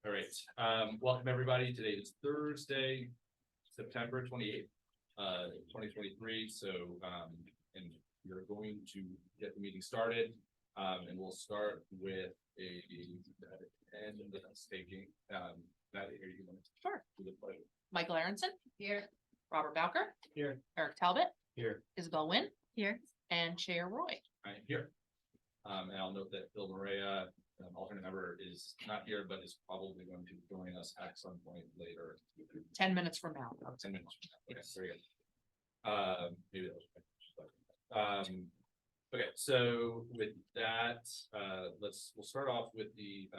All right. Welcome everybody. Today is Thursday, September 28th, 2023. So, and we're going to get the meeting started. And we'll start with a and staking. That here you want to Sure. do the pledge. Michael Aronson. Here. Robert Bowker. Here. Eric Talbot. Here. Isabel Wynn. Here. And Chair Roy. I am here. And I'll note that Phil Maria, alternate member, is not here, but is probably going to join us at some point later. 10 minutes from now. 10 minutes. Okay, very good. Maybe that was okay, so with that, we'll start off with the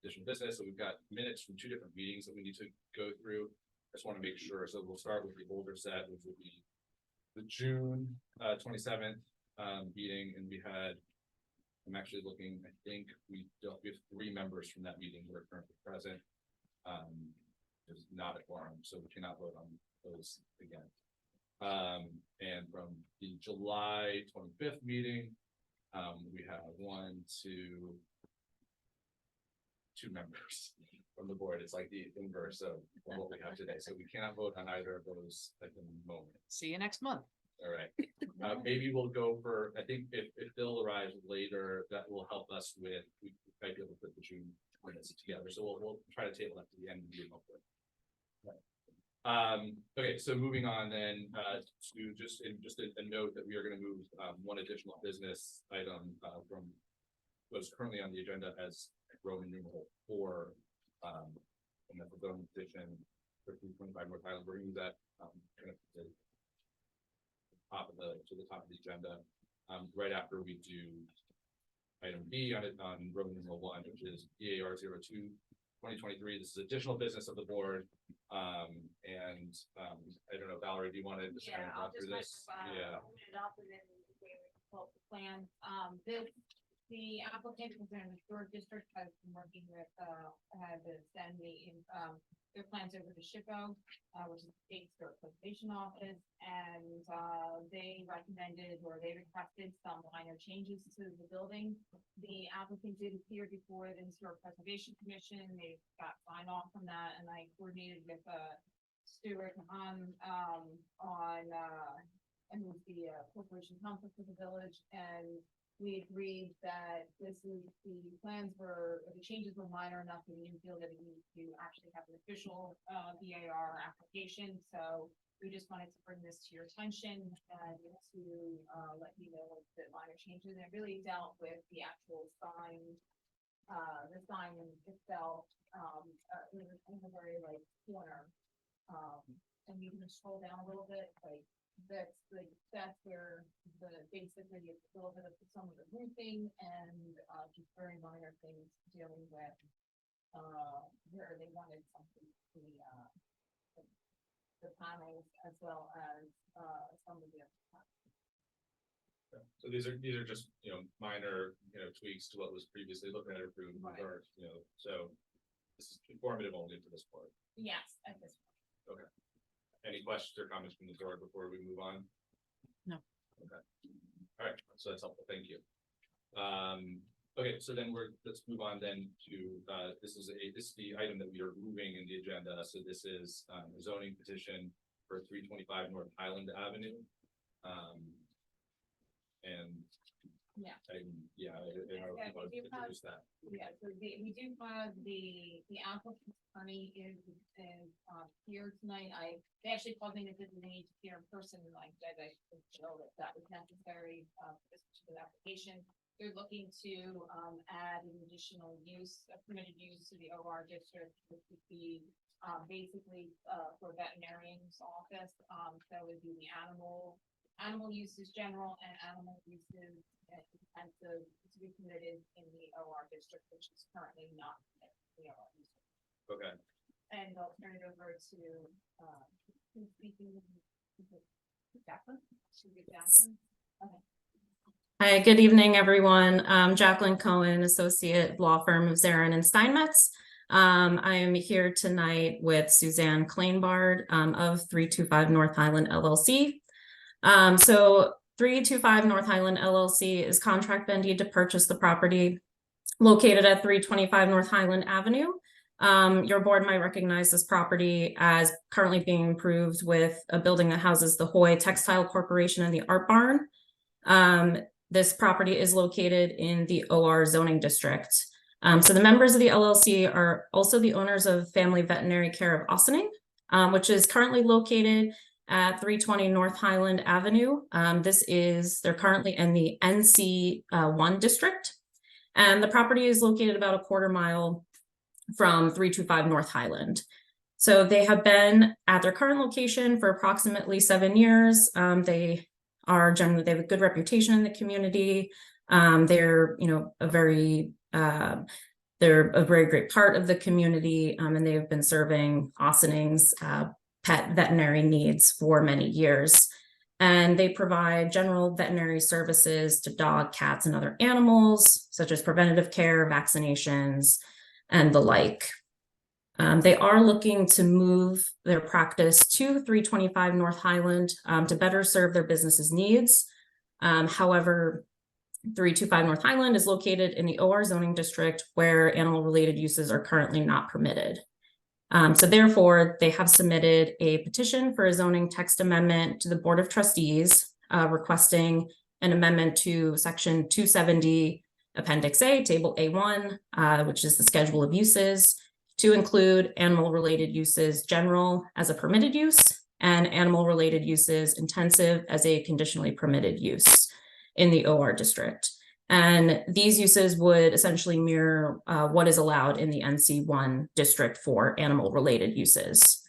additional business. So we've got minutes from two different meetings that we need to go through. I just want to make sure. So we'll start with the older set, which will be the June 27th meeting, and we had. I'm actually looking. I think we have 3 members from that meeting who are currently present. There's not a quorum, so we cannot vote on those again. And from the July 25th meeting, we have 2 members from the board. It's like the inverse of what we have today. So we cannot vote on either of those at the moment. See you next month. All right. Maybe we'll go for, I think if Bill arrives later, that will help us with, we might be able to put the June minutes together. So we'll try to table that to the end of the meeting. Okay, so moving on then to just a note that we are going to move one additional business item from what's currently on the agenda as Roman numeral 4, and that's the zoning petition for 325 North Island. We're going to use that kind of to the top of the agenda right after we do item B on Roman numeral 1, which is EAR 02/2023. This is additional business of the board. And I don't know, Valerie, do you want to just kind of I'll run through this? Yeah. Open it up and then we pull up the plan. The applicant within the historic district has been working with, had to send their plans over to SHPO, which is the State Historic Preservation Office, and they recommended or they requested some minor changes to the building. The applicant did appear before the Historic Preservation Commission. They got sign off from that, and I coordinated with Stuart and with the corporation council for the village, and we agreed that the changes were minor enough that we didn't feel that it needed to actually have an official EAR application. So we just wanted to bring this to your attention and to let you know the minor changes. And it really dealt with the actual sign, the sign itself in the very corner. And you can scroll down a little bit, that's where basically it's a little bit of some of the roofing and just very minor things dealing with where they wanted something to the panels as well as some of the other panels. So these are just minor tweaks to what was previously looked at or approved. Right. Or, so this is informative only for this part. Yes, at this point. Okay. Any questions or comments from the board before we move on? No. Okay. All right. So that's helpful. Thank you. Okay. So then let's move on then to this is the item that we are moving in the agenda. So this is a zoning petition for 325 North Highland Avenue. And Yeah. I introduce that. Yeah, so we do have the applicant's attorney is here tonight. They actually called me to visit me here in person, and I know that was necessary for this particular application. They're looking to add an additional use, a permitted use to the OR district, which would be basically for veterinarian's office. So it would be the animal uses general and animal uses intensive to be permitted in the OR district, which is currently not in the OR district. Okay. And I'll turn it over to who's speaking. Jacqueline? Should we Jacqueline? Okay. Hi, good evening, everyone. Jacqueline Cohen, associate law firm of Zarin and Steinmetz. I am here tonight with Suzanne Kleinbard of 325 North Highland LLC. So 325 North Highland LLC is contract vendee to purchase the property located at 325 North Highland Avenue Your board might recognize this property as currently being improved with a building that houses the Hoy Textile Corporation and the Art Barn. This property is located in the OR zoning district. So the members of the LLC are also the owners of Family Veterinary Care of Ossining, which is currently located at 320 North Highland Avenue. They're currently in the NC 1 district, and the property is located about a quarter mile from 325 North Highland. So they have been at their current location for approximately 7 years. They have a good reputation in the community. They're a very great part of the community, and they have been serving Ossining's pet veterinary needs for many years. And they provide general veterinary services to dog, cats, and other animals, such as preventative care, vaccinations, and the like. They are looking to move their practice to 325 North Highland to better serve their business's needs. However, 325 North Highland is located in the OR zoning district where animal-related uses are currently not permitted. So therefore, they have submitted a petition for a zoning text amendment to the Board of Trustees, requesting an amendment to Section 270, Appendix A, Table A1, which is the schedule of uses, to include animal-related uses general as a permitted use and animal-related uses intensive as a conditionally permitted use in the OR district. And these uses would essentially mirror what is allowed in the NC1 district for animal-related uses.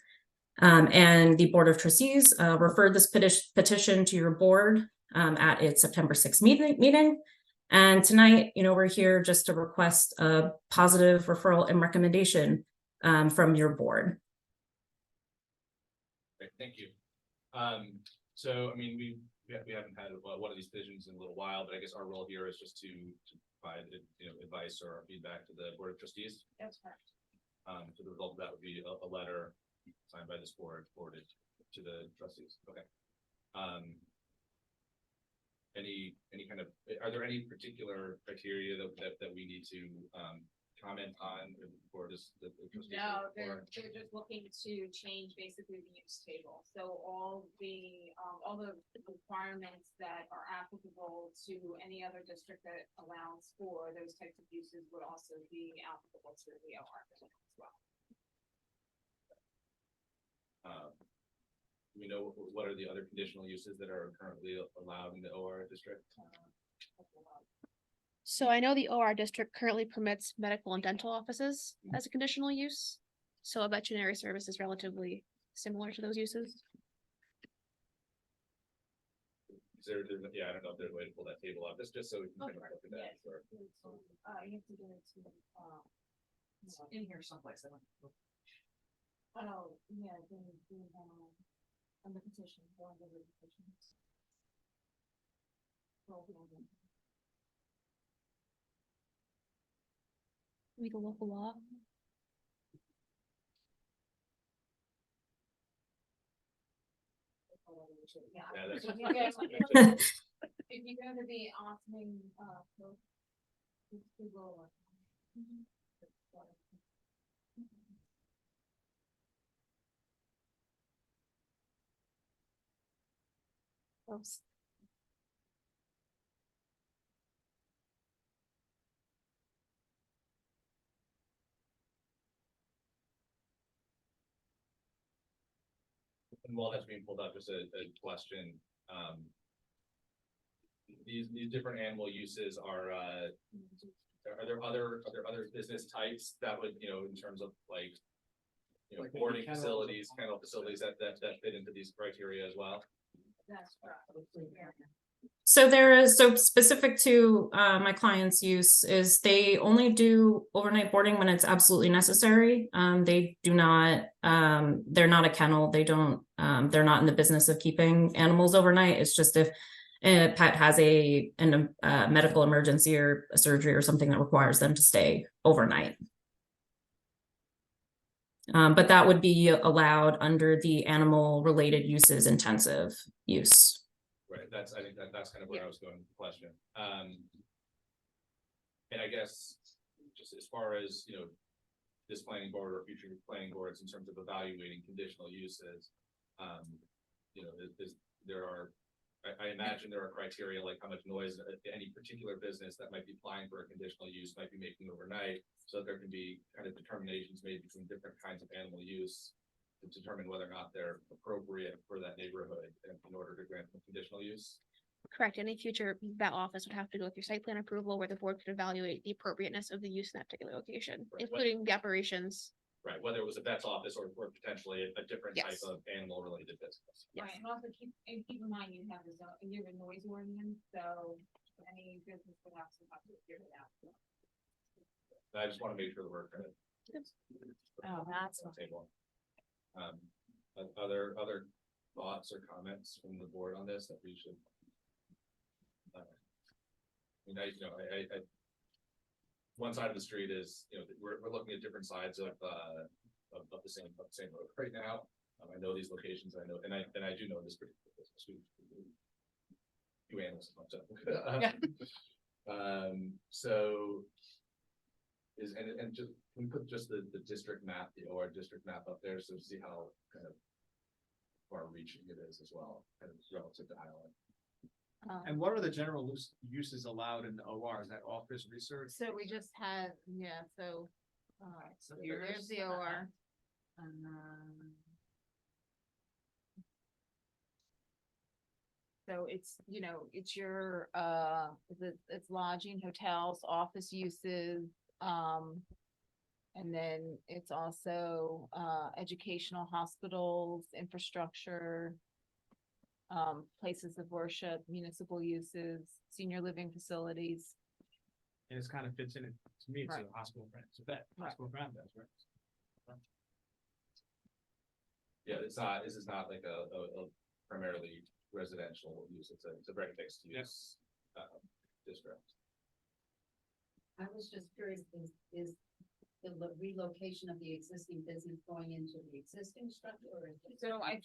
And the Board of Trustees referred this petition to your board at its September 6th meeting. And tonight, we're here just to request a positive referral and recommendation from your board. Great, thank you. So, I mean, we haven't had one of these petitions in a little while, but I guess our role here is just to provide, advice or feedback to the Board of Trustees. That's correct. So the result of that would be a letter signed by this board, forwarded to the trustees. Okay. Are there any particular criteria that we need to comment on for this? No, they're just looking to change basically the use table. So all the requirements that are applicable to any other district that allows for those types of uses would also be applicable to the OR as well. We know what are the other conditional uses that are currently allowed in the OR district? So I know the OR district currently permits medical and dental offices as a conditional use. So a veterinary service is relatively similar to those uses. Is there, I don't know if there's a way to pull that table up. That's just so we can kind of look at that. Yes. You have to get it to, In here someplace. oh, yeah, on the petition, one of the petitions. Read the local law. Yeah. that's- If you go- that's- if you go to the Ossining, Google. Oops. And while that's being pulled up, just a question. These different animal uses are there other business types that would, in terms of like boarding facilities, kennel facilities that fit into these criteria as well? That's correct. So specific to my client's use is they only do overnight boarding when it's absolutely necessary. They do not, they're not a kennel. They don't, they're not in the business of keeping animals overnight. It's just if a pet has a medical emergency or a surgery or something that requires them to stay overnight. But that would be allowed under the animal related uses intensive use. Right, I think that's kind of where I was going with the question. And I guess just as far as, this planning board or future planning boards in terms of evaluating conditional uses. You know, I imagine there are criteria like how much noise any particular business that might be applying for a conditional use might be making overnight. So there can be kind of determinations made between different kinds of animal use to determine whether or not they're appropriate for that neighborhood in order to grant them conditional use. Correct. Any future vet office would have to go through site plan approval where the board could evaluate the appropriateness of the use in that particular location, Right. including the operations. Right, whether it was a vet's office or potentially a different type Yes. of animal related business. Yes. Right, and also keep in mind, you have you have a noise ordinance, so any business would have to figure it out. I just want to make sure that we're kind of. Oh, that's on the table. Other thoughts or comments from the board on this that we should? I one side of the street is, we're looking at different sides of the same road right now. I know these locations, I know, and I do know this particular business. Few animals. So is, and just, can we put just the district map, the OR district map up there, so see how kind of far reaching it is as well, kind of relative to Highland. And what are the general uses allowed in the OR? Is that office research? So we just had, so there's the OR. So it's, it's your, it's lodging, hotels, office uses, and then it's also, educational hospitals, infrastructure, places of worship, municipal uses, senior living facilities. And it's kind of fits in it, to me, it's Right. a hospital brand, it's a vet, Right. hospital brand, that's right. Yeah, this is not like a primarily residential use, it's a very mixed use district. I was just curious, is the relocation of the existing business going into the existing structure or? is it- So I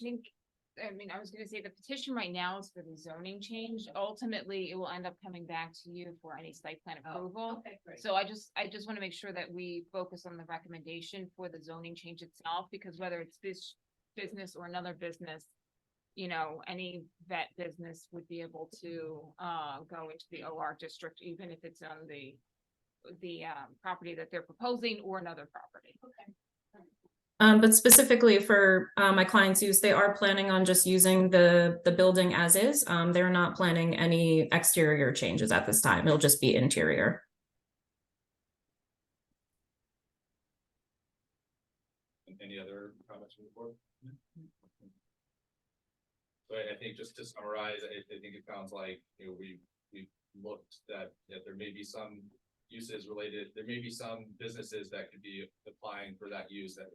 was gonna say the petition right now is for the zoning change. Ultimately, it will end up coming back to you for any site plan approval. Okay, great. So I just want to make sure that we focus on the recommendation for the zoning change itself, because whether it's this business or another business, any vet business would be able to go into the OR district, even if it's on the property that they're proposing or another property. Okay. But specifically for my clients' use, they are planning on just using the building as is. They're not planning any exterior changes at this time. It'll just be interior. Any other comments from the board? So I think just to summarize, I think it sounds like, we looked that there may be some uses related, there may be some businesses that could be applying for that use that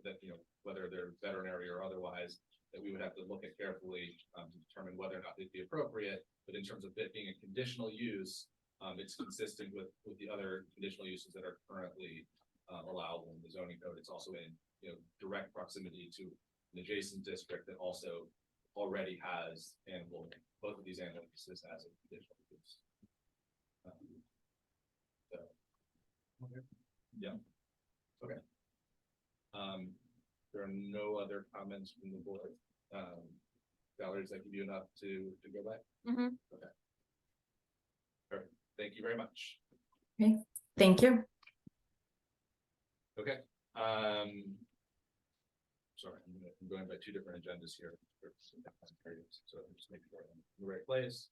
whether they're veterinary or otherwise, that we would have to look at carefully to determine whether or not they'd be appropriate. But in terms of it being a conditional use, it's consistent with the other conditional uses that are currently allowable in the zoning code. It's also in direct proximity to an adjacent district that also already has both of these animal uses as a conditional use. Okay. Yeah. Okay. There are no other comments from the board. Valerie, does that give you enough to go back? Mhm. Okay. Perfect. Thank you very much. Thank you. Okay. Sorry, I'm going by two different agendas here. So I'm just making sure I'm in the right place.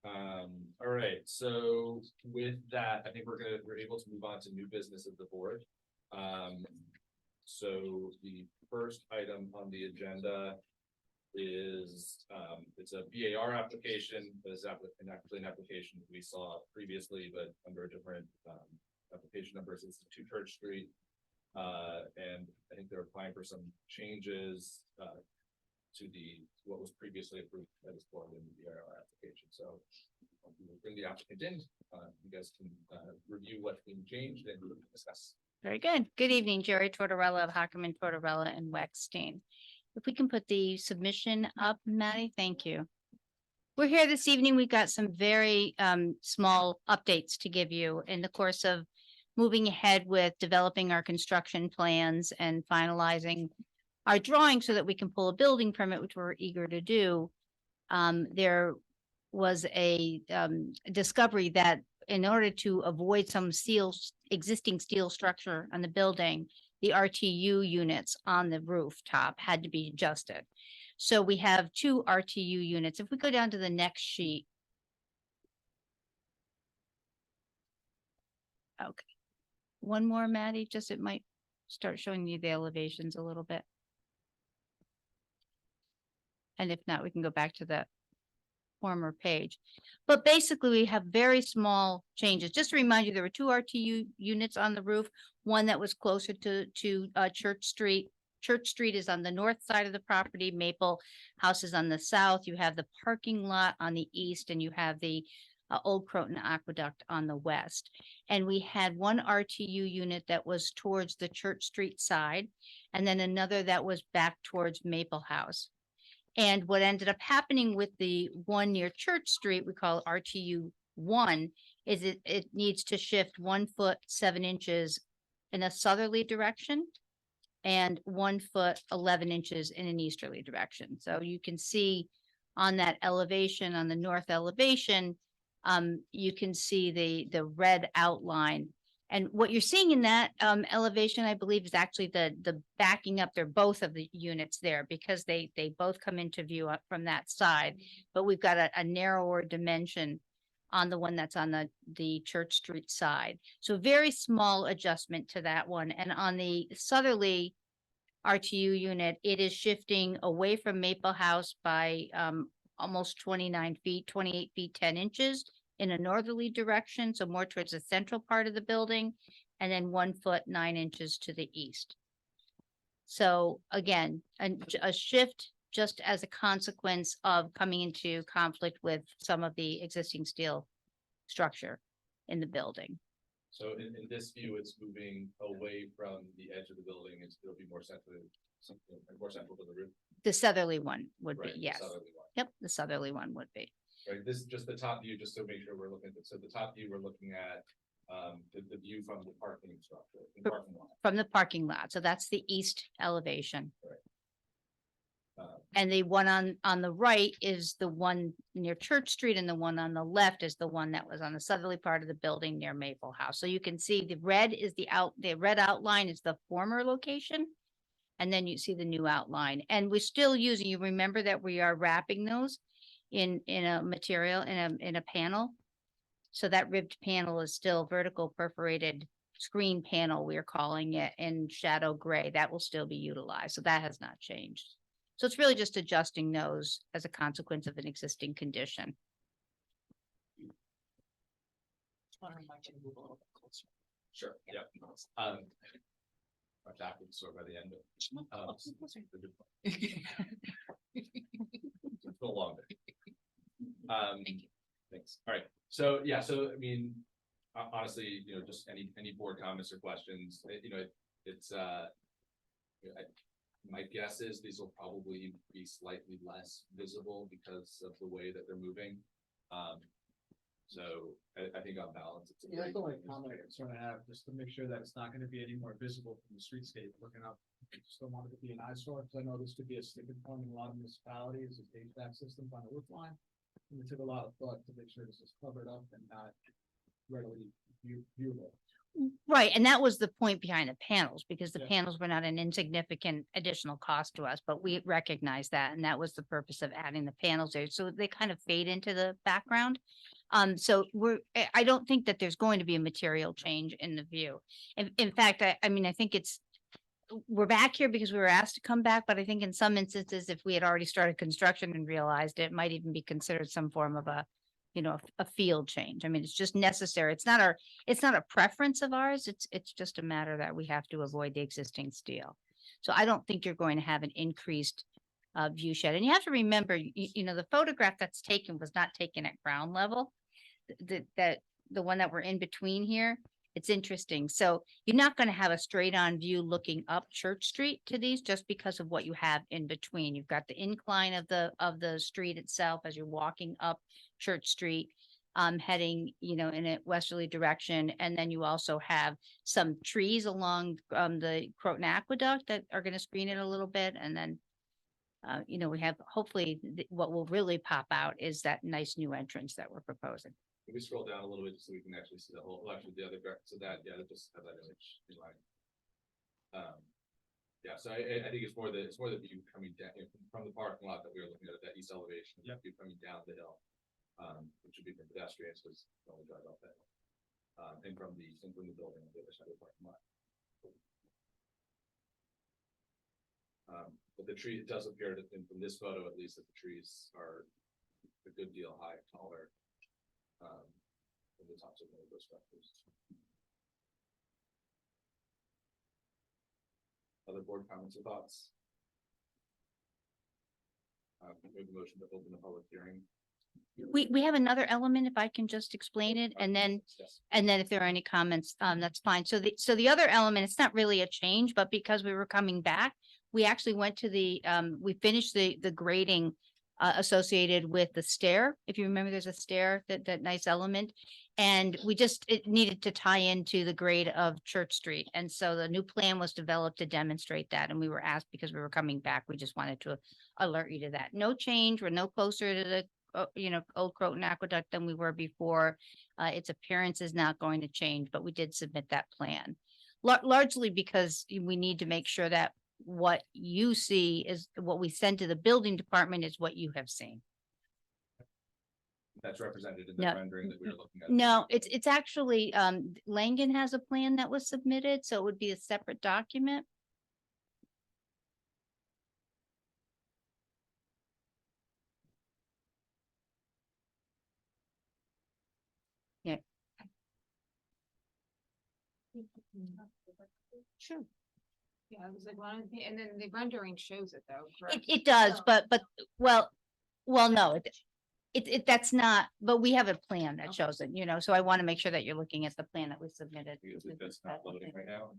All right, so with that, I think we're able to move on to new business of the board. So the first item on the agenda is it's a VAR application. It's actually an application we saw previously, but under a different application number. It's 2 Church Street. And I think they're applying for some changes to what was previously approved by this board in the VAR application. So we'll bring the applicant in. You guys can review what's being changed and discuss. Very good. Good evening, Jerry Tortorella of Hockerman, Tortorella and Weckstein. If we can put the submission up, Maddie, thank you. We're here this evening. We've got some very small updates to give you in the course of moving ahead with developing our construction plans and finalizing our drawings so that we can pull a building permit, which we're eager to do. There was a discovery that in order to avoid some existing steel structure on the building, the RTU units on the rooftop had to be adjusted. So we have 2 RTU units. If we go down to the next sheet. Okay. One more, Maddie, just it might start showing you the elevations a little bit. And if not, we can go back to the former page. But basically, we have very small changes. Just to remind you, there were 2 RTU units on the roof, one that was closer to Church Street. Church Street is on the north side of the property. Maple House is on the south. You have the parking lot on the east, and you have the Old Croton Aqueduct on the west. And we had 1 RTU unit that was towards the Church Street side, and then another that was back towards Maple House. And what ended up happening with the one near Church Street, we call RTU 1, is it needs to shift 1 foot 7 inches in a southerly direction and 1 foot 11 inches in an easterly direction. So you can see on that elevation, on the north elevation, you can see the red outline. And what you're seeing in that elevation, I believe, is actually the backing up. They're both of the units there because they both come into view from that side. But we've got a narrower dimension on the one that's on the Church Street side. So very small adjustment to that one. And on the southerly RTU unit, it is shifting away from Maple House by almost 29 feet, 28 feet, 10 inches. In a northerly direction, so more towards the central part of the building, and then 1 foot 9 inches to the east. So again, a shift just as a consequence of coming into conflict with some of the existing steel structure in the building. So in this view, it's moving away from the edge of the building, it'll be more central to the roof. The southerly one would be, Right, the yes. southerly one. Yep, the southerly one would be. Right, this is just the top view, just to make sure we're looking at, so the top view, we're looking at the view from the parking structure, the parking lot. From the parking lot, so that's the east elevation. Right. And the one on the right is the one near Church Street, and the one on the left is the one that was on the southerly part of the building near Maple House. So you can see the red is the red outline is the former location. And then you see the new outline, and we're still using, you remember that we are wrapping those in a material, in a panel. So that ribbed panel is still vertical perforated screen panel, we're calling it, in shadow gray. That will still be utilized. So that has not changed. So it's really just adjusting those as a consequence of an existing condition. Sure, yeah. Our back would sort by the end of it's a long day. Thanks. All right. So yeah, so I mean, honestly, just any board comments or questions, it's my guess is these will probably be slightly less visible because of the way that they're moving. So I think on balance, it's That's the only comment I sort of have, just to make sure that it's not going to be any more visible from the streetscape looking up. I just don't want it to be an eyesore, because I know this could be a sticking point in a lot of municipalities, is HVAC systems on the roof line. And it took a lot of thought to make sure this is covered up and not readily viewable. Right, and that was the point behind the panels, because the Yeah. panels were not an insignificant additional cost to us, but we recognized that, and that was the purpose of adding the panels there, so they kind of fade into the background. So I don't think that there's going to be a material change in the view. In fact, I mean, I think we're back here because we were asked to come back, but I think in some instances, if we had already started construction and realized it, might even be considered some form of a field change. I mean, it's just necessary. It's not a preference of ours. It's just a matter that we have to avoid the existing steel. So I don't think you're going to have an increased view shed. And you have to remember, the photograph that's taken was not taken at ground level. The one that we're in between here, it's interesting. So you're not going to have a straight on view looking up Church Street to these, just because of what you have in between. You've got the incline of the street itself as you're walking up Church Street. heading, in a westerly direction. And then you also have some trees along, the Croton Aqueduct that are gonna screen it a little bit. And then, we have, hopefully, what will really pop out is that nice new entrance that we're proposing. Can we scroll down a little bit just so we can actually see the whole, well, actually the other, so that, yeah, just have that image in line. Yeah, so I think it's more the view coming down from the parking lot that we were looking at east elevation. Yep. View coming down the hill, which would be for pedestrians because they only drive up that hill. And from the building on the other side of the parking lot. But the tree, it does appear that from this photo, at least, that the trees are a good deal taller. Than the tops of many of those structures. Other board comments or thoughts? We have a motion to open the public hearing. We have another element, if I can just explain it, and then Yes. if there are any comments, that's fine. So the other element, it's not really a change, but because we were coming back, we actually went to we finished the grading associated with the stair. If you remember, there's a stair, that nice element. And it needed to tie into the grade of Church Street. And so the new plan was developed to demonstrate that. And we were asked, because we were coming back, we just wanted to alert you to that. No change. We're no closer to the Old Croton Aqueduct than we were before. Its appearance is not going to change, but we did submit that plan. Largely because we need to make sure that what you see is what we send to the building department is what you have seen. That's represented in the No. rendering that we were looking at. No, it's actually, Langen has a plan that was submitted, so it would be a separate document. Sure. Yeah, I was like, and then the rendering shows it though, correct? It does, So- but, well, no, that's not, but we have a plan that Okay. shows it, so I want to make sure that you're looking at the plan that was submitted. Because that's not loading right now.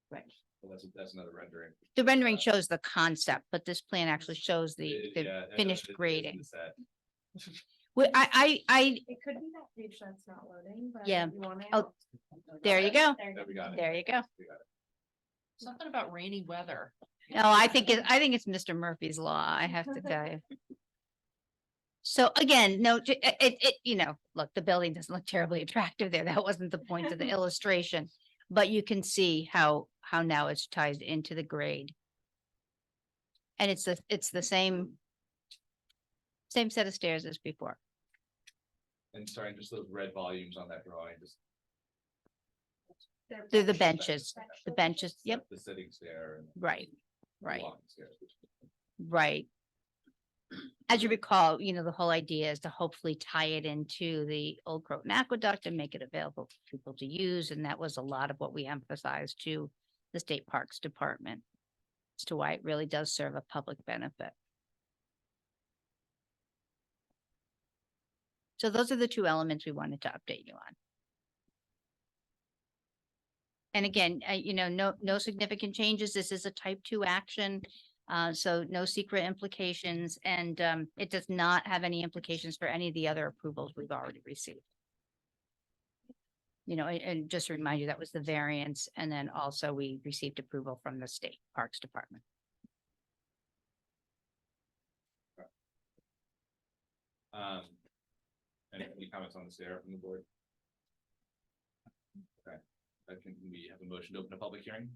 Right. Well, that's another rendering. The rendering shows the concept, but this plan actually shows the Yeah, I know finished it is in grading. the set. I, It could be that page that's not loading, but. Yeah. You want it? Oh, there you go. There we got it. There you go. We got it. Something about rainy weather. No, I think it's Mr. Murphy's law, I have to tell you. So again, no, look, the building doesn't look terribly attractive there. That wasn't the point of the illustration. But you can see how now it's tied into the grade. And it's the same set of stairs as before. And sorry, just those red volumes on that drawing, just They're the benches, yep, the sitting stair and right, the right. walking stairs. Right. As you recall, the whole idea is to hopefully tie it into the Old Croton Aqueduct and make it available for people to use. And that was a lot of what we emphasized to the State Parks Department as to why it really does serve a public benefit. So those are the two elements we wanted to update you on. And again, no significant changes. This is a type 2 action. So no secret implications, and it does not have any implications for any of the other approvals we've already received. And just to remind you, that was the variance, and then also we received approval from the State Parks Department. Any comments on the stair from the board? Okay, can we have a motion to open a public hearing?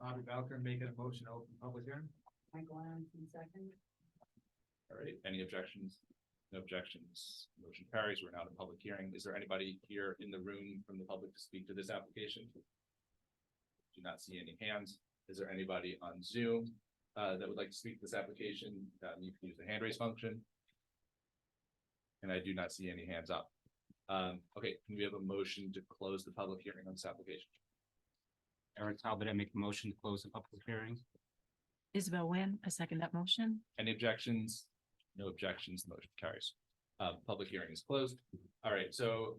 Bobby Balker making a motion to open public hearing. Michael Aronson, second. All right, any objections? No objections. Motion carries. We're now in public hearing. Is there anybody here in the room from the public to speak to this application? Do not see any hands. Is there anybody on Zoom that would like to speak to this application? You can use the hand raise function. And I do not see any hands up. Okay, can we have a motion to close the public hearing on this application? Eric Talbot, I make a motion to close the public hearing. Isabel Wynn, I second that motion. Any objections? No objections, the motion carries. Public hearing is closed. All right, so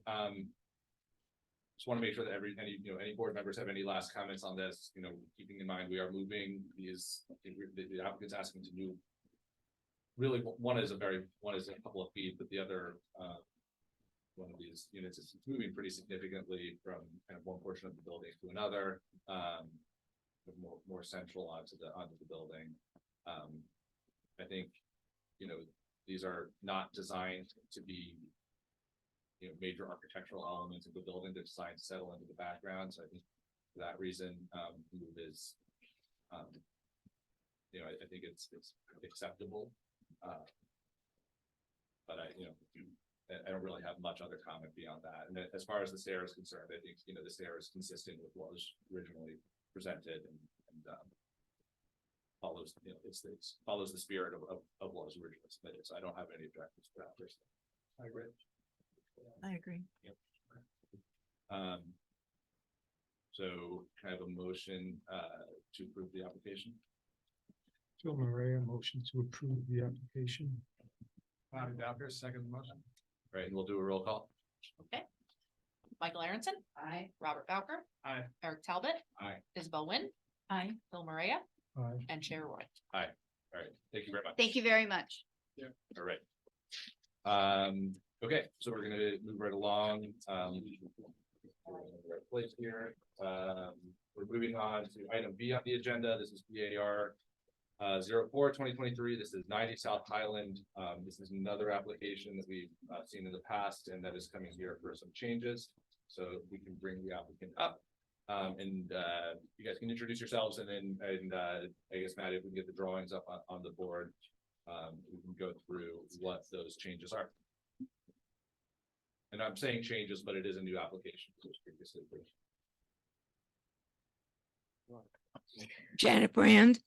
just want to make sure that any board members have any last comments on this, keeping in mind we are moving these, the applicant's asking to move. Really, one is a couple of feet, but the other one of these units is moving pretty significantly from kind of one portion of the building to another, more central onto the building. I think, these are not designed to be, major architectural elements of the building. They're designed to settle into the background. So I think for that reason, move is, I think it's acceptable. But I don't really have much other comment beyond that. And as far as the stair is concerned, I think, the stair is consistent with what was originally presented and follows, it follows the spirit of what was originally submitted. So I don't have any objections to that personally. I agree. I agree. So kind of a motion to approve the application. Joe Maria, motion to approve the application. Bobby Bowker, second motion. Right, and we'll do a roll call. Okay. Michael Aronson, Aye. Robert Bowker, Aye. Eric Talbot. Aye. Isabel Wynn, Aye. Phil Maria, Aye. and Chair Roy. All right, thank you very much. Thank you very much. All right. Okay, so we're gonna move right along. We're in the right place here. We're moving on to item B on the agenda. This is BAR 04-2023. This is 90 South Highland. This is another application that we've seen in the past and that is coming here for some changes. So we can bring the applicant up. And you guys can introduce yourselves and then I guess, Matt, if we can get the drawings up on the board, we can go through what those changes are. And I'm saying changes, but it is a new application. Janet Brand.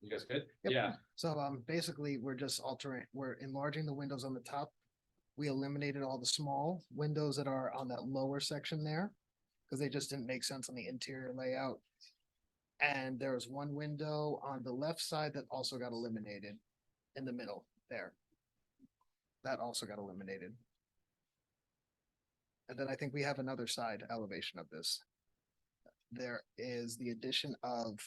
You guys good? Yep. Yeah. So basically, we're just we're enlarging the windows on the top. We eliminated all the small windows that are on that lower section there, because they just didn't make sense on the interior layout. And there was one window on the left side that also got eliminated in the middle there. That also got eliminated. And then I think we have another side elevation of this. There is the addition of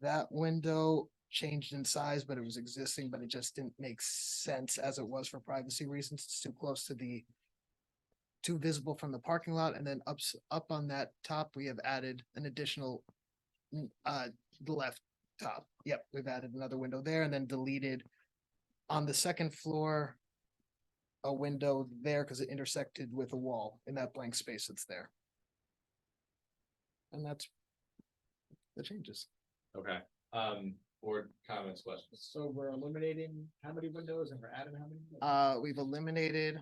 that window changed in size, but it was existing, but it just didn't make sense as it was for privacy reasons. It's too close to too visible from the parking lot. And then up on that top, we have added an additional the left top. Yep, we've added another window there and then deleted on the second floor a window there because it intersected with a wall in that blank space that's there. And that's the changes. Okay. Board comments, questions. So we're eliminating how many windows and we're adding how many? We've eliminated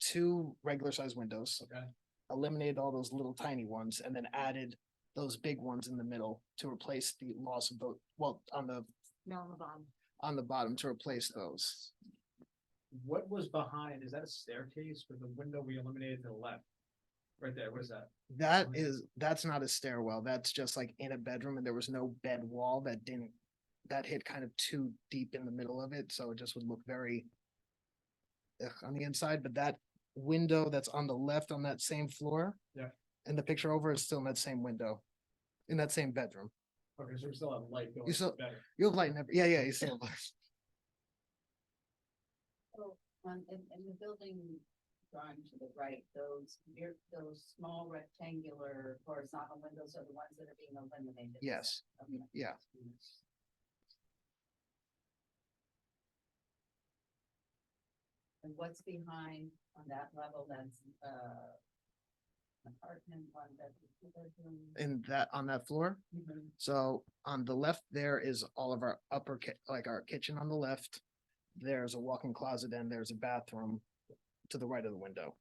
two regular size windows, Okay. eliminated all those little tiny ones, and then added those big ones in the middle to replace the loss of those, well, on the bottom to replace those. What was behind, is that a staircase for the window we eliminated to the left? Right there, what is that? That's not a stairwell. That's just like in a bedroom and there was no bed wall that hit kind of too deep in the middle of it. So it just would look very on the inside, but that window that's on the left on that same floor. Yeah. And the picture over is still in that same window, in that same bedroom. Okay, so we still have light going. You still- better. You have light, yeah, you still have light. So, in the building drawing to the right, those small rectangular horizontal windows are the ones that are being eliminated. Yes, Okay. yeah. And what's behind on that level, that's, apartment, one bedroom. On that floor. Mhm. So on the left, there is all of our like our kitchen on the left. There's a walk-in closet and there's a bathroom to the right of the window.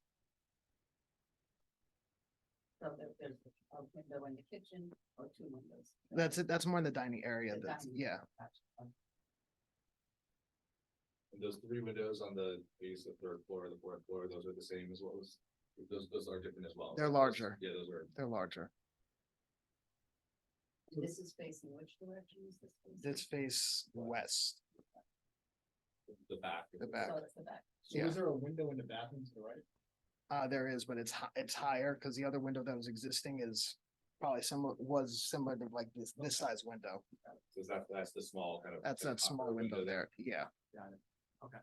So there's a window in the kitchen or two windows. That's it. That's more in the dining area. The That's, dining. yeah. Gotcha. Okay. And those three windows on the third floor, the fourth floor, those are the same as what was, those are different as well. They're larger. Yeah, those are. They're larger. This is facing which direction is this? facing? This face west, The back. the back. So it's the back. So Yeah. is there a window in the bathroom to the right? There is, but it's higher because the other window that was existing is probably similar to like this size window. So that's the small kind of. That's that small window there. Yeah. Got it. Okay.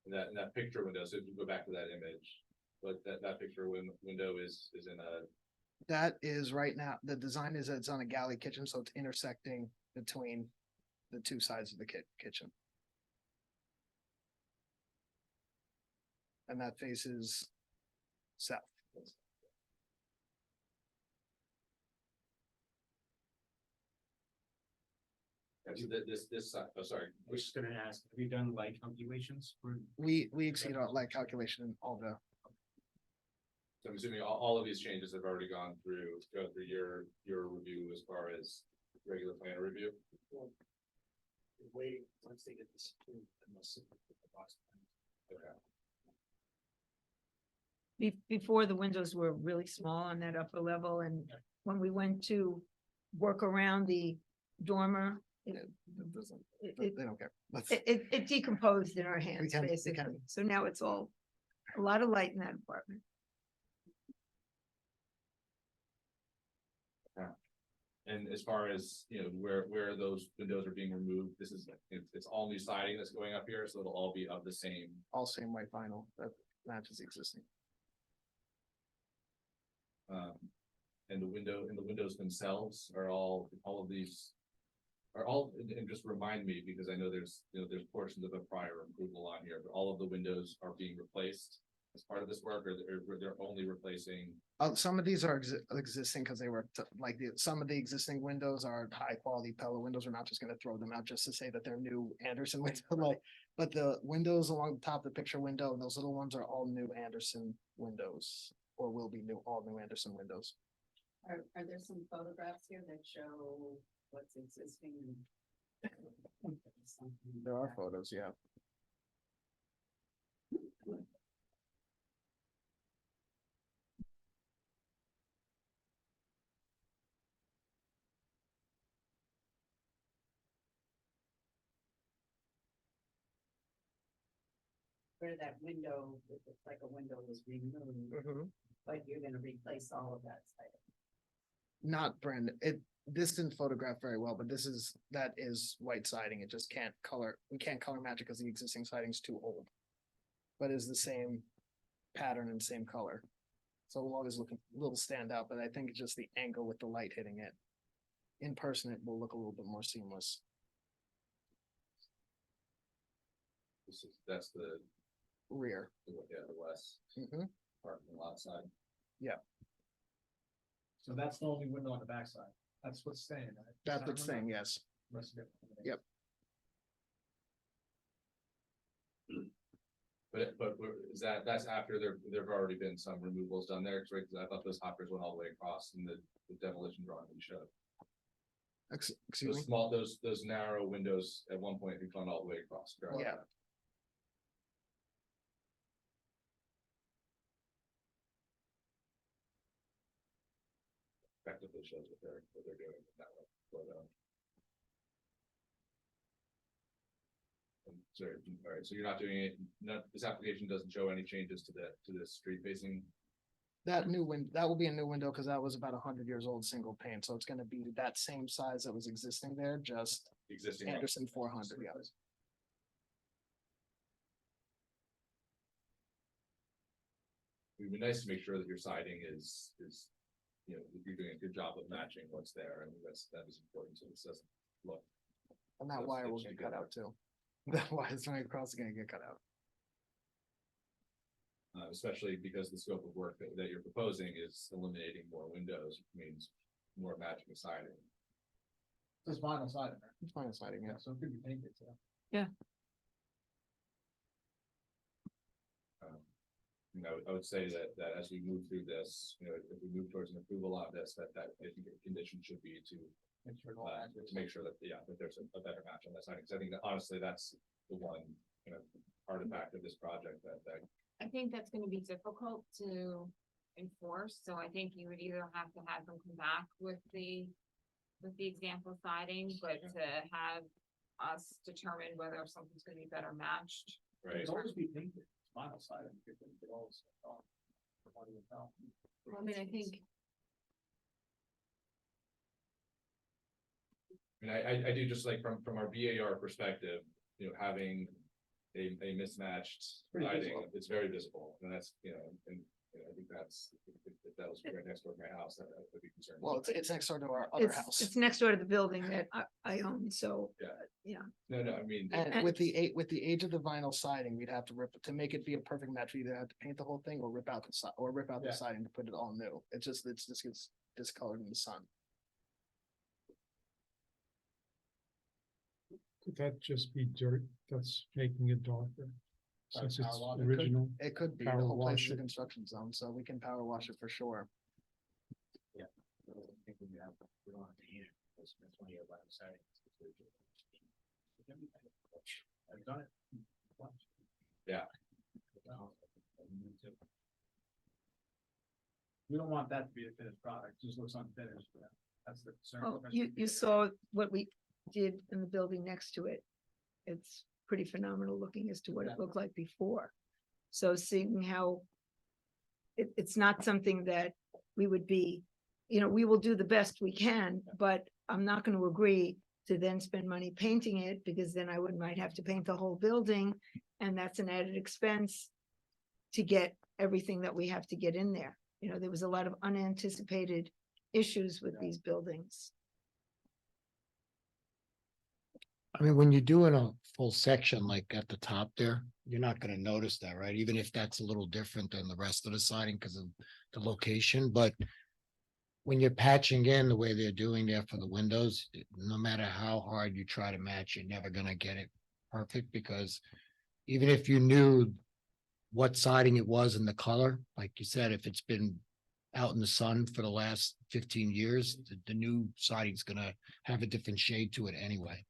And that picture window, so if you go back to that image, but that picture window is in a, That is right now, the design is that it's on a galley kitchen, so it's intersecting between the two sides of the kitchen. And that faces south. this side, oh, sorry. I was just gonna ask, have you done light calculations for? We exceed our light calculation in all the, So I'm assuming all of these changes have already go through your review as far as regular plan review. Wait, once they get this approved, then they'll submit the box plan. Okay. Before, the windows were really small on that upper level, and when we went to work around the dormer, it doesn't, it, they don't care. Let's- it decomposed in our hands, can- we basically. can. So now it's all, a lot of light in that apartment. And as far as, where those windows are being removed, this is, it's all new siding that's going up here, so it'll all be of the same. All same white vinyl that matches existing. And the windows themselves are all of these. Are all, and just remind me, because I know there's portions of a prior approval on here, but all of the windows are being replaced as part of this work, or they're only replacing. Some of these are existing because they were some of the existing windows are high quality Pella windows. We're not just gonna throw them out just to say that they're new Anderson window, but the windows along the top of the picture window, those little ones are all new Anderson windows, or will be all new Anderson windows. Are there some photographs here that show what's existing? There are photos, yeah. Where that window, it looks like a window was removed, but you're gonna replace all of that side. Not brand, this didn't photograph very well, but that is white siding. It just we can't color match it because the existing siding's too old. But it's the same pattern and same color. So it'll always look a little stand out, but I think it's just the angle with the light hitting it. In person, it will look a little bit more seamless. That's the Rear. the west parking lot side. So that's the only window on the backside. That's what's staying, right? That's Center what's window? saying, yes. Rest of it. Yep. But that's after there've already been some removals done there, right? Because I thought those hoppers went all the way across in the demolition drawing we showed. Excuse me? Those narrow windows at one point have gone all the way across. correct? Yeah. Effectively shows what they're doing with that one. But, sorry, all right, so you're not doing it, this application doesn't show any changes to the street facing. That will be a new window because that was about 100 years old, single pane. So it's gonna be that same size that was existing there, just Existing. Anderson 400, yeah. It'd be nice to make sure that your siding is, if you're doing a good job of matching what's there, and that is important, so this doesn't look. And that That's wire will stitched get cut together. out too. That wire's running across is gonna get cut out. Especially because the scope of work that you're proposing is eliminating more windows, which means more matching siding. There's vinyl siding there. It's fine siding, yeah. Yeah, so it could be painted, so. I would say that as we move through this, if we move towards an approval on this, that I think the condition should be to Make sure it all matches. to make sure that there's a better match on that siding. Because I think that honestly, that's the one artifact of this project that I think that's gonna be difficult to enforced, so I think you would either have to have them come back with the example siding, but to have us determine whether something's gonna be better matched. Right. It's always be painted, vinyl siding. It always, I mean, I think, I mean, I do just like from our VAR perspective, having a mismatched Pretty siding, visible. it's very visible, and that's, and I think that's, if that was right next door to my house, that would be concerning. Well, it's next door to our other It's, house. it's next door to the building that I own, so. No, I mean, And with the age of the vinyl siding, we'd have to rip it to make it be a perfect match. We either have to paint the whole thing or rip out the Yeah. siding to put it all new. It just gets discolored in the sun. Could that just be dirt that's making it darker? Since Power it's wash. original, It could be, the Power whole place is wash a it. construction zone, so we can power wash it for sure. I think we don't have to heat it. That's why you have vinyl siding. I've done it. Yeah. We don't want that to be a finished product, it just looks unfinished. That's the concern. Oh, you saw what we did in the building next to it. It's pretty phenomenal looking as to what it looked like before. So seeing how it's not something that we would be, we will do the best we can, but I'm not going to agree to then spend money painting it, because then I might have to paint the whole building, and that's an added expense to get everything that we have to get in there. There was a lot of unanticipated issues with these buildings. I mean, when you're doing a full section like at the top there, you're not gonna notice that, right? Even if that's a little different than the rest of the siding because of the location, but when you're patching in the way they're doing there for the windows, no matter how hard you try to match, you're never gonna get it perfect, because even if you knew what siding it was and the color, like you said, if it's been out in the sun for the last 15 years, the new siding's gonna have a different shade to it anyway.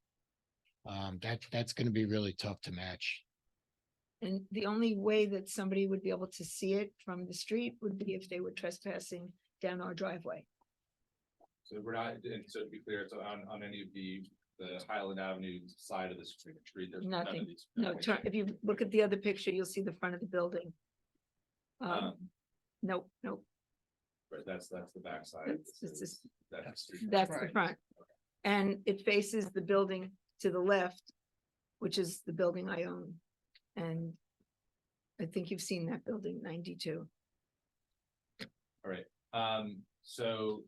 That's gonna be really tough to match. And the only way that somebody would be able to see it from the street would be if they were trespassing down our driveway. so we're not, and so to be clear, so on any of the Highland Avenue side of the street, there's none Nothing. of these. No, if you look at the other picture, you'll see the front of the building. Nope. Right, that's the backside. That's That's the street. That's the Right. front. And it faces the building to the left, which is the building I own. And I think you've seen that building, 92. All right, so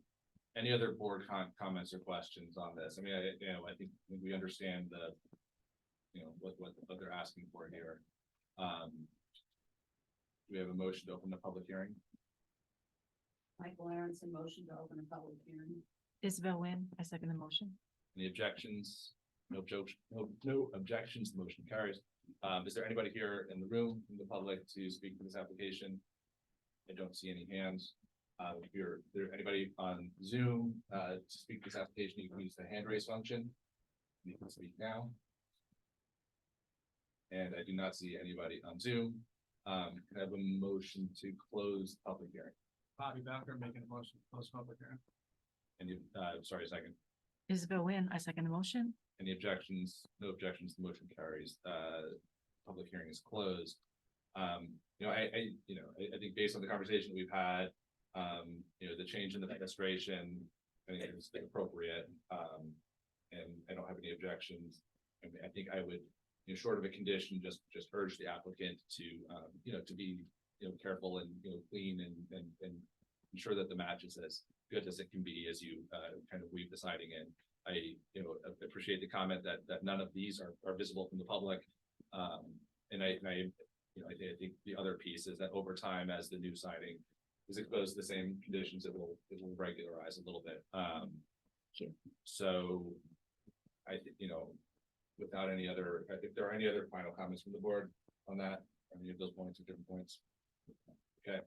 any other board comments or questions on this? I mean, I think we understand what they're asking for here. Do we have a motion to open the public hearing? Michael Aronson, motion to open a public hearing. Isabel Wynn, I second the motion. Any objections? No objections, the motion carries. Is there anybody here in the room, in the public, to speak to this application? I don't see any hands. If there anybody on Zoom, to speak to this application, you can use the hand raise function. You can speak now. And I do not see anybody on Zoom. Can I have a motion to close the public hearing? Bobby Bowker making a motion to close public hearing. Any, sorry, a second. Isabel Wynn, I second the motion. Any objections? No objections, the motion carries. Public hearing is closed. I think based on the conversation we've had, the change in the administration, I think it's appropriate. And I don't have any objections. I mean, I think I would, short of a condition, just urge the applicant to be, careful and, clean and ensure that the match is as good as it can be as you kind of weave the siding in. I appreciate the comment that none of these are visible from the public. And I think the other piece is that over time, as the new siding is exposed to the same conditions, it will regularize a little bit. So I think, without any other, if there are any other final comments from the board on that, any of those points or different points. Okay,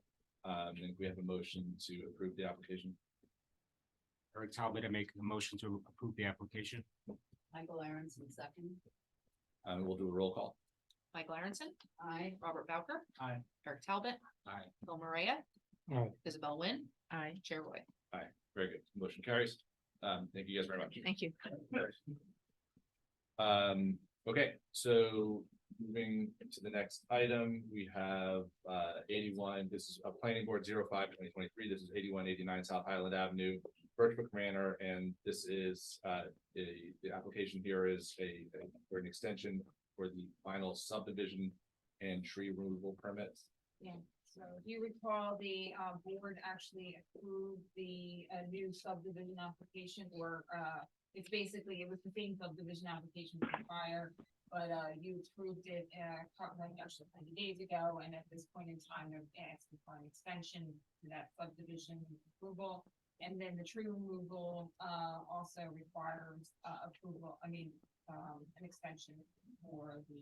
and we have a motion to approve the application. Eric Talbot, I make a motion to approve the application. Michael Aronson, second. We'll do a roll call. Michael Aronson, Aye. Robert Bowker, Aye. Eric Talbot, Aye. Bill Maria, Aye. Isabel Wynn. Aye. Chair Roy. Very good. Motion carries. Thank you guys very much. Thank you. Okay, so moving to the next item, we have 81. This is a planning board 05/2023. This is 8189 South Highland Avenue, Birchbrook Manor, and this is the application here is for an extension for the final subdivision and tree removal permits. Yeah, so if you recall, the board actually approved the new subdivision application or it's basically, it was the same subdivision application from prior, but you approved it probably actually 90 days ago, and at this point in time, they're asking for an extension to that subdivision approval. And then the tree removal also requires approval, an extension for the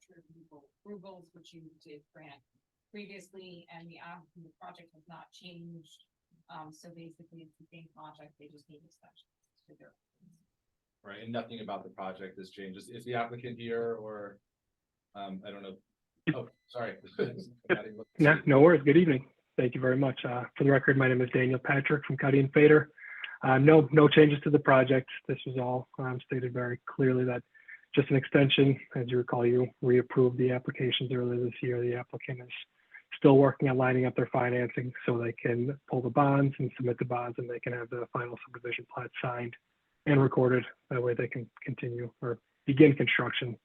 tree removal approvals, which you did grant previously, and the project has not changed. So basically, it's the same project, they just need extensions to their. Right, and nothing about the project has changed. Is the applicant here or, I don't know. Oh, sorry. No worries. Good evening. Thank you very much. For the record, my name is Daniel Patrick from Cuddy and Fader. No changes to the project. This was all stated very clearly that just an extension. As you recall, you reapproved the applications earlier this year. The applicant is still working on lining up their financing so they can pull the bonds and submit the bonds, and they can have the final subdivision plat signed and recorded. That way they can continue or begin construction.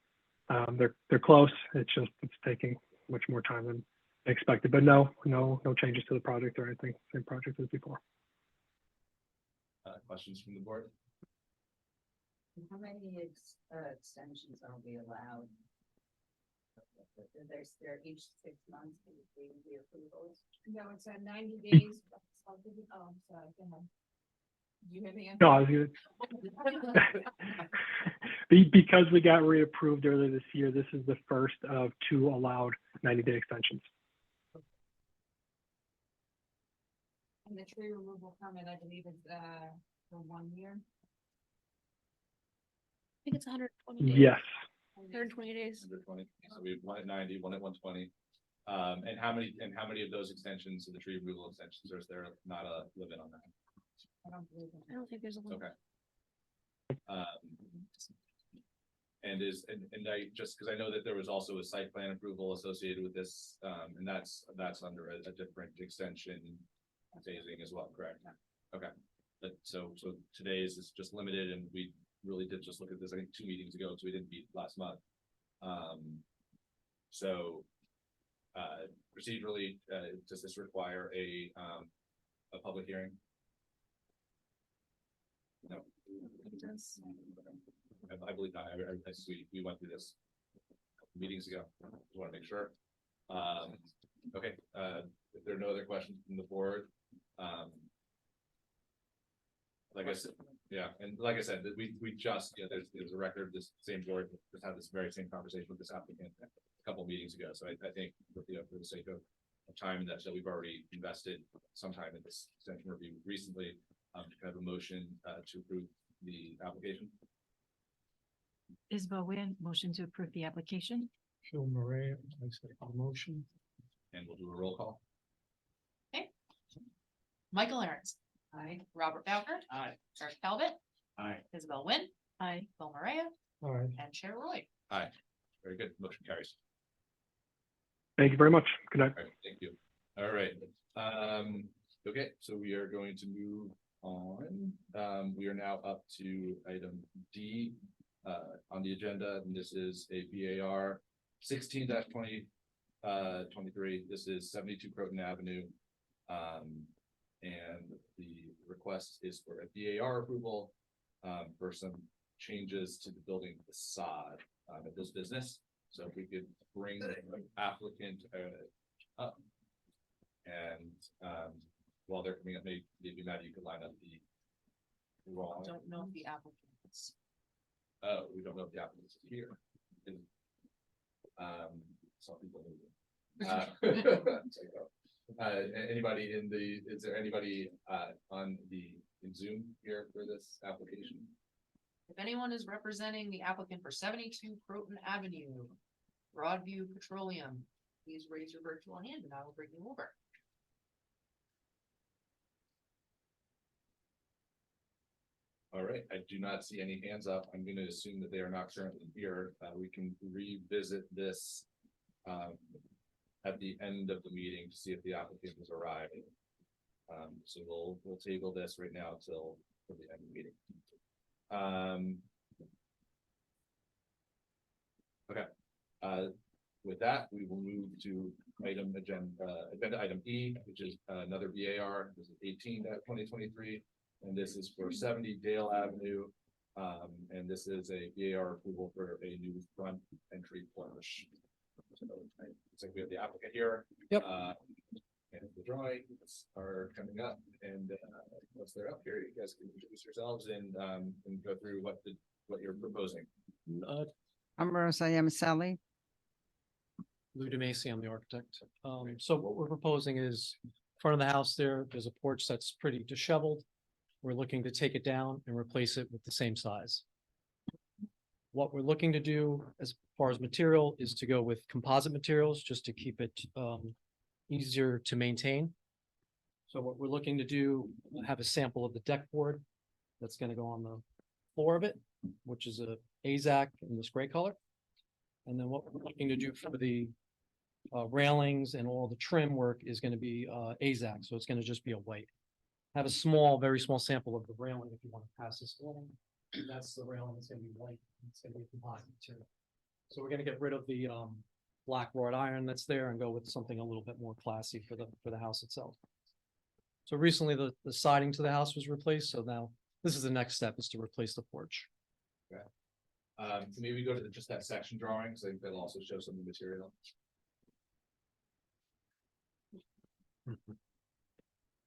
They're close. It's taking much more time than expected, but no changes to the project or anything. Same project as before. Questions from the board? How many extensions are we allowed? They're each 6 months, the approvals. No, it's 90 days. Oh, sorry, go ahead. Do you have the answer? No, I was because we got reapproved earlier this year. This is the first of 2 allowed 90-day extensions. And the tree removal permit, I believe, is for 1 year. I think it's 120 days. Yes. 120 days. 120. So we have one at 90, one at 120. And how many of those extensions of the tree removal extensions, or is there not a limit on that? I don't believe it. I don't think there's a limit. Okay. And I just because I know that there was also a site plan approval associated with this, and that's under a different extension phasing as well, correct? Okay. But so today's is just limited, and we really did just look at this, I think 2 meetings ago, so we didn't meet last month. So procedurally, does this require a public hearing? No. I believe not. We went through this a couple meetings ago. Just want to make sure. Okay. If there are no other questions from the board, like I said, yeah, and like I said, that we just there's a record. This same board just had this very same conversation with this applicant a couple meetings ago. So I think for the sake of time that we've already invested some time in this extension review recently, have a motion to approve the application. Isabel Wynn, motion to approve the application. Phil Murray, I second the motion. And we'll do a roll call. Michael Aaron's. Aye. Robert Bowker. Aye. Eric Talbot. Aye. Isabel Wynn. Aye. Bill Maria All right. and Chair Roy. Aye. Very good. Motion carries. Thank you very much. Good night. All right, thank you. All right. Okay, so we are going to move on. We are now up to item D on the agenda, and this is a VAR 16-2023. This is 72 Croton Avenue. And the request is for a VAR approval for some changes to the building facade of this business. So if we could bring the applicant up, and while they're coming up, maybe Maddie, you could line up the wrong. Don't know if the applicants. Oh, we don't know if the applicant is here. Some people. Anybody is there anybody on in Zoom here for this application? If anyone is representing the applicant for 72 Croton Avenue, Broadview Petroleum, please raise your virtual hand and I will bring you over. All right, I do not see any hands up. I'm gonna assume that they are not currently here. We can revisit this at the end of the meeting to see if the applicant has arrived. So we'll table this right now till the end of the meeting. Okay, with that, we will move to agenda item E, which is another VAR. This is 18.2023. And this is for 70 Dale Avenue. And this is a VAR approval for a new front entry porch. So I think we have the applicant here. Yep. And the drawings are coming up, and once they're up here, you guys can introduce yourselves and go through what you're proposing. I'm Rosa Sally. Lou DeMacy, I'm the architect. So what we're proposing is in front of the house there's a porch that's pretty disheveled. We're looking to take it down and replace it with the same size. What we're looking to do as far as material is to go with composite materials just to keep it easier to maintain. So what we're looking to do, have a sample of the deck board that's going to go on the floor of it, which is a AZAC in this gray color. And then what we're looking to do for the railings and all the trim work is going to be AZAC, so it's going to just be a white. Have a small, very small sample of the railing if you want to pass this along. That's the railing that's going to be white. It's going to be a composite material. So we're going to get rid of the black wrought iron that's there and go with something a little bit more classy for the house itself. So recently the siding to the house was replaced, so now this is the next step, is to replace the porch. Okay. Maybe go to just that section drawing, because I think that'll also show some of the material.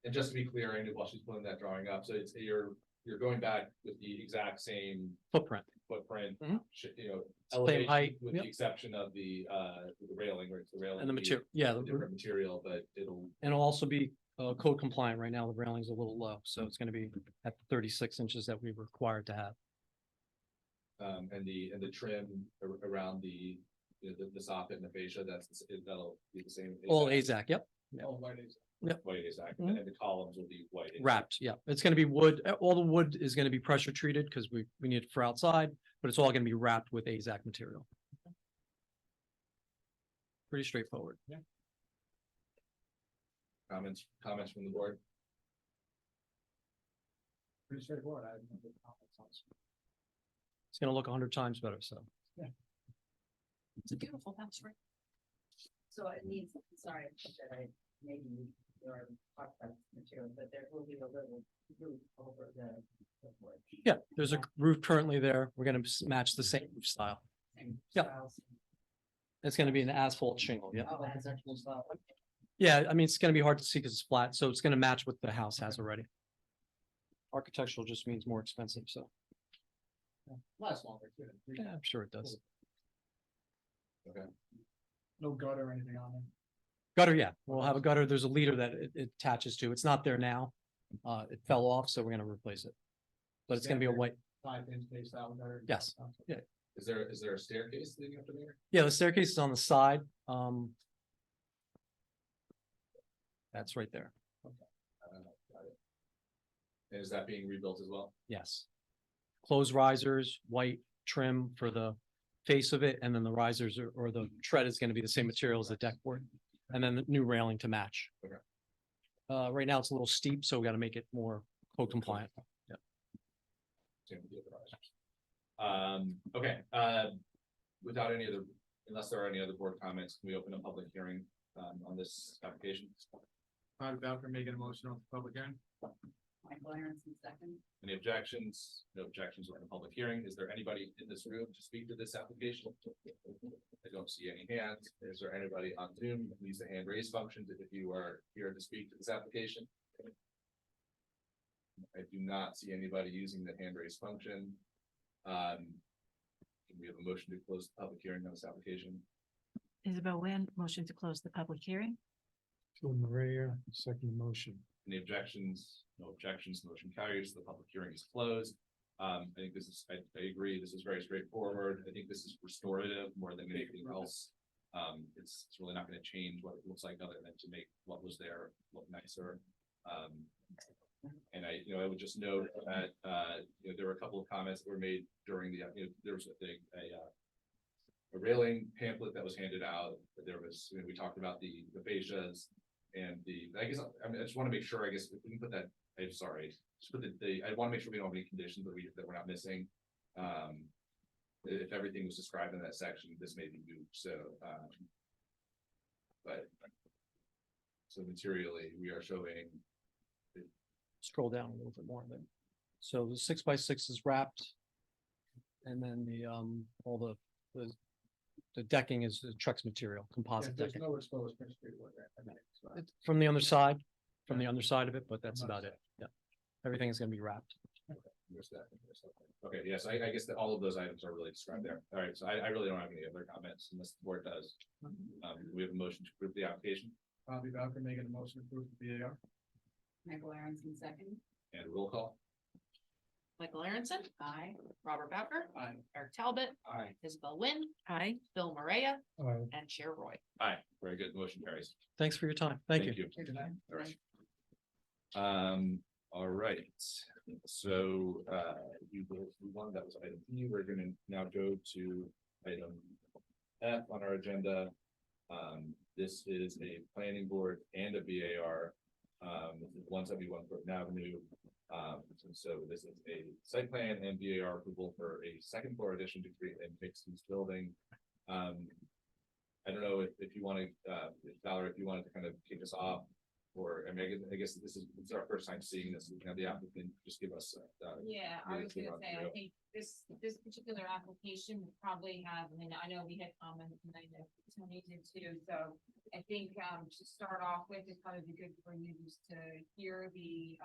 And just to be clear, I know while she's pulling that drawing up, so it's you're going back with the exact same Footprint. you know, Same elevation height, with yep. the exception of the railing, where it's the railing And the will be material, yeah, a different material, but it'll. and it'll also be code compliant. Right now, the railing's a little low, so it's gonna be at 36 inches that we required to have. And the trim around the soffit and the fascia, that'll be the same. All AZAC, yep. All white AZAC. Yep. White AZAC, Mhm. and the columns will be white. AZAC. Wrapped, yeah. It's gonna be wood. All the wood is gonna be pressure treated because we need it for outside, but it's all gonna be wrapped with AZAC material. Pretty straightforward. Yeah. Comments from the board? Pretty straightforward. I have no good comments on this. It's gonna look 100 times better, so. It's a beautiful house, right? So it needs, sorry, that I maybe you're talking about material, but there will be a little roof over the porch. Yeah, there's a roof currently there. We're gonna match the same roof style. Same Yeah. styles. It's gonna be an asphalt shingle, yeah. Oh, that's actual style. Yeah, I mean, it's gonna be hard to see because it's flat, so it's gonna match what the house has already. Architectural just means more expensive, so. Last longer too. Yeah, I'm sure it does. Okay. No gutter or anything on it? Gutter, yeah, we'll have a gutter. There's a leader that it attaches to. It's not there now. It fell off, so we're gonna replace it. But it's gonna be a white. 5-inch base out gutter. Yes, yeah. Is there a staircase leading up to there? Yeah, the staircase is on the side. That's right there. Got it. And is that being rebuilt as well? Yes. Closed risers, white trim for the face of it, and then the risers or the tread is gonna be the same material as the deck board. And then the new railing to match. Okay. Right now it's a little steep, so we gotta make it more code compliant. Yeah. Same with the other risers. Okay, without any other, unless there are any other board comments, can we open a public hearing on this application? About for making a motion on the public hearing. Michael Aronson, second. Any objections? No objections on the public hearing. Is there anybody in this room to speak to this application? I don't see any hands. Is there anybody on Zoom that needs the hand raise function if you are here to speak to this application? I do not see anybody using the hand raise function. Can we have a motion to close the public hearing on this application? Isabel Wynn, motion to close the public hearing. Phil Maria, second motion. Any objections? No objections. The motion carries. The public hearing is closed. I think this is, I agree, this is very straightforward. I think this is restorative more than anything else. It's really not going to change what it looks like other than to make what was there look nicer. And I would just note that, there were a couple of comments that were made during the, there was a railing pamphlet that was handed out. There was, we talked about the fascias and I guess, I mean, I just want to make sure, I guess, if we can put that, I'm sorry, just put I want to make sure we don't have any conditions that we're not missing. If everything was described in that section, this may be moved, so, so materially, we are showing. Scroll down a little bit more then. So the 6x6 is wrapped. And then all the decking is the Trex material, composite decking. no exposed wood there. From the underside, of it, but that's about it. Yeah. Everything is gonna be wrapped. Okay, yes, I guess that all of those items are really described there. All right, so I really don't have any other comments unless the board does. We have a motion to approve the application Bobby Bowker making a motion to approve the VAR. Michael Aronson second. and a roll call. Michael Aronson. Aye. Robert Bowker. Aye. Eric Talbot. Aye. Isabel Wynn. Aye. Bill Maria. Aye. And Chair Roy. Aye, very good, motion carries. Thanks for your time. Thank you. All right. All right, so, that was item E. We're gonna now go to item F on our agenda. This is a planning board and a VAR. 171 Thornton Avenue. And so this is a site plan and VAR approval for a second floor addition to create a mixed use building. I don't know if you want to, Valerie, if you wanted to kind of kick us off, or I mean, I guess this is our first time seeing this. We can have the applicant just give us. Yeah, I was gonna say, I through. think this particular application would probably have, I mean, I know we had comments and I know Tony did too, so I think, to start off with, it'd probably be good for you just to hear the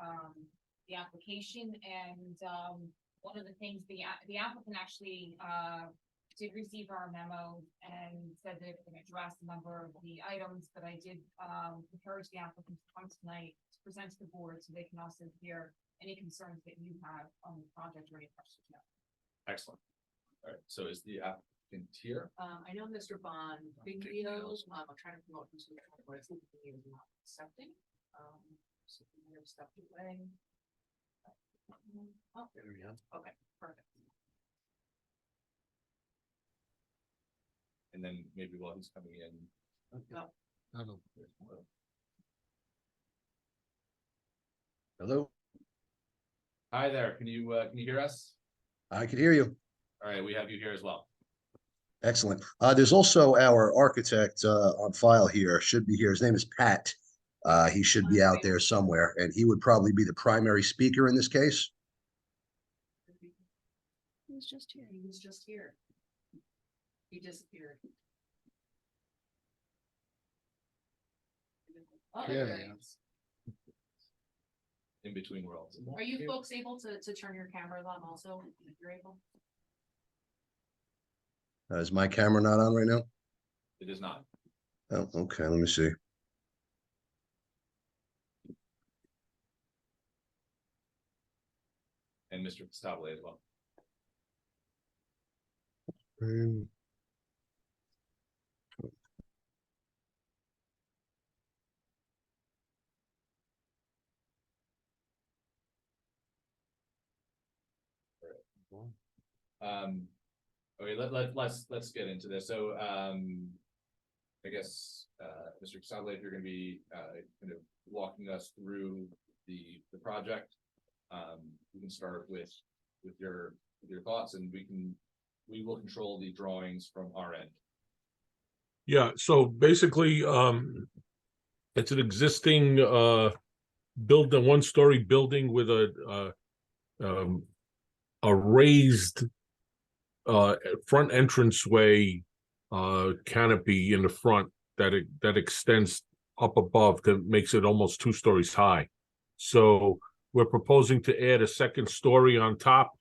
application and, one of the things, the applicant actually, did receive our memo and said that it can address a number of the items, but I did, encourage the applicant to come tonight to present to the board so they can also hear any concerns that you have on the project or any questions you have. Excellent. All right, so is the applicant here? I know Mr. Bond, big deals, I'm trying to promote him to the point where I think he is not accepting. So we have stepped away. Oh, There we go. okay, perfect. And then maybe while he's coming in. Hello, Hi there, can you hear us? I can hear you. All right, we have you here as well. Excellent. There's also our architect on file here, should be here. His name is Pat. He should be out there somewhere, and he would probably be the primary speaker in this case. He was just here. He was just here. He disappeared. Oh, Yeah, there he yeah. is. In between worlds. Are you folks able to turn your cameras on also, if you're able? Is my camera not on right now? It is not. Oh, okay, let me see. And Mr. Stabile as well. Okay, let's get into this. So, I guess, Mr. Stabile, if you're gonna be, kind of walking us through the project, we can start with your thoughts, and we will control the drawings from our end. Yeah, so basically, it's an existing building, one-story building with a raised front entranceway canopy in the front that extends up above, that makes it almost 2 stories high. So we're proposing to add a second story on top,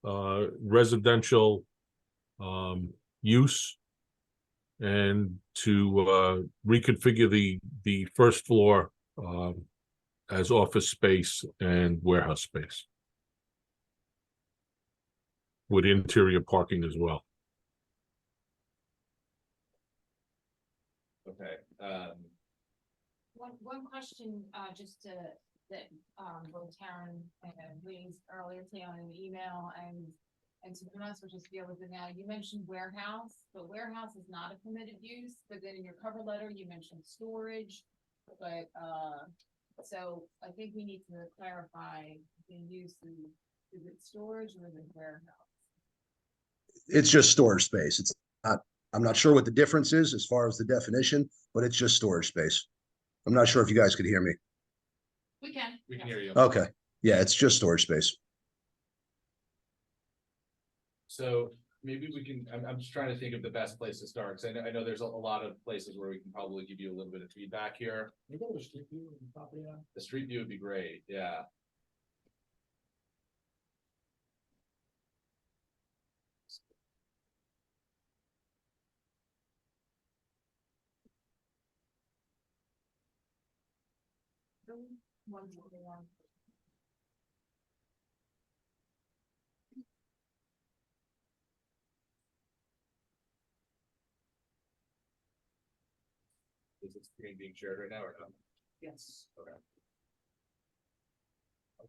residential use, and to reconfigure the first floor as office space and warehouse space, with interior parking as well. Okay, One question, just to that, both Karen and raised earlier today on an email and to be honest, we'll just deal with it now. You mentioned warehouse, but warehouse is not a permitted use, but then in your cover letter, you mentioned storage. But, so I think we need to clarify the use, is it storage or is it warehouse? It's just storage space. It's not, I'm not sure what the difference is as far as the definition, but it's just storage space. I'm not sure if you guys could hear me. We can. We can hear you. Okay. Yeah, it's just storage space. So maybe we can, I'm just trying to think of the best place to start, because I know there's a lot of places where we can probably give you a little bit of feedback here. Can you go to the street view of the property now? The street view would be great, yeah. Is the screen being shared right now or not? Yes. Okay.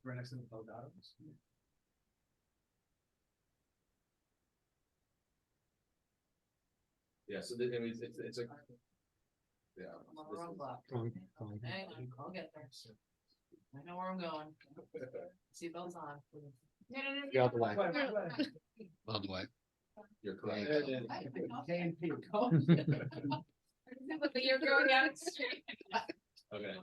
Right next to the Delgados. Yeah, so I mean, it's a. Yeah. I'm on the wrong block. Wrong. Hang on, I'll get there. I know where I'm going. Seatbelts on. No, no, no. The other way. Wait. Other way. You're correct. There it is. K and P. But you're going down the street. Okay,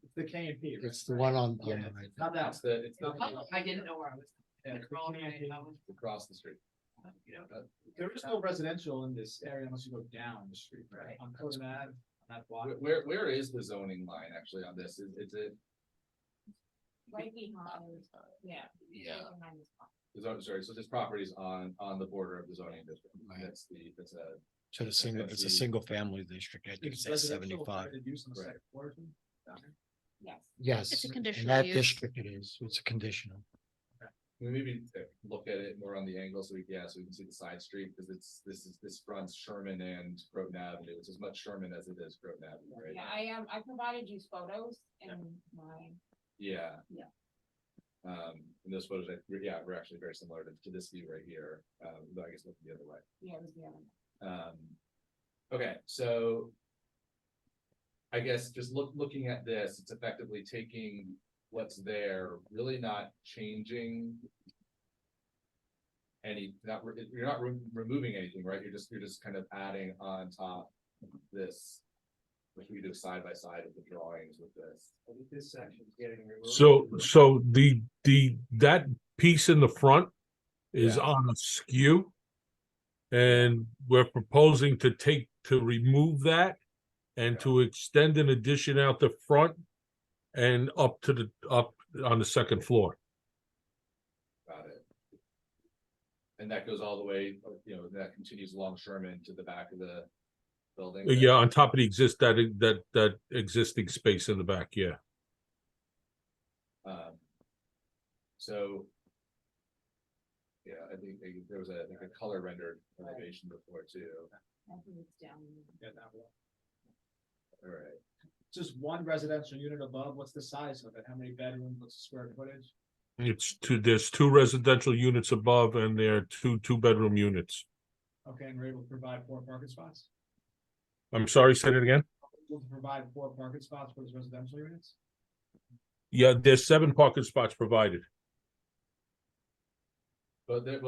It's the K and P. right? It's the one on the Yeah, right. not that. it's not Oh, I didn't know where I was. Yeah, It's wrong, K&P. I was- across the street. you know, There is no residential in this area unless you go down the street, right? Right. On Coden Ave, on that block. Where is the zoning line actually on this? Is it, Right behind, yeah. Yeah. right behind this pump. sorry, so this property is on the border of the zoning district. Right. That's a, So the single, it's a the- single family district. I think Is it's at residential 75. permitted use on the Right. second floor, too? Down there? Yes. Yes. It's a In conditional that use. district it is. It's a conditional. we maybe look at it more on the angle so we can see the side street, because this fronts Sherman and Croton Avenue. It's as much Sherman as it is Croton Avenue, right? Yeah, I provided you photos in my, Yeah. Yeah. And those photos, we're actually very similar to this view right here, though I guess looking the other way. yeah, it was the other one. Okay, so. I guess just looking at this, it's effectively taking what's there, really not changing. You're not removing anything, right? You're just kind of adding on top this. Which we do side by side of the drawings with this. I think this section is getting removed. So that piece in the front is Yeah. on a skew. And we're proposing to remove that and to extend an addition out the front and up on the second floor. Got it. And that goes all the way, that continues along Sherman to the back of the building. Yeah, on top of the that existing space in the back, yeah. So. Yeah, I think there was a color rendered elevation before too. I think it's down. Yeah, that one. All right. Just one residential unit above, what's the size of it? How many bedrooms, what's the square footage? There's two residential units above and there are two bedroom units. Okay, and we're able to provide 4 parking spots? I'm sorry, say it again? Able to provide 4 parking spots for those residential units? Yeah, there's 7 parking spots provided. But there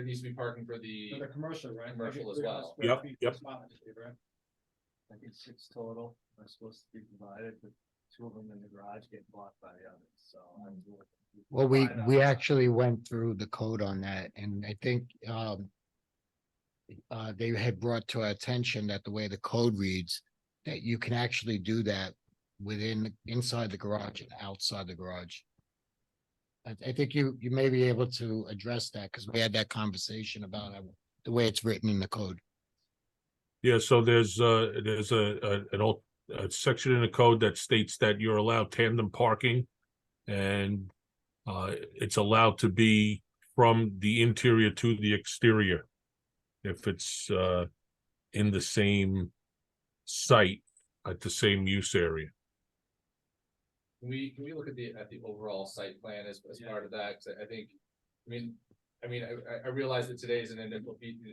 needs to be parking for the. For the commercial, right? Commercial as 300 well. square Yep, feet per yep. spot, right? I think 6 total are supposed to be provided, but 2 of them in the garage get blocked by the others, so. Well, we actually went through the code on that and I think, they had brought to our attention that the way the code reads, that you can actually do that inside the garage and outside the garage. I think you may be able to address that because we had that conversation about the way it's written in the code. Yeah, so there's a section in the code that states that you're allowed tandem parking. And it's allowed to be from the interior to the exterior. If it's in the same site at the same use area. can we look at the overall site plan as part of that? 'Cause I think, I realize that today is an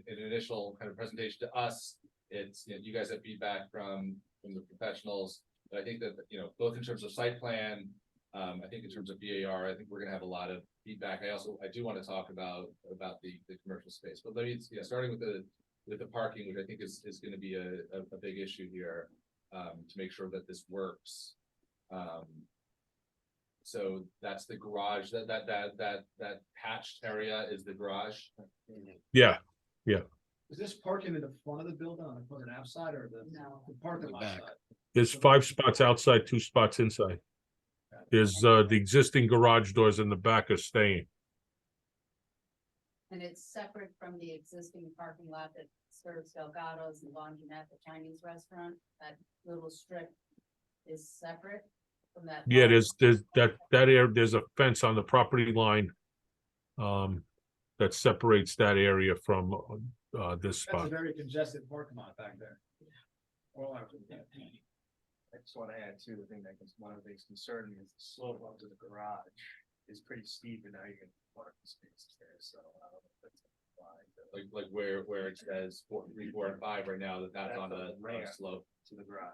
initial kind of presentation to us. It's, you guys have feedback from the professionals. But I think that, both in terms of site plan, I think in terms of VAR, I think we're gonna have a lot of feedback. I do want to talk about the commercial space, but let me, starting with the parking, which I think is gonna be a big issue here, to make sure that this works. So that's the garage, that hatched area is the garage. Yeah, Is this parking in the front of the building on the front and outside or the parking lot Back. side? there's 5 spots outside, 2 spots inside. There's the existing garage doors in the back are staying. And it's separate from the existing parking lot that serves Delgado's and Laundromat, the Chinese restaurant. That little strip is separate from that. Yeah, large- there's that area, there's a fence on the property line. That separates that area from this That's a spot. very congested parking lot back there. Well, I just want to add too, the thing that is one of the biggest concern is the slope up to the garage is pretty steep and now you're gonna parking spaces there, so. That's why Like where it says 4, 3, 4, and 5 right now, that's on a ramp slope. to the garage.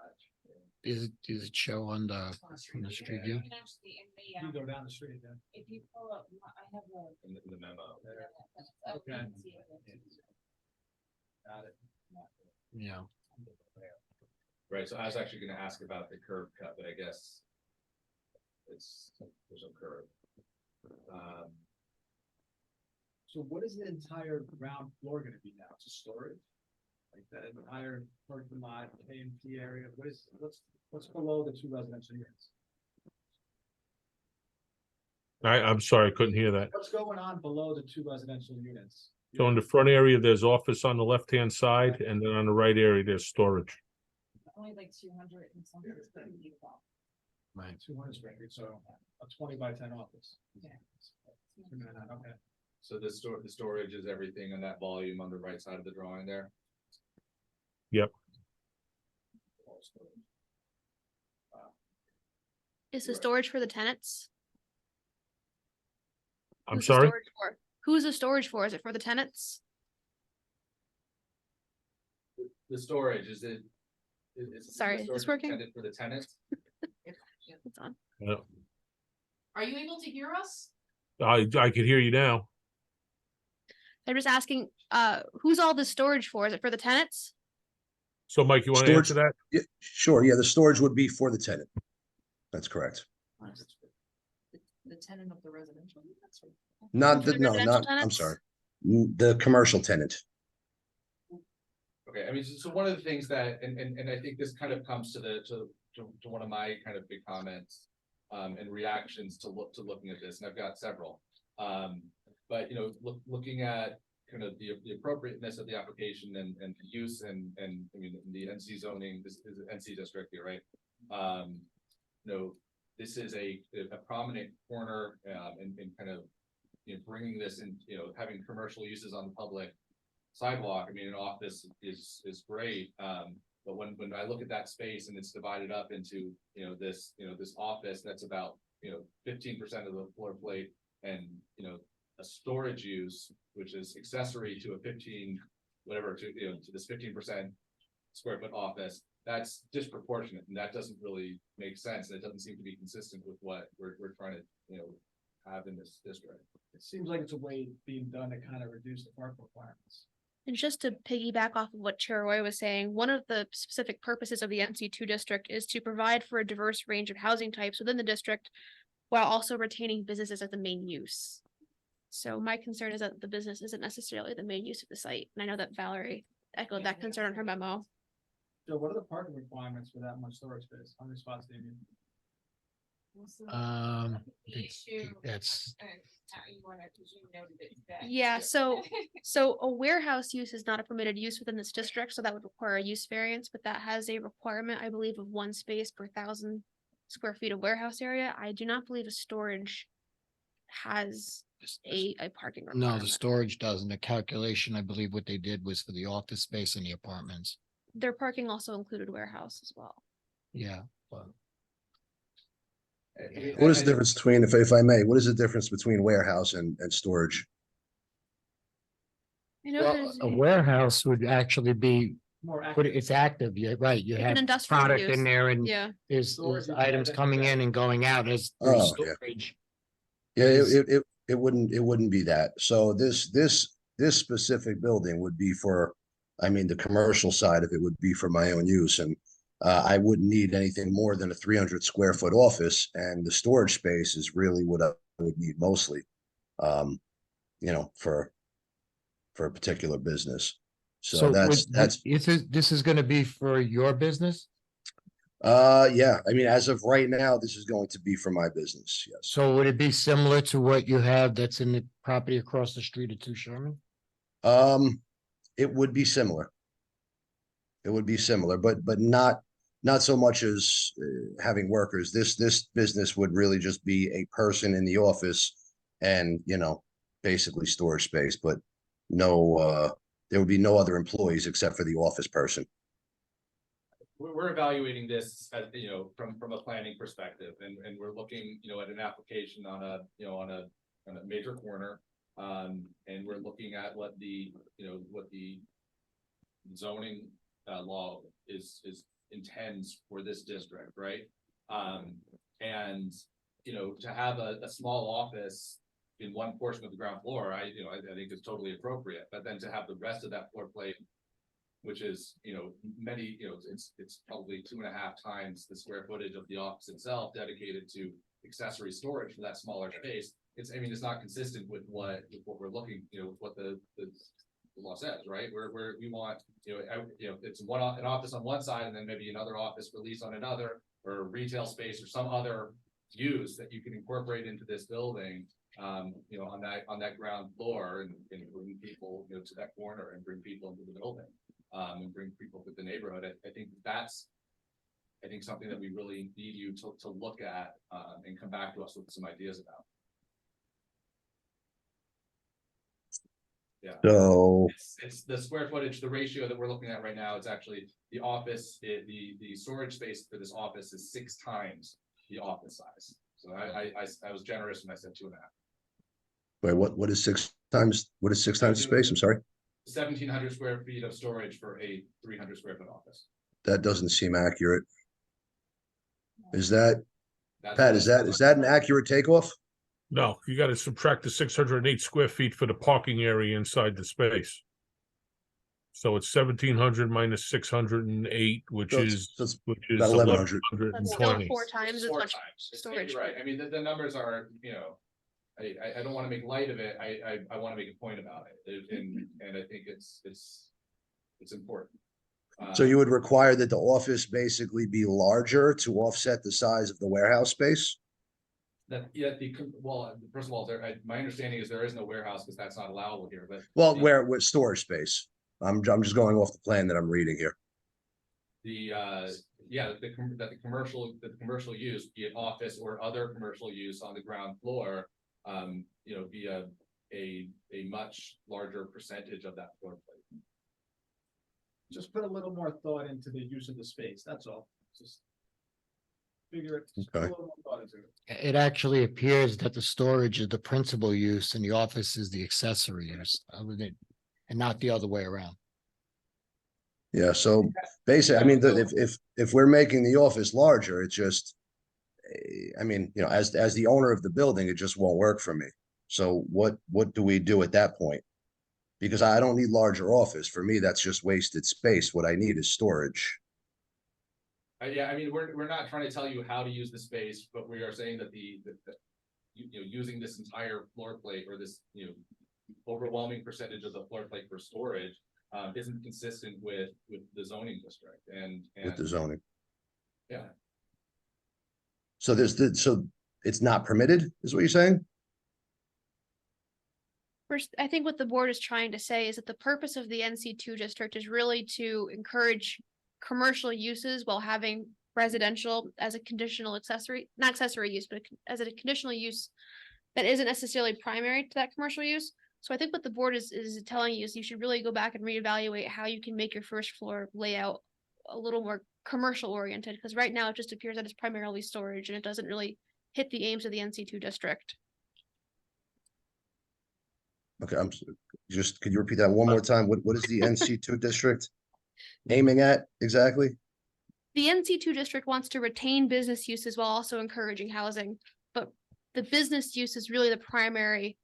Does it show on the street view? You can actually, in You the, go down the street then. if you pull up, I have a. In the memo. Okay. You can see it. Got it. Yeah. Right, so I was actually gonna ask about the curb cut, but I guess there's no curb. So what is the entire ground floor gonna be now? It's a storage? Like that entire parking lot, KMP area, what's below the 2 residential units? I'm sorry, I couldn't hear that. What's going on below the 2 residential units? So in the front area, there's office on the left-hand side, and then on the right area, there's storage. Only like 200 and something square feet long. Right. 200 square feet, so a 20 by 10 office. Yeah. Okay. So the storage is everything in that volume on the right side of the drawing there. Yep. Is the storage for the tenants? I'm Who's the sorry? storage for? Who's the storage for? Is it for the tenants? The storage, is it? Is Sorry, the is this storage working? intended for the tenants? It's on. Yeah. Are you able to hear us? I could hear you now. I'm just asking, who's all the storage for? Is it for the tenants? So Mike, you want to Storage- answer that? Yeah, sure. Yeah, the storage would be for the tenant. That's correct. The tenant of the residential units or? Not For the, the no, residential not, I'm tenants? sorry. The commercial tenant. Okay, so one of the things that, and I think this kind of comes to one of my kind of big comments. And reactions to looking at this, and I've got several. But looking at kind of the appropriateness of the application and the use and the NC zoning, this is an NC district here, right? This is a prominent corner, and kind of, bringing this in, having commercial uses on the public sidewalk. An office is great. But when I look at that space and it's divided up into, this office, that's about, 15% of the floor plate and, a storage use, which is accessory to a 15, whatever, to this 15% square foot office, that's disproportionate, and that doesn't really make sense. And it doesn't seem to be consistent with what we're trying to, have in this district. It seems like it's a way being done to kind of reduce the park requirements. And just to piggyback off of what Chair Roy was saying, one of the specific purposes of the NC2 district is to provide for a diverse range of housing types within the district while also retaining businesses as the main use. So my concern is that the business isn't necessarily the main use of the site. And I know that Valerie echoed that concern in her memo. So what are the parking requirements for that much storage space? How many spots do you need? The The- issue. that's- You wanna, cause you noted it. that- Yeah, so a warehouse use is not a permitted use within this district, so that would require a use variance, but that has a requirement, I believe, of 1 space per 1,000 square feet of warehouse area. I do not believe a storage has a parking No, requirement. the storage doesn't. The calculation, I believe what they did was for the office space and the apartments. Their parking also included warehouse as well. Yeah, but What is the difference between, if I may, what is the difference between warehouse and storage? I know Well, there's a warehouse would actually be, More but accurate. it's active, yeah, right, you Like an have industrial product use. in there and Yeah. there's Storage is items better, coming yeah. in and going out as there's Oh, yeah. storage. Yeah, is- it wouldn't be that. So this specific building would be for, I mean, the commercial side of it would be for my own use, and I wouldn't need anything more than a 300 square foot office, and the storage space is really what I would need mostly, you know, for a particular business. So that's This is gonna be for your business? yeah, I mean, as of right now, this is going to be for my business, yes. So would it be similar to what you have that's in the property across the street at 2 Sherman? It would be similar. It would be similar, but not so much as having workers. This business would really just be a person in the office and, you know, basically storage space, but no, there would be no other employees except for the office person. We're evaluating this as, you know, from a planning perspective, and we're looking, you know, at an application on a, you know, on a major corner. And we're looking at what the, you know, what the zoning law is intends for this district, right? And, you know, to have a small office in one portion of the ground floor, I think is totally appropriate, but then to have the rest of that floor plate, which is, you know, many, you know, it's probably 2.5 times the square footage of the office itself dedicated to accessory storage for that smaller space. It's, I mean, it's not consistent with what we're looking, you know, with what the law says, right? We want, you know, it's an office on one side and then maybe another office release on another, or retail space or some other use that you can incorporate into this building. You know, on that ground floor, and bring people, you know, to that corner and bring people into the building, and bring people to the neighborhood. I think that's, something that we really need you to look at, and come back to us with some ideas about. Yeah. So It's the square footage, the ratio that we're looking at right now. It's actually the office, the storage space for this office is 6 times the office size. So I was generous when I said 2.5. wait, what is 6 times? What is 6 times the space? I'm sorry. 1,700 square feet of storage for a 300 square foot office. That doesn't seem accurate. Is that, That's Pat, what is that an accurate takeoff? No, you gotta subtract the 608 square feet for the parking area inside the space. So it's 1,700 minus 608, which So is about 1,100. That's still 1,120. 4 times as 4 much times. storage. You're right. I mean, the numbers are, you know, I don't want to make light of it. I want to make a point about it. And I think it's important. So you would require that the office basically be larger to offset the size of the warehouse space? Well, first of all, my understanding is there is no warehouse because that's not allowable here, but. Well, where with storage space? I'm just going off the plan that I'm reading here. That the commercial use, be it office or other commercial use on the ground floor, you know, be a much larger percentage of that floor plate. Just put a little more thought into the use of the space, that's all. Just figure it. Just put a Okay. little more thought into it. It actually appears that the storage is the principal use and the office is the accessory use, and not the other way around. Yeah, so basically, I mean, if we're making the office larger, it just, I mean, you know, as the owner of the building, it just won't work for me. So what do we do at that point? Because I don't need larger office. For me, that's just wasted space. What I need is storage. Yeah, I mean, we're not trying to tell you how to use the space, but we are saying that you know, using this entire floor plate, or this, you know, overwhelming percentage of the floor plate for storage, isn't consistent with the zoning district and With the zoning. yeah. So so it's not permitted, is what you're saying? First, I think what the board is trying to say is that the purpose of the NC2 district is really to encourage commercial uses while having residential as a conditional accessory, not accessory use, but as a conditional use that isn't necessarily primary to that commercial use. So I think what the board is telling you is you should really go back and reevaluate how you can make your first floor layout a little more commercial oriented, because right now it just appears that it's primarily storage and it doesn't really hit the aims of the NC2 district. Okay, just, could you repeat that one more time? What is the NC2 district aiming at exactly? The NC2 district wants to retain business uses while also encouraging housing, but the business use is really the primary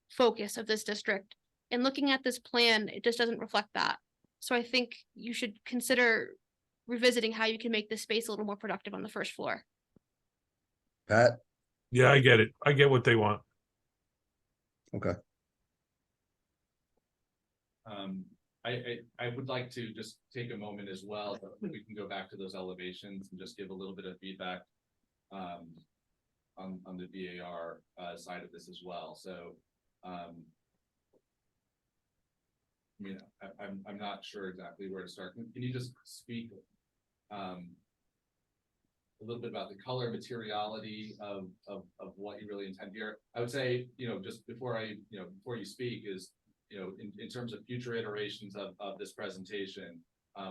focus of this district. And looking at this plan, it just doesn't reflect that. So I think you should consider revisiting how you can make this space a little more productive on the first floor. Pat? Yeah, I get it. I get what they want. Okay. I would like to just take a moment as well, but we can go back to those elevations and just give a little bit of feedback on the VAR side of this as well. So you know, I'm not sure exactly where to start. Can you just speak a little bit about the color materiality of what you really intend here? I would say, you know, just before you speak is, you know, in terms of future iterations of this presentation,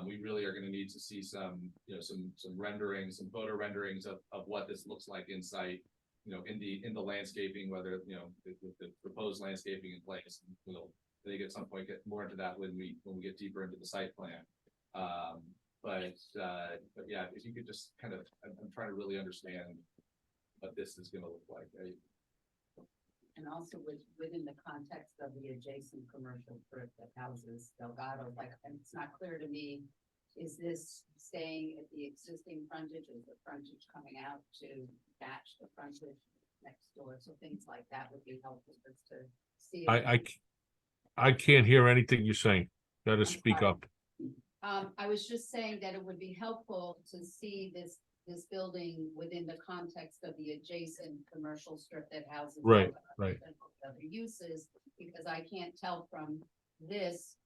we really are going to need to see some, you know, some renderings, some photo renderings of what this looks like in site, you know, in the landscaping, whether, you know, the proposed landscaping in place. We'll, I think at some point get more into that when we get deeper into the site plan. But yeah, if you could just kind of, I'm trying to really understand what this is going to look like. And also within the context of the adjacent commercial strip that houses Delgado, like, and it's not clear to me, is this staying at the existing frontage, or is the frontage coming out to match the frontage next door? So things like that would be helpful just to see. I can't hear anything you're saying. Gotta speak up. I was just saying that it would be helpful to see this building within the context of the adjacent commercial strip that houses. Right. Other uses, because I can't tell from this,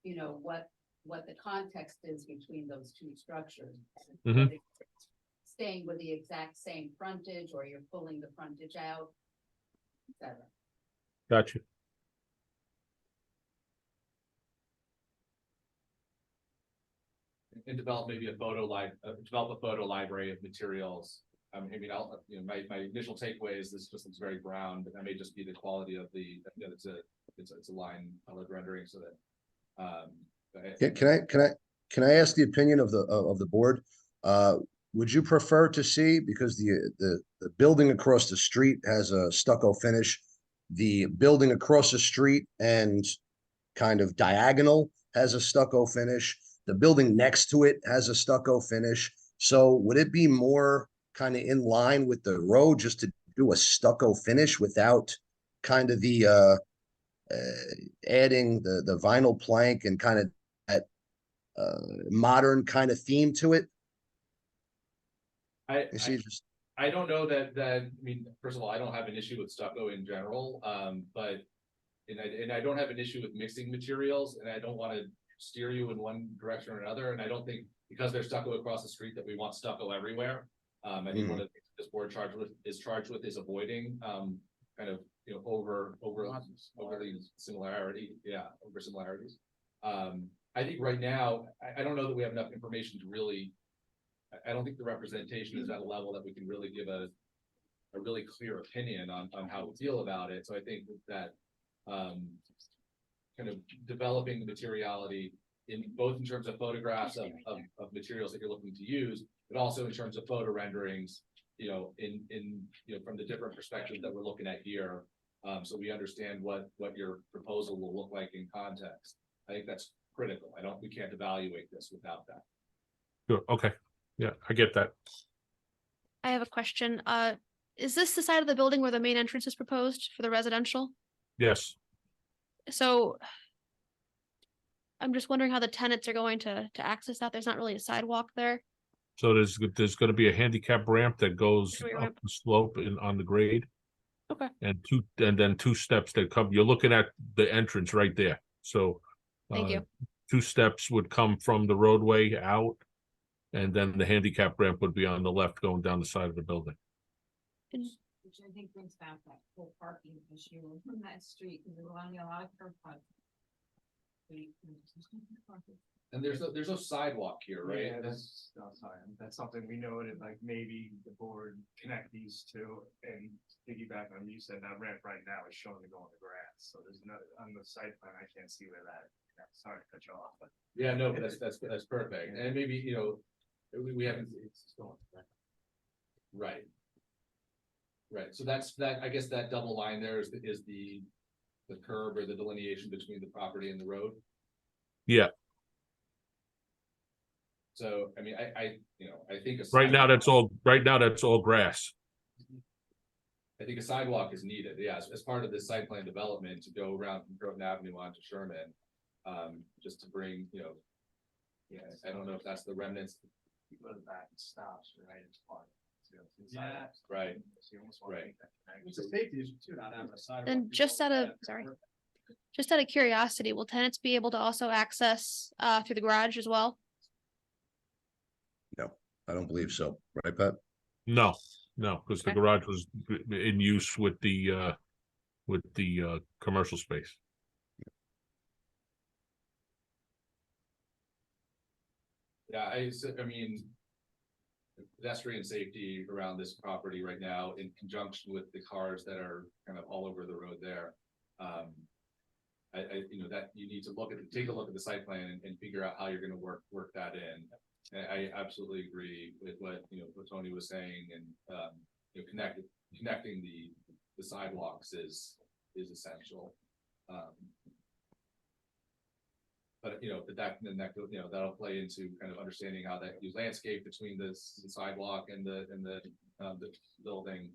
you know, what the context is between those two structures. Mhm. Whether it's staying with the exact same frontage, or you're pulling the frontage out, etc. Gotcha. And develop maybe a photo library of materials. I mean, I'll, you know, my initial takeaway is this just looks very brown, but that may just be the quality of the, you know, it's a line colored rendering, so that. Can I ask the opinion of the board? Would you prefer to see, because the building across the street has a stucco finish, the building across the street and kind of diagonal has a stucco finish, the building next to it has a stucco finish. So would it be more kind of in line with the road just to do a stucco finish without kind of the adding the vinyl plank and kind of that modern kind of theme to it? I don't know that, I mean, first of all, I don't have an issue with stucco in general, but I don't have an issue with mixing materials, and I don't want to steer you in one direction or another. And I don't think because there's stucco across the street that we want stucco everywhere. I think one of the things this board is charged with is avoiding kind of, you know, overly similarity. Yeah, over similarities. I think right now, I don't know that we have enough information to really, I don't think the representation is at a level that we can really give a really clear opinion on how we feel about it. So I think that kind of developing the materiality in both in terms of photographs of materials that you're looking to use, but also in terms of photo renderings, you know, in you know, from the different perspectives that we're looking at here. So we understand what your proposal will look like in context. I think that's critical. We can't evaluate this without that. Sure. Okay. Yeah, I get that. I have a question. Is this the side of the building where the main entrance is proposed for the residential? Yes. So I'm just wondering how the tenants are going to access that. There's not really a sidewalk there. So there's going to be a handicap ramp that goes Entry up ramp. the slope on the grade. Okay. And then two steps that come. You're looking at the entrance right there. So Thank you. 2 steps would come from the roadway out, and then the handicap ramp would be on the left going down the side of the building. Which I think brings back that whole parking issue from that street, because we're running a lot of curb cuts. And there's no sidewalk here, right? Yeah, that's something we noted, like maybe the board connect these two and piggyback on, you said that ramp right now is showing to go on the grass, so there's no, on the site plan, I can't see where that, sorry to cut you off, but. Yeah, no, but that's perfect, and maybe, you know, we haven't, it's going. Right. Right, so that's, I guess that double line there is the curb or the delineation between the property and the road. Yeah, So, I mean, I you know, I think. right now that's all grass. I think a sidewalk is needed, yeah, as part of this site plan development to go around from Groton Avenue onto Sherman. Just to bring, you know, yeah, I don't know if that's the remnants. You go to the back and stops, right, it's part. Yeah, right, right. It's a safety issue too, not having a sidewalk. And just out of curiosity, will tenants be able to also access through the garage as well? No, I don't believe so. Right, Pat? No, because the Okay. garage was in use with the commercial space. Yeah, I mean, pedestrian safety around this property right now in conjunction with the cars that are kind of all over the road there. You know, that you need to take a look at the site plan and figure out how you're gonna work that in. And I absolutely agree with what, you know, what Tony was saying, and, you know, connecting the sidewalks is essential. But, you know, then that, you know, that'll play into kind of understanding how that use landscape between the sidewalk and the building.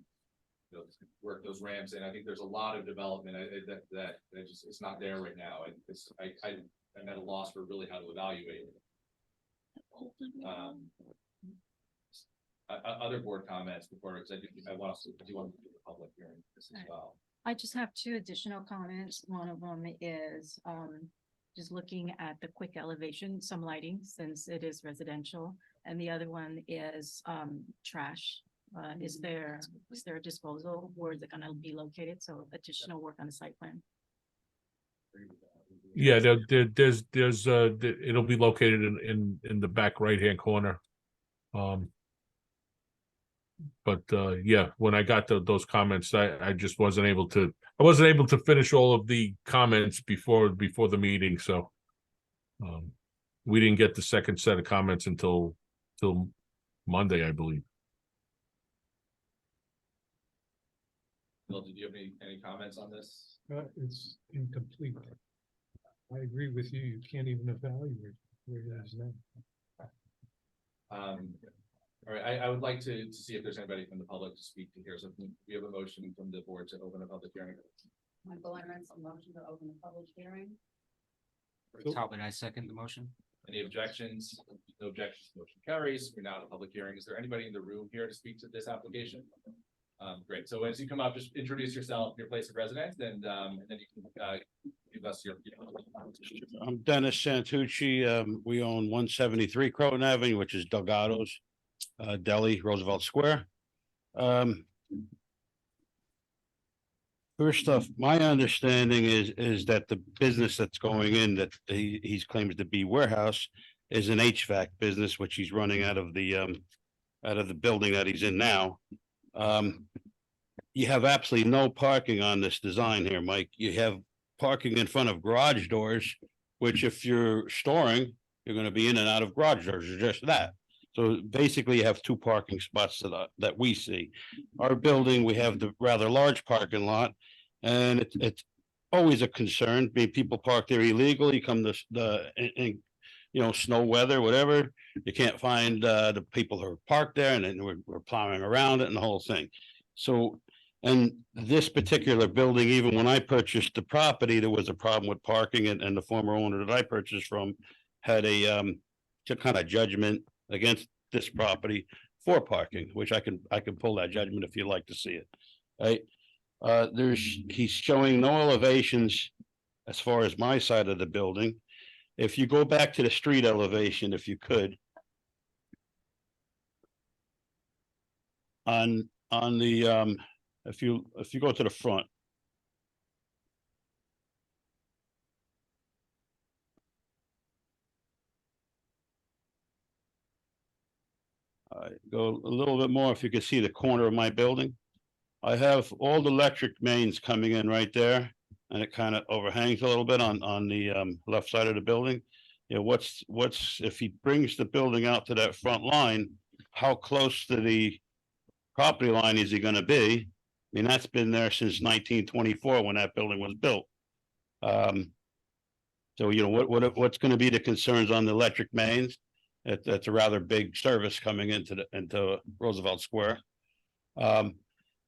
You know, work those ramps, and I think there's a lot of development that just, it's not there right now, and I'm at a loss for really how to evaluate it. Other board comments before, because I want to do the public hearing this as well. I just have two additional comments. One of them is just looking at the quick elevation, some lighting, since it is residential. And the other one is trash. Is there a disposal? Where is it gonna be located? So additional work on the site plan. Yeah, there's it'll be located in the back right-hand corner. But yeah, when I got those comments, I just wasn't able to finish all of the comments before the meeting, so we didn't get the second set of comments until Monday, I believe. Bill, did you have any comments on this? It's incomplete. I agree with you, you can't even evaluate where it is now. All right, I would like to see if there's anybody from the public to speak to here. So we have a motion from the board to open a public hearing. Michael Emmons, a motion to open the public hearing. Talbot, I second the motion. Any objections? No objections, motion carries. We're now in a public hearing. Is there anybody in the room here to speak to this application? Great, so as you come up, just introduce yourself, your place of residence, and then you can give us your. I'm Dennis Santucci. We own 173 Croton Avenue, which is Delgado's Deli, Roosevelt Square. First off, my understanding is that the business that's going in that he claims to be warehouse is an HVAC business, which he's running out of the building that he's in now. You have absolutely no parking on this design here, Mike. You have parking in front of garage doors, which if you're storing, you're going to be in and out of garage doors, or just that. So basically you have two parking spots that we see. Our building, we have the rather large parking lot, and it's always a concern. People park there illegally, come in snow weather, whatever. You can't find the people who are parked there, and then we're plowing around it and the whole thing. So, and this particular building, even when I purchased the property, there was a problem with parking, and the former owner that I purchased from had a kind of judgment against this property for parking, which I can pull that judgment if you'd like to see it. Right? He's showing no elevations as far as my side of the building. If you go back to the street elevation, if you could. On the if you go to the front. go a little bit more, if you can see the corner of my building. I have all the electric mains coming in right there, and it kind of overhangs a little bit on the left side of the building. You know, what's, if he brings the building out to that front line, how close to the property line is he gonna be? I mean, that's been there since 1924 when that building was built. So, you know, what's gonna be the concerns on the electric mains? That's a rather big service coming into Roosevelt Square.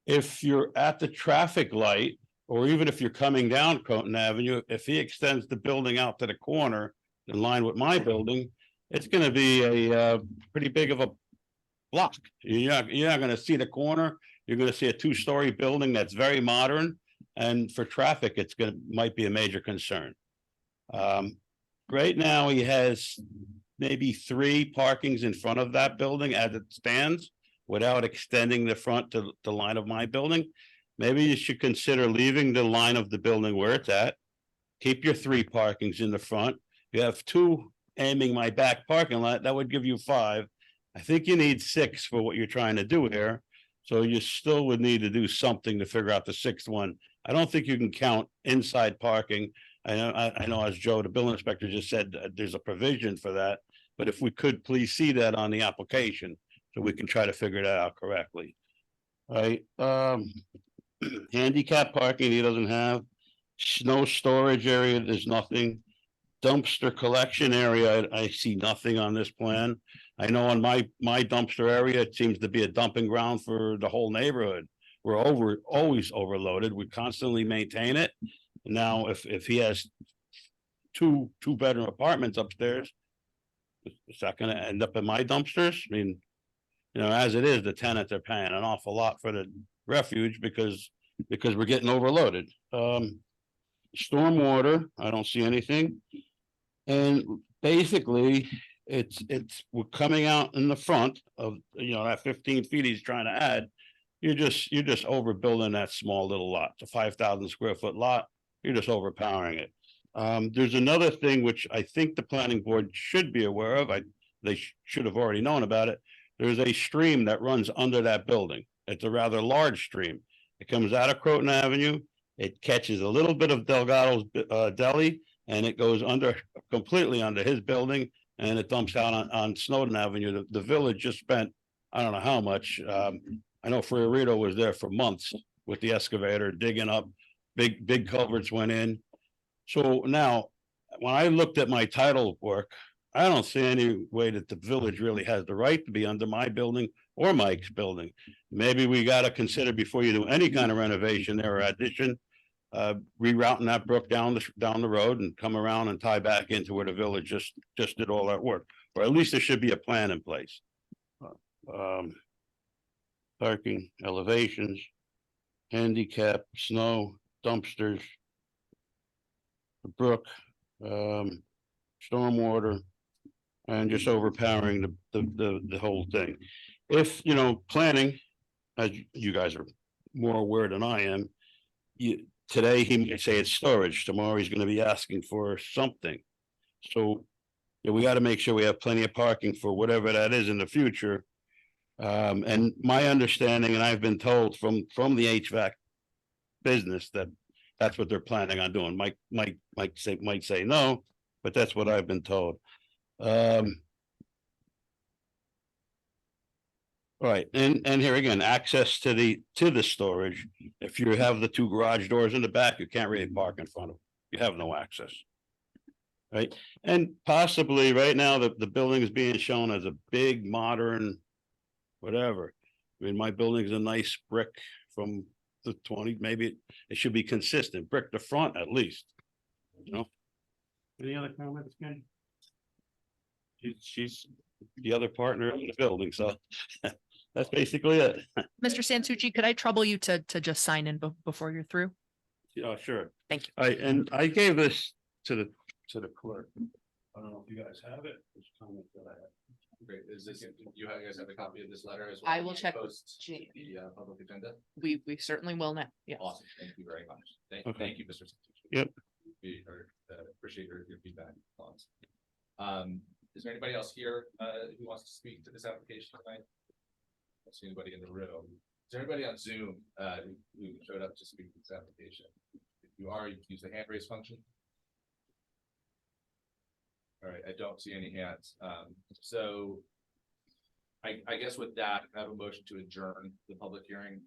If you're at the traffic light, or even if you're coming down Croton Avenue, if he extends the building out to the corner in line with my building, it's gonna be a pretty big of a block. You're not gonna see the corner. You're gonna see a two-story building that's very modern, and for traffic, might be a major concern. Right now, he has maybe 3 parkings in front of that building as it stands, without extending the front to the line of my building. Maybe you should consider leaving the line of the building where it's at. Keep your 3 parkings in the front. You have 2 aiming my back parking lot, that would give you 5. I think you need 6 for what you're trying to do here. So you still would need to do something to figure out the 6th one. I don't think you can count inside parking. I know as Joe, the building inspector, just said, there's a provision for that. But if we could please see that on the application, so we can try to figure that out correctly. All right, handicap parking, he doesn't have. Snow storage area, there's nothing. Dumpster collection area, I see nothing on this plan. I know on my dumpster area, it seems to be a dumping ground for the whole neighborhood. We're always overloaded. We constantly maintain it. Now, if he has 2 bedroom apartments upstairs, is that gonna end up in my dumpsters? I mean, you know, as it is, the tenants are paying an awful lot for the refuge because we're getting overloaded. Stormwater, I don't see anything. And basically, we're coming out in the front of, you know, that 15 feet he's trying to add. You're just overbuilding that small little lot. It's a 5,000 square foot lot. You're just overpowering it. There's another thing which I think the planning board should be aware of. They should have already known about it. There's a stream that runs under that building. It's a rather large stream. It comes out of Croton Avenue. It catches a little bit of Delgado's deli, and it goes completely under his building, and it dumps out on Snowden Avenue. The village just spent, I don't know how much. I know Fiorito was there for months with the excavator digging up. Big culverts went in. So now, when I looked at my title work, I don't see any way that the village really has the right to be under my building or Mike's building. Maybe we got to consider, before you do any kind of renovation there or addition, rerouting that brook down the road and come around and tie back into where the village just did all that work. Or at least there should be a plan in place. Parking, elevations, handicap, snow, dumpsters, the brook, stormwater, and just overpowering the whole thing. If, you know, planning, as you guys are more aware than I am, today he may say it's storage, tomorrow he's going to be asking for something. So yeah, we got to make sure we have plenty of parking for whatever that is in the future. And my understanding, and I've been told from the HVAC business, that's what they're planning on doing. Mike might say no, but that's what I've been told. Right, and here again, access to the storage. If you have the 2 garage doors in the back, you can't really park in front of them. You have no access. Right, and possibly right now the building is being shown as a big modern whatever. I mean, my building's a nice brick from the 20, maybe it should be consistent, brick the front at least, you know? Any other comments, Ken? She's the other partner in the building, so that's basically it. Mr. Sansucci, could I trouble you to just sign in before you're through? Yeah, sure. Thank you. And I gave this to the clerk. I don't know if you guys have it. Which comment that I have? Great. Is this, you guys have a copy of this letter as well? I will check. Post the public agenda. We certainly will now. Yeah. Awesome. Thank you very much. Thank you, Mr. Santucci. Yep. We appreciate your feedback. Is there anybody else here who wants to speak to this application tonight? don't see anybody in the room. Is there anybody on Zoom, who showed up to speak to this application? If you are, you can use the hand raise function. All right, I don't see any hands. So I guess with that, I have a motion to adjourn the public hearing,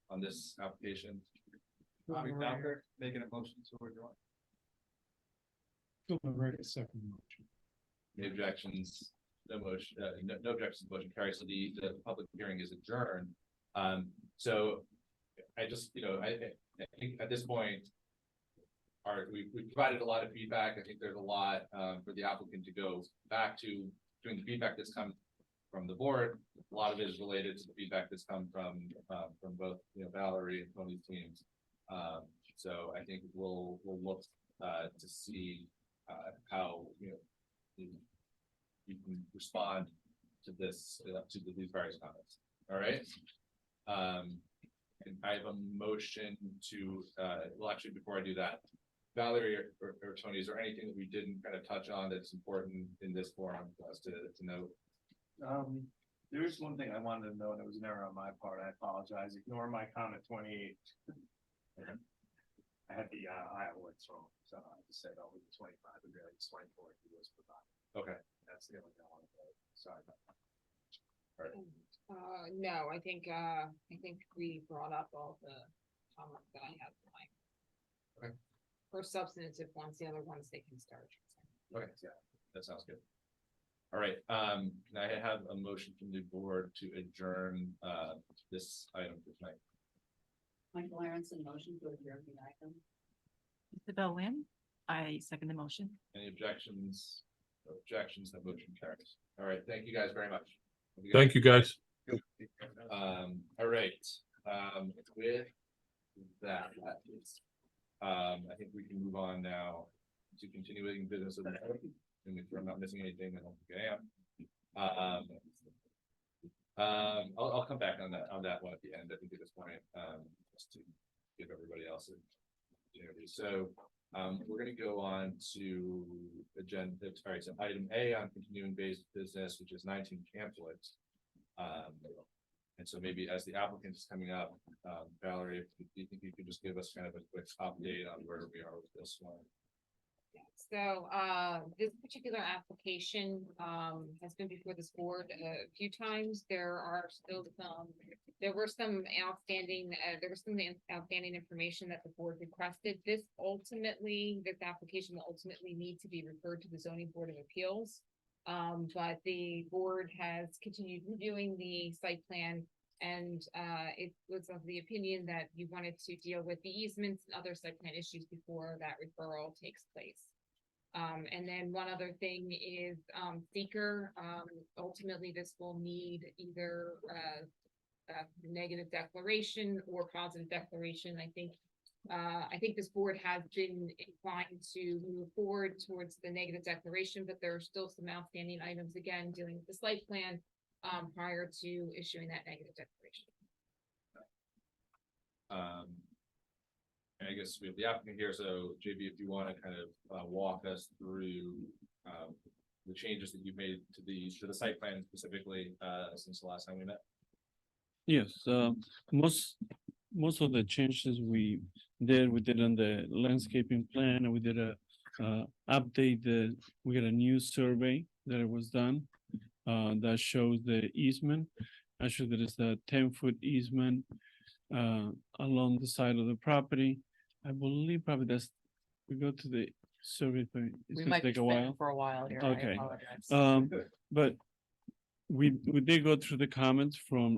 on this application. Making a motion to adjourn. Second motion. Any objections? No motion, no objections, to the motion carries. So the public hearing is adjourned. So I just, I think at this point, we provided a lot of feedback. I think there's a lot, for the applicant to go back to doing the feedback that's come from the board. A lot of it is related to the feedback that's come from both, Valerie and Tony's teams. So I think we'll look, to see, how, you can respond to this, to these various comments. All right. And I have a motion to, well, actually, before I do that, Valerie or Tony, is there anything that we didn't kind of touch on that's important in this forum for us to note? There is one thing I wanted to know, and it was an error on my part. I apologize. Ignore my comment 28. I had the Iowa words wrong, so I just said, oh, it was 25, but really it's 24 he was provided. Okay. That's the only thing I wanted to know. Sorry about that. All right. No, I think we brought up all the comments that I had for my. Okay. For substantive ones, the other ones they can start. Okay, yeah, that sounds good. All right, can I have a motion from the board to adjourn, this item for tonight? Michael Aronson, motion to adjourn the item. Isabel Wynn, I second the motion. Any objections? No objections, that motion carries. All right, thank you guys very much. Thank you, guys. All right, with that, I think we can move on now to continuing business of the board. And if I'm not missing anything, I don't think I am. I'll come back on that one at the end. I think at this point, just to give everybody else an opportunity. So, we're going to go on to agenda. Sorry, so item A on continuing business, which is 19 pamphlets. And so maybe as the applicant is coming up, Valerie, if you think you could just give us kind of a quick update on where we are with this one. So, this particular application, has been before this board a few times. There was some outstanding information that the board requested. This application will ultimately need to be referred to the zoning board of appeals. But the board has continued reviewing the site plan, and it was of the opinion that you wanted to deal with the easements and other site plan issues before that referral takes place. And then one other thing is seeker. Ultimately, this will need either a negative declaration or positive declaration. I think this board has been inclined to move forward towards the negative declaration, but there are still some outstanding items, again, dealing with the site plan prior to issuing that negative declaration. And I guess we have the applicant here, so JB, if you want to kind of walk us through the changes that you've made to the site plan specifically since the last time we met. Yes, most of the changes we did on the landscaping plan, and we did a update. We got a new survey that was done that shows the easement. Actually, there is a 10-foot easement along the side of the property. I believe probably we go to the survey, but it's We gonna might be take a while. for a while here. I Okay. apologize. But we did go through the comments from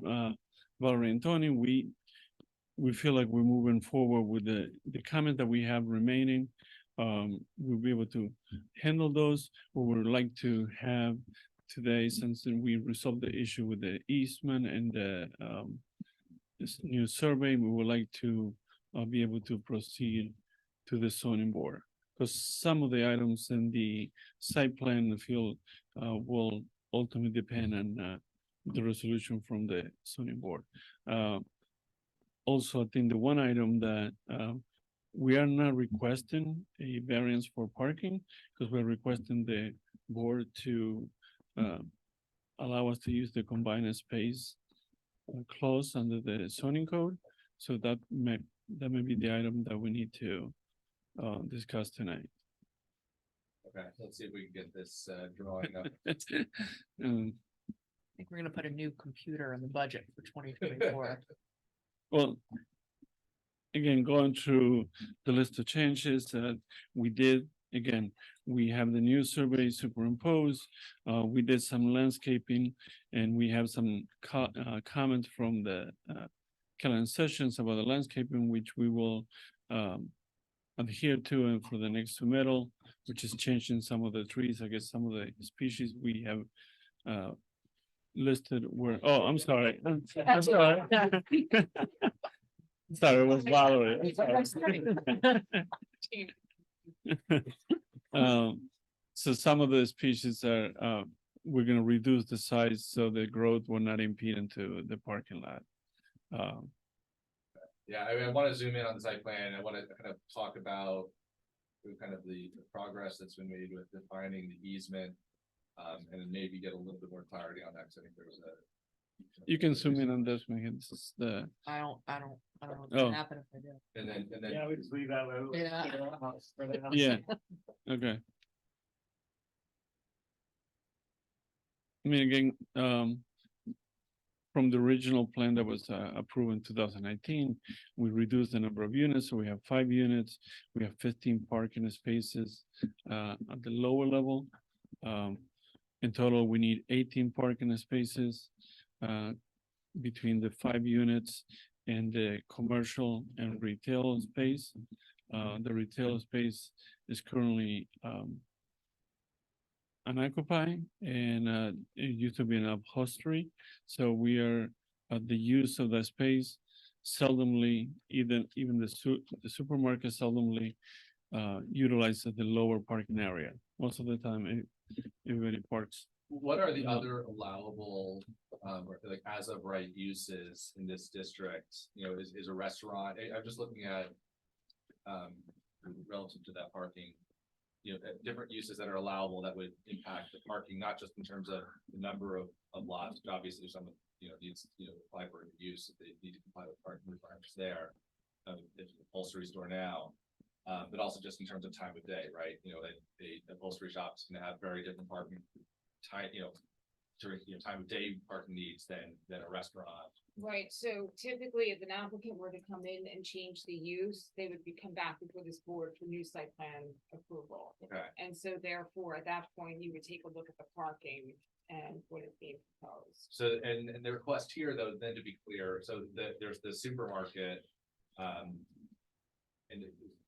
Valerie and Tony. We feel like we're moving forward with the comment that we have remaining. We'll be able to handle those. What we would like to have today, since we resolved the issue with the easement and this new survey, we would like to be able to proceed to the zoning board. Because some of the items in the site plan field will ultimately depend on the resolution from the zoning board. Also, I think the one item that we are not requesting a variance for parking, because we're requesting the board to allow us to use the combined space clause under the zoning code. So that may be the item that we need to discuss tonight. Okay, let's see if we can get this drawing up. Um, I think we're gonna put a new computer in the budget for 2024. Well, again, going through the list of changes that we did, again, we have the new survey superimposed. We did some landscaping and we have some comments from the Kellen sessions about the landscaping, which we will adhere to and for the next submittal, which is changing some of the trees. I guess some of the species we have listed were, oh, I'm sorry. I'm sorry. Sorry, it was Valerie. So some of the species are, we're gonna reduce the size so the growth will not impede into the parking lot. Yeah, I mean, I want to zoom in on the site plan. I want to kind of talk about kind of the progress that's been made with defining the easement. And then maybe get a little bit more clarity on that, because I think there was a. You can zoom in on this one. This is the, I don't know what's Oh. gonna happen if I do. And then. Yeah, we just leave that. Yeah. yeah, okay. I mean, again, from the original plan that was approved in 2019, we reduced the number of units, so we have 5 units. We have 15 parking spaces at the lower level. In total, we need 18 parking spaces between the 5 units and the commercial and retail space. The retail space is currently unoccupied, and it used to be an upholstery. So we are at the use of that space seldomly, even the supermarket seldomly utilizes the lower parking area. Most of the time, everybody parks. What are the other allowable, or like as of right uses in this district? You know, is a restaurant, I'm just looking at, relative to that parking, you know, different uses that are allowable that would impact the parking, not just in terms of the number of lots, but obviously some, you know, needs, you know, apply for use, if they need to comply with parking requirements there. If the upholstery store now, but also just in terms of time of day, right? You know, the upholstery shop is gonna have very different parking time, you know, during, you know, time of day parking needs than a restaurant. Right, so typically if an applicant were to come in and change the use, they would come back before this board for new site plan approval. Okay. And so therefore, at that point, you would take a look at the parking and what is being proposed. So, and the request here, though, then to be clear, so there's the supermarket,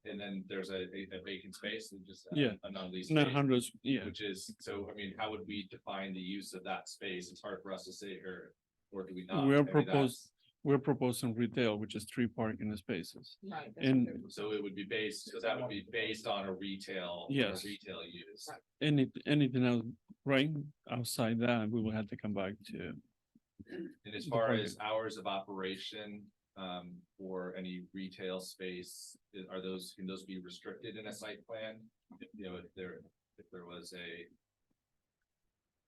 and then there's a vacant space and just Yeah. a non-leased Not space, hundreds, yeah. which is, so, I mean, how would we define the use of that space? It's hard for us to say here, or do we not? We're proposing retail, which is 3 parking spaces. Right. And So it would be based, so that would be based on a retail. Yes. Retail use. anything else, right, outside that, we will have to come back to. And as far as hours of operation, or any retail space, can those be restricted in a site plan? You know, if there was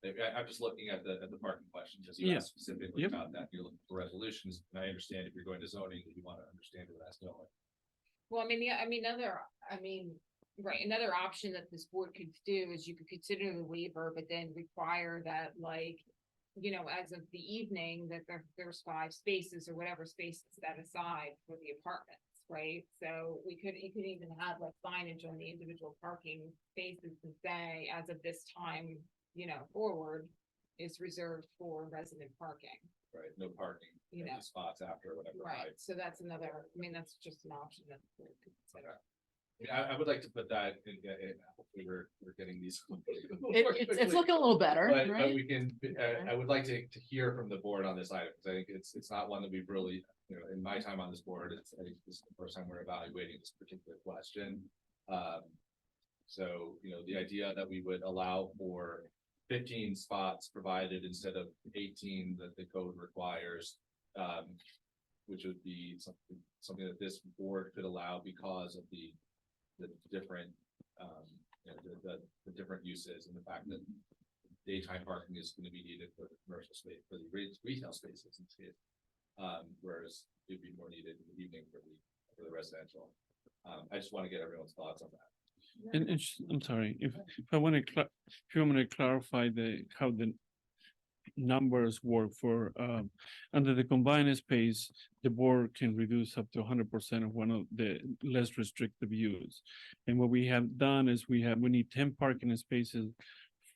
I'm just looking at the parking question, because you asked specifically about that, you're looking for resolutions, and I understand if you're going to zoning, that you want to understand where that's going. Well, right, another option that this board could do is you could consider the waiver, but then require that, like, you know, as of the evening, that there's 5 spaces or whatever space is set aside for the apartments, right? So you could even have like signage on the individual parking spaces and say, as of this time, you know, forward is reserved for resident parking. Right, no parking, You know. spots after, whatever. Right, so that's another, that's just an option that we could consider. I would like to put that in, hopefully we're getting these. It's looking a little better, But right? we can, I would like to hear from the board on this item, because I think it's not one that we've really, you know, in my time on this board, I think this is the first time we're evaluating this particular question. So, you know, the idea that we would allow for 15 spots provided instead of 18 that the code requires, which would be something that this board could allow because of the different, you know, the different uses, and the fact that daytime parking is going to be needed for the commercial space, for the retail spaces in this case. Whereas it'd be more needed in the evening for the residential. I just want to get everyone's thoughts on that. And I'm sorry, if I want to, if you want me to clarify how the numbers work for, under the combined space, the board can reduce up to 100% of one of the less restrictive use. And what we have done is we need 10 parking spaces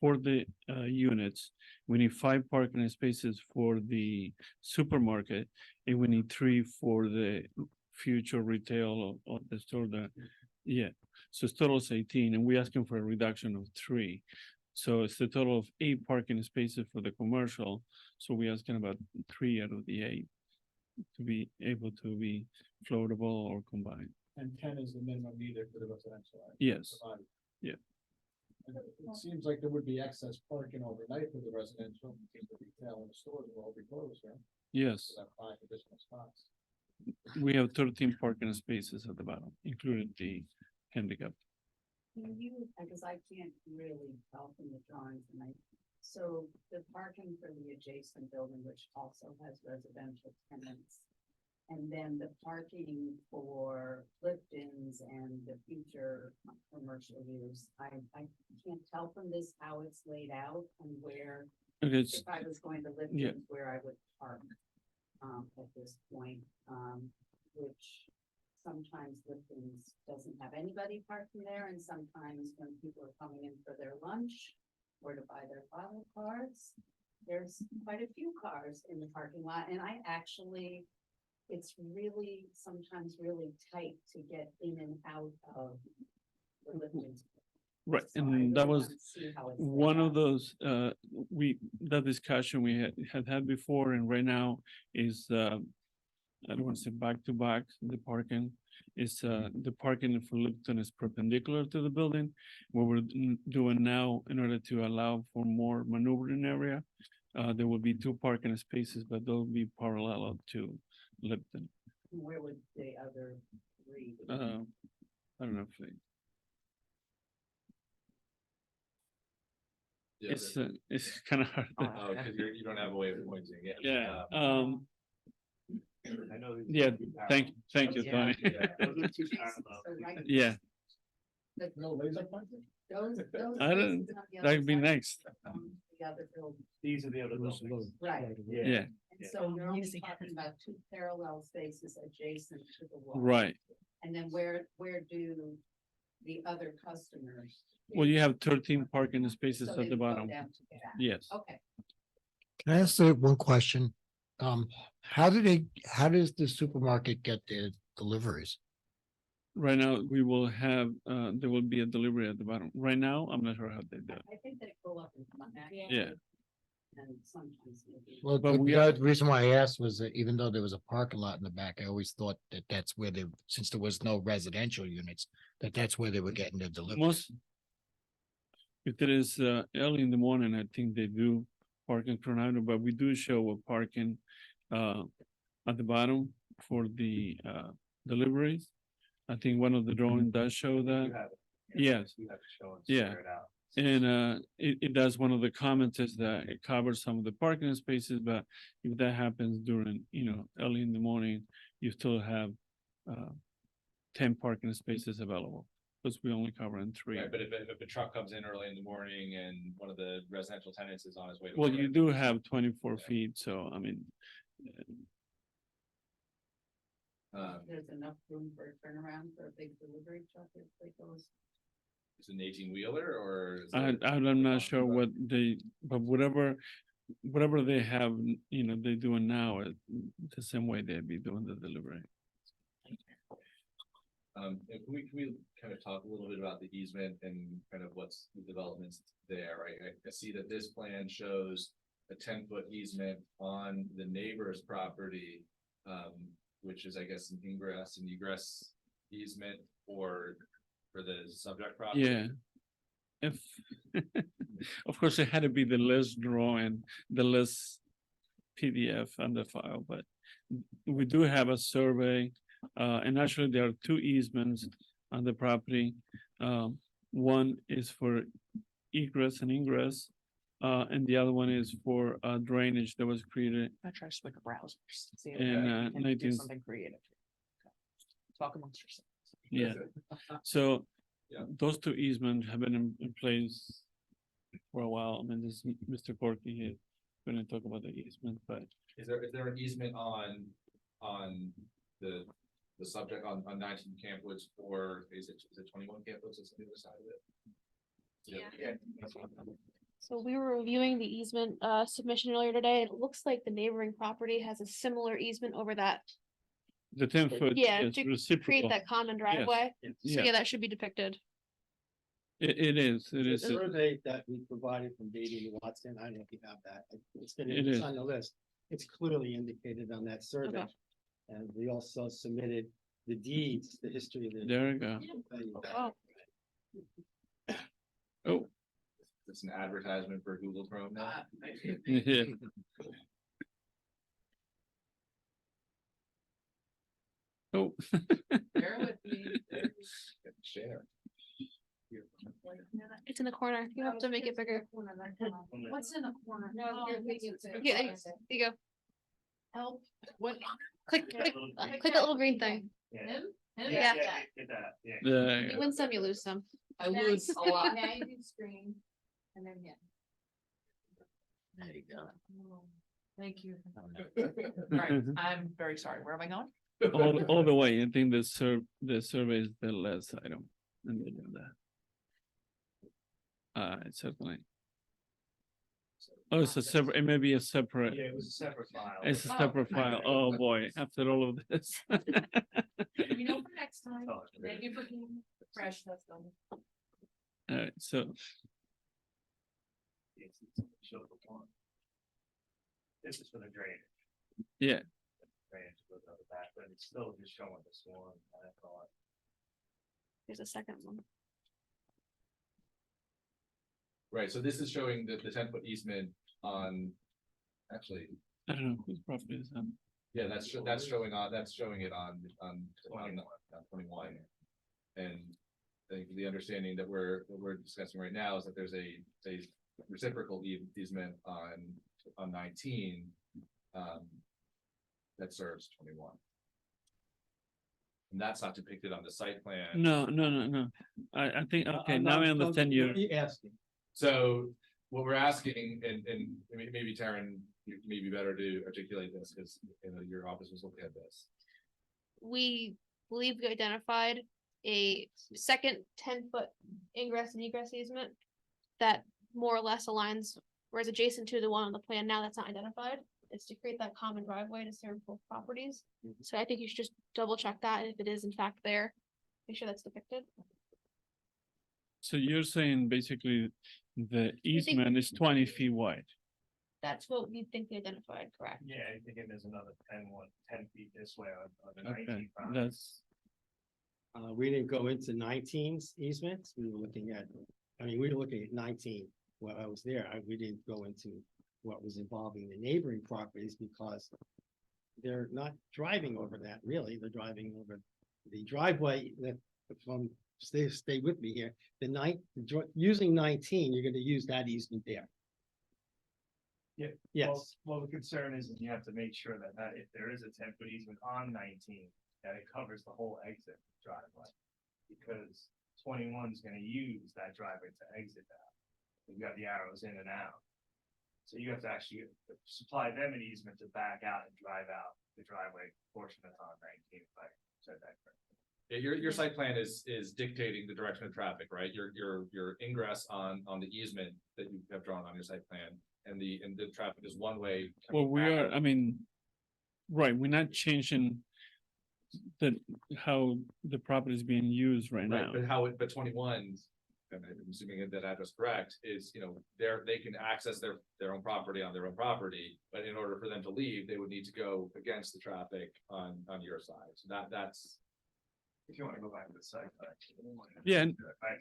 for the units. We need 5 parking spaces for the supermarket, and we need 3 for the future retail of the store that, yeah. So it's total is 18, and we're asking for a reduction of 3. So it's a total of 8 parking spaces for the commercial. So we're asking about 3 out of the 8 to be able to be floatable or combined. And 10 is the minimum needed for the residential. Right? Yes. Provided. Yeah. And it seems like there would be excess parking overnight for the residential, because the retail and the stores will all be closed, right? Yes, So that 5 additional spots. we have 13 parking spaces at the bottom, including the handicap. Can you, because I can't really tell from the drawings tonight, so the parking for the adjacent building, which also has residential tenants, and then the parking for Lipton's and the future commercial use, I can't tell from this how it's laid out and where, Okay, if I was going to Lipton's, where I would park, at this point, which sometimes Lipton's doesn't have anybody parking there, and sometimes when people are coming in for their lunch or to buy their bottle cards, there's quite a few cars in the parking lot, and I actually, it's really, sometimes really tight to get in and out of the Lipton's. Right, So I and really that was wanna see how it's laid one out. of those, that discussion we had before, and right now is, I don't want to say back to back, the parking is, the parking for Lipton is perpendicular to the building. What we're doing now, in order to allow for more maneuvering area, there will be 2 parking spaces, but they'll be parallel to Lipton. Where would the other 3 be? I don't know if it's kind of hard. Oh, because you don't have a way of pointing it. Yeah, I know. yeah, thank you, Tony. Yeah, No laser pointing? Those I don't, places on the other that'd be side next. from the other building. These are the other buildings. Right. Yeah, And so you're only talking about 2 parallel spaces adjacent to the wall. right. And then where do the other customers? Well, you have 13 parking spaces So at they the would go bottom. down to the back. Yes. Okay. Can I ask you one question? How does the supermarket get their deliveries? Right now, we will have, there will be a delivery at the bottom. Right now, I'm not sure how they do it. I think they go up and come back. Yeah. And sometimes maybe. Well, But the we other reason why I asked was that even though there was a parking lot in the back, I always thought that that's where they, since there was no residential units, that's where they were getting their deliveries. Most, if there is early in the morning, I think they do park in Coronado, but we do show a parking at the bottom for the deliveries. I think one of the drawings does show that. Yes. Yeah. And it does, one of the comments is that it covers some of the parking spaces, but if that happens during, early in the morning, you still have 10 parking spaces available, because we only cover in 3. Right, but if a truck comes in early in the morning and one of the residential tenants is on his way to Well, work, you do have 24 feet, so I mean, There's enough room for a turnaround for a big delivery truck if it goes. it's an 18-wheeler or? is I'm it- not sure what they, but whatever they have, they're doing now, the same way they'd be doing the delivery. And can we kind of talk a little bit about the easement and kind of what's the developments there, right? I see that this plan shows a 10-foot easement on the neighbor's property, which is, I guess, an ingress and egress easement for the subject property. Yeah. If, of course, it had to be the list drawing, the list PDF on the file, but we do have a survey. And actually there are 2 easements on the property. One is for egress and ingress. And the other one is for drainage that was created I try to like a browser. See if in I can do 19. something creative. Talk amongst yourselves. Yeah, so Yeah. those two easements have been in place for a while. I mean, this is Mr. Corky here. We're gonna talk about the easement, but Is there an easement on the subject on 19 Camp Woods, or is it 21 Camp Woods that's on the other side of it? Yeah. So we were reviewing the easement submission earlier today. It looks like the neighboring property has a similar easement over that. the 10-foot Yeah, is to create reciprocal. that common driveway. So Yeah. yeah, that should be depicted. It is. The survey that we provided from Beatty and Watson, I don't know if you have that. It's on the list. It's clearly indicated on that survey. Okay. And we also submitted the deeds, the history of the. There we go. Oh, Oh, It's an advertisement for Google Chrome now. yeah. Oh. Bear with me. Share. it's in the corner. You have to make it bigger. What's in the corner? No, here, Yeah, there you go. Help, what? Click that little green thing. Him? Yeah. There you You go. win some, you lose some. I lose a lot. Now you do screen, and then, yeah. There you go. Thank you. Right, I'm very sorry. Where am I going? All the way. I think the survey is the last item. Let me do that. It's certainly. Oh, it's a separate, it may be a separate. Yeah, it was a separate file. It's a separate file. Oh, boy, after all of this. You know, for next time, thank you for being fresh, that's done. Alright, so This is for the drainage. yeah, Drainage goes on the back, but it's still just showing this one. I thought. There's a second one. Right, so this is showing the 10-foot easement on, actually, I don't know whose property is that. yeah, that's showing it on 21. And I think the understanding that we're discussing right now is that there's a reciprocal easement on 19 that serves 21. And that's not depicted on the site plan. No. I think, okay, now I understand you. Asking. So what we're asking, and maybe Taryn, you may be better to articulate this, because your office was looking at this. We believe we identified a second 10-foot ingress and egress easement that more or less aligns, whereas adjacent to the one on the plan now that's not identified. It's to create that common driveway to serve both properties. So I think you should just double check that, and if it is in fact there, make sure that's depicted. So you're saying basically the easement is 20 feet wide. That's what we think we identified, correct? Yeah, I think there's another 10 feet this way on the Okay, 19. that's, We didn't go into 19's easements. We were looking at, we were looking at 19 while I was there. We didn't go into what was involving the neighboring properties because they're not driving over that really. They're driving over the driveway that from, stay with me here. Using 19, you're going to use that easement there. Yeah. Yes. Well, the concern is you have to make sure that if there is a 10-foot easement on 19, that it covers the whole exit driveway. Because 21 is going to use that driveway to exit that. You've got the arrows in and out. So you have to actually supply them an easement to back out and drive out the driveway portion that's on 19, if I said that correctly. Yeah, your site plan is dictating the direction of traffic, right? Your ingress on the easement that you have drawn on your site plan, and the traffic is one way. well, we are, right, we're not changing how the property is being used right now. But 21, I'm assuming that address correct, is, they can access their own property on their own property, but in order for them to leave, they would need to go against the traffic on your side. So that's. If you want to go back to the site. Yeah. I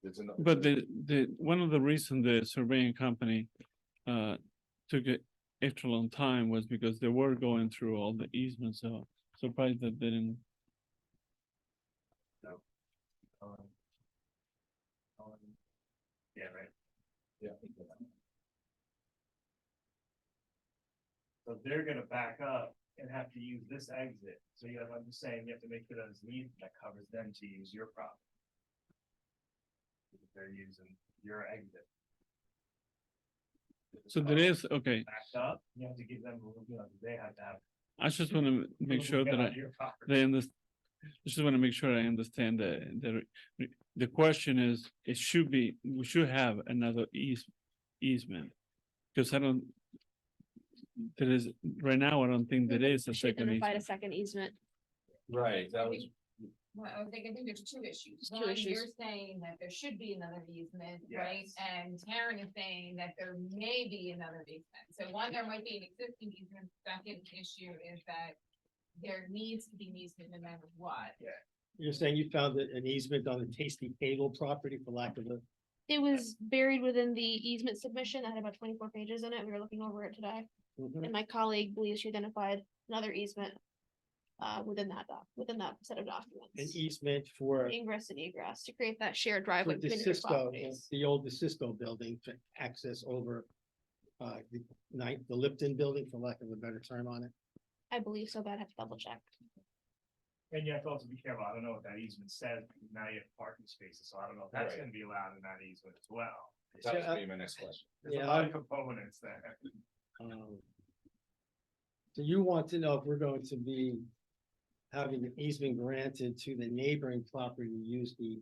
think But the one of the reasons the surveying company took an extra long time was because they were going through all the easements, so surprised that they didn't. Yeah, right. Yeah. So they're gonna back up and have to use this exit. So you have, I'm just saying, you have to make sure that it's need that covers them to use your property. If they're using your exit. So there is, okay, Backed up, you have to give them, they have to have. I just want to make sure Get that on I, your property. they understand. I just want to make sure I understand the question is, it should be, we should have another easement. Because I don't, there is, right now, I don't think there is a Should second identify a easement. second easement. Right, that was, Well, I think there's two issues. Two One, issues. you're saying that there should be another easement, right? Yes. And Karen is saying that there may be another easement. So one, there might be an existing easement. Second issue is that there needs to be an easement no matter what. You're saying you found an easement on the Tasty Table property for lack of a. It was buried within the easement submission that had about 24 pages in it. We were looking over it today. And my colleague believes she identified another easement within that set of documents. An easement for Ingress and egress to create that shared driveway between the two DeSisto, properties. the old DeSisto building to access over the Lipton building, for lack of a better term on it. I believe so, but I'd have to double check. And you have to also be careful, I don't know what that easement says, because now you have parking spaces, so I don't know if that's Right. gonna be allowed in that easement as well. that was gonna be my next question. There's a lot of components there. So you want to know if we're going to be having an easement granted to the neighboring property to use the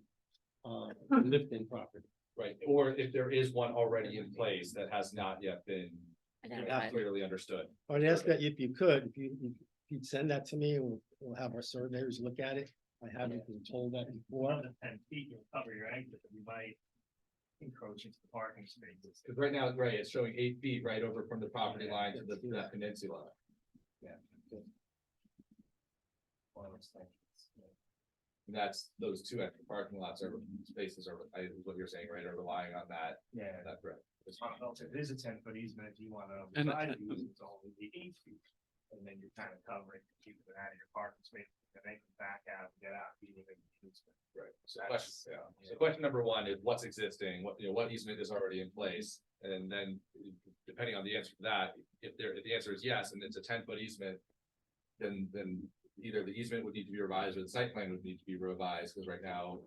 Lipton property? Right, or if there is one already in place that has not yet been Identified. clearly understood. I'd ask that if you could, if you'd send that to me, we'll have our surveyors look at it. I haven't been told that before. 10 feet, you'll cover your exit, but you might encroach into the parking spaces. Because right now, right, it's showing 8 feet right over from the property line to the peninsula. Yeah. And that's, those two extra parking lots are, spaces are, is what you're saying, right, are relying on that. Yeah. That, right. It is a 10-foot easement if you wanna. And- It's only the 8 feet. And then you're kind of covering, keeping it out of your parking space, and they can back out and get out. Right. So question, So question number one is what's existing, what easement is already in place? And then depending on the answer to that, if the answer is yes, and it's a 10-foot easement, then either the easement would need to be revised or the site plan would need to be revised, because right now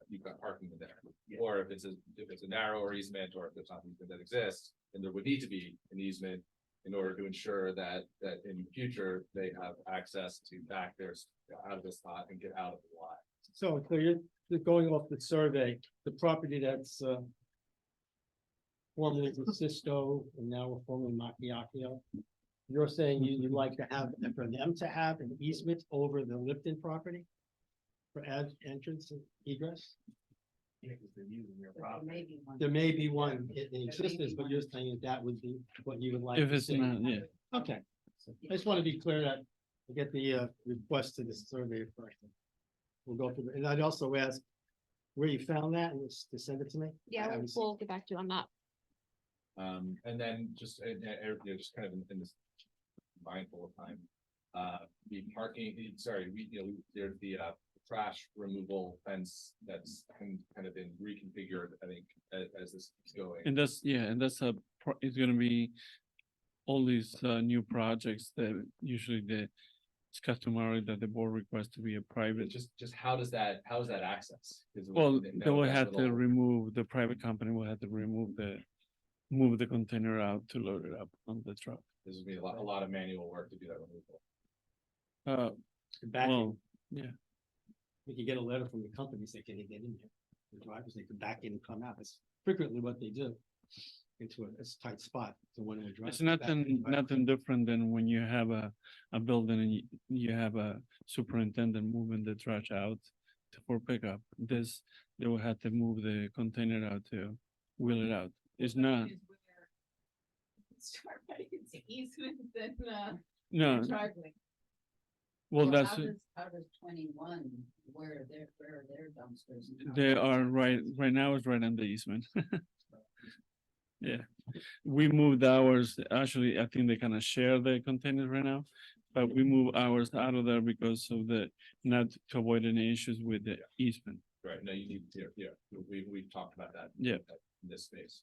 you've got parking in there. Or if it's a narrower easement, or if there's not an easement that exists, then there would need to be an easement in order to ensure that in the future, they have access to back theirs out of the spot and get out of the lot. So you're going off the survey, the property that's formerly Sisto and now we're formerly Macchiaccio. You're saying you'd like to have, for them to have an easement over the Lipton property? For entrance and egress? Yeah, because they're using your property. There may be one in existence, but you're saying that would be what you would like. If to it's see. not, yeah. Okay, I just want to be clear that I get the request to the survey first. We'll go through, and I'd also ask where you found that and to send it to me. Yeah, we'll get back to you on that. And then just, just kind of in this mindful of time, the parking, there's the trash removal fence that's kind of been reconfigured, I think, as this keeps going. And that's, it's gonna be all these new projects that usually it's customary that the board requests to be a private. Just how is that access? Well, they will have to remove, the private company will have to move the container out to load it up on the truck. This would be a lot of manual work to do that removal. Well, yeah. We could get a letter from the company saying, can they get in here? The drivers, they could back in and come out. That's frequently what they do into a tight spot. So when we drive. It's nothing different than when you have a building and you have a superintendent moving the trash out for pickup. They will have to move the container out to wheel it out. It's not. Start writing into easements and No. driveway. Well, So that's, How does 21, where are their dumpsters? and they how- are right now it's right on the easement. Yeah, we moved ours, actually, I think they kind of share the containers right now, but we move ours out of there because of not to avoid any issues with the easement. Right, no, you need, we've talked about that. Yeah. this space.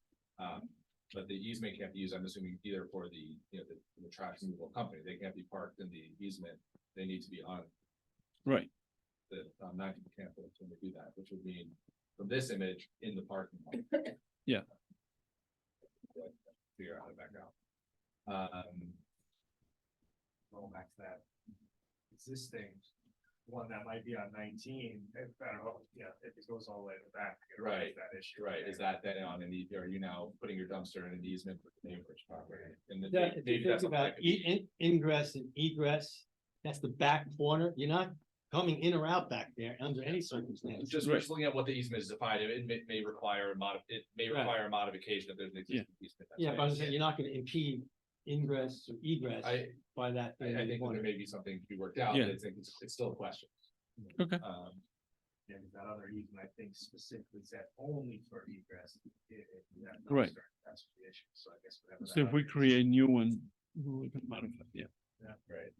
But the easement can't be used, I'm assuming, either for the, you know, the trash removal company, they can't be parked in the easement, they need to be on Right. the, non-people can't put it when they do that, which would mean from this image in the parking lot. Yeah. Figure out how to back out. Going back to that existing one that might be on 19, if, I don't know, yeah, if it goes all the way to the back. Right, that issue. right, is that then on an, are you now putting your dumpster in an easement with the neighbor's property? And then If maybe you that's think something about that could be- ingress and egress, that's the back corner. You're not coming in or out back there under any circumstance. Just looking at what the easement is defined, it may require it may Right. require a modification if there's an existing easement. That's Yeah, what but I I'm saying understand. you're not gonna impede ingress or egress by that. I think there may be something to be worked out, Yeah. but I think it's still a question. Okay. Yeah, that other easement, I think specifically said only for egress. Right. That's the issue, so I guess. whatever So that if we other create a new one, we can modify, yeah. Yeah, right.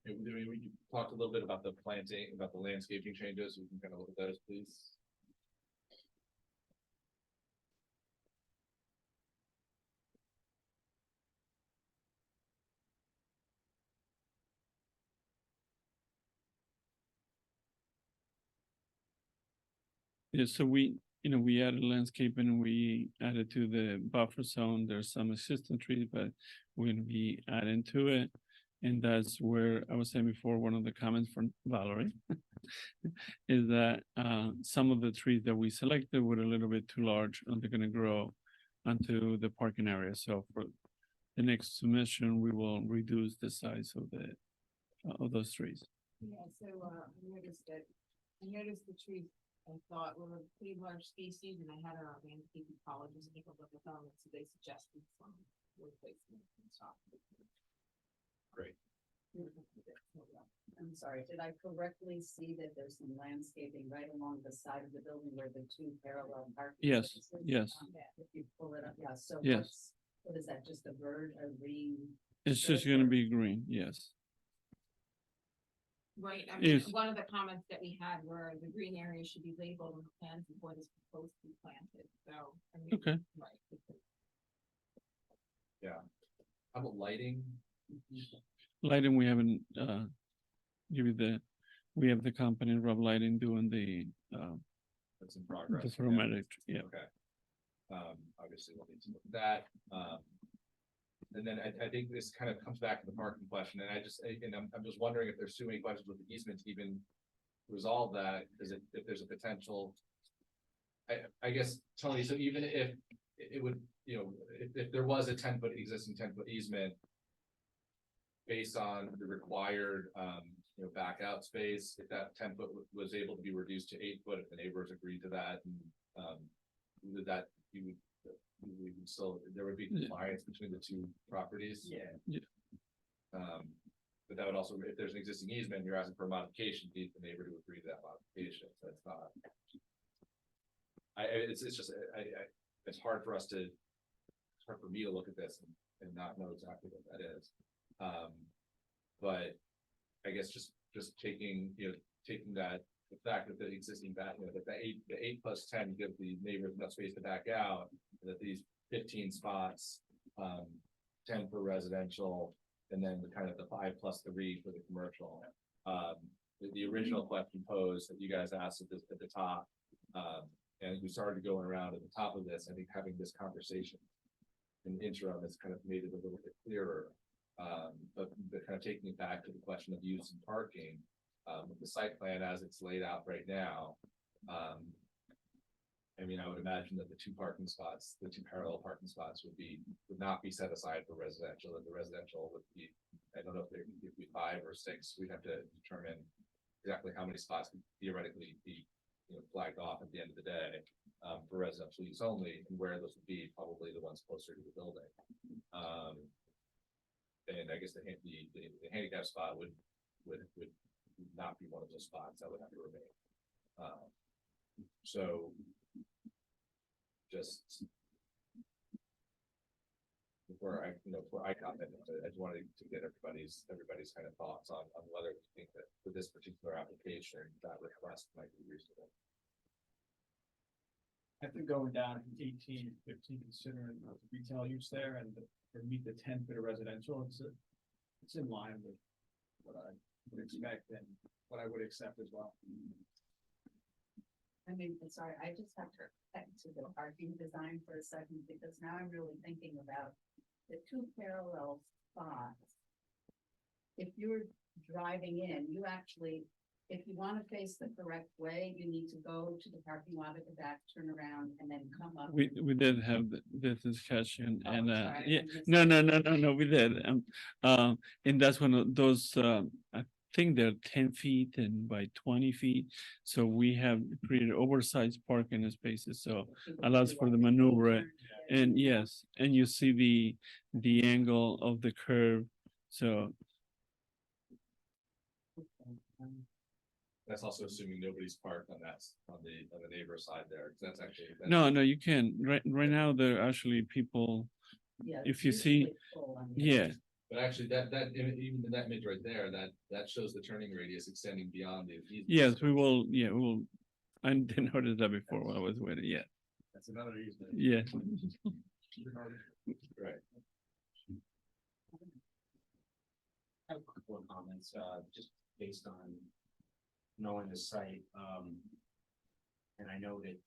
We talked a little bit about the planting, about the landscaping changes. We can kind of look at those, please. Yeah, so we, we added landscaping, we added to the buffer zone, there's some existing trees, but we're gonna be adding to it. And that's where I was saying before, one of the comments from Valerie is that some of the trees that we selected were a little bit too large and they're gonna grow onto the parking area. So for the next submission, we will reduce the size of those trees. Yeah, so, I noticed the trees I thought were pretty large species, and I had our landscape ecologist take a look at them, so they suggested some replacement and stuff. Great. I'm sorry, did I correctly see that there's some landscaping right along the side of the building where the two parallel parking Yes, spaces? yes. If you pull it up, yeah, so Yes. what is that, just a bird, a green? It's just gonna be green, yes. Right, I mean, Is- one of the comments that we had were the green area should be labeled on the plans before this proposed to be planted, so. I mean, Okay. Right. Yeah. How about lighting? Lighting, we haven't, we have the company Rob Lighting doing the That's in progress. the thermometric, yeah. Okay. Obviously we'll need to look at that. And then I think this kind of comes back to the parking question, and I'm just wondering if there's too many questions with the easement to even resolve that, because if there's a potential. I guess, Tony, so even if it would, if there was a existing 10-foot easement. Based on the required, back out space, if that 10-foot was able to be reduced to 8 foot, if the neighbors agreed to that, and we would still, there would be compliance between the two properties. Yeah. But that would also, if there's an existing easement, you're asking for a modification, need the neighbor to agree to that modification, so it's not. It's hard for us to, it's hard for me to look at this and not know exactly what that is. But I guess just taking, taking that, the fact that the existing back, that the 8 plus 10 give the neighbors enough space to back out, that these 15 spots, 10 for residential, and then the kind of the 5 plus 3 for the commercial. The original question posed that you guys asked at the top, and we started going around at the top of this, I think having this conversation in the interim has kind of made it a little bit clearer. But kind of taking it back to the question of use and parking, with the site plan as it's laid out right now. I mean, I would imagine that the two parallel parking spots would not be set aside for residential, and the residential would be, I don't know if it would be 5 or 6, we'd have to determine exactly how many spots could theoretically be, flagged off at the end of the day, for residential use only, and where those would be, probably the ones closer to the building. And I guess the handicap spot would not be one of those spots that would have to remain. So just before I comment, I just wanted to get everybody's kind of thoughts on whether we think that for this particular application, that request might be reasonable. I think going down from 18 to 15, considering the retail use there and meet the 10 for the residential, it's in line with what I would expect and what I would accept as well. I mean, I'm sorry, I just have to back to the parking design for a second, because now I'm really thinking about the two parallel spots. If you're driving in, you actually, if you want to face the correct way, you need to go to the parking lot at the back, turn around, and then come up. We did have this discussion Oh, and sorry, yeah, I missed no, we did. And that's one of those, I think they're 10 feet and by 20 feet. So we have created oversized parking spaces, so allows for the maneuver. And yes, and you see the angle of the curve, so. That's also assuming nobody's parked on on the neighbor side there, 'cause that's actually. No, you can. Right now, there are actually people, Yeah, if it's you see, usually full on the yeah, But actually, even in that image right there, that shows the turning radius extending beyond the. yes, we will. I didn't notice that before while I was waiting, yeah, That's another reason. yeah. Right. I have a couple of comments, just based on knowing the site, and I know that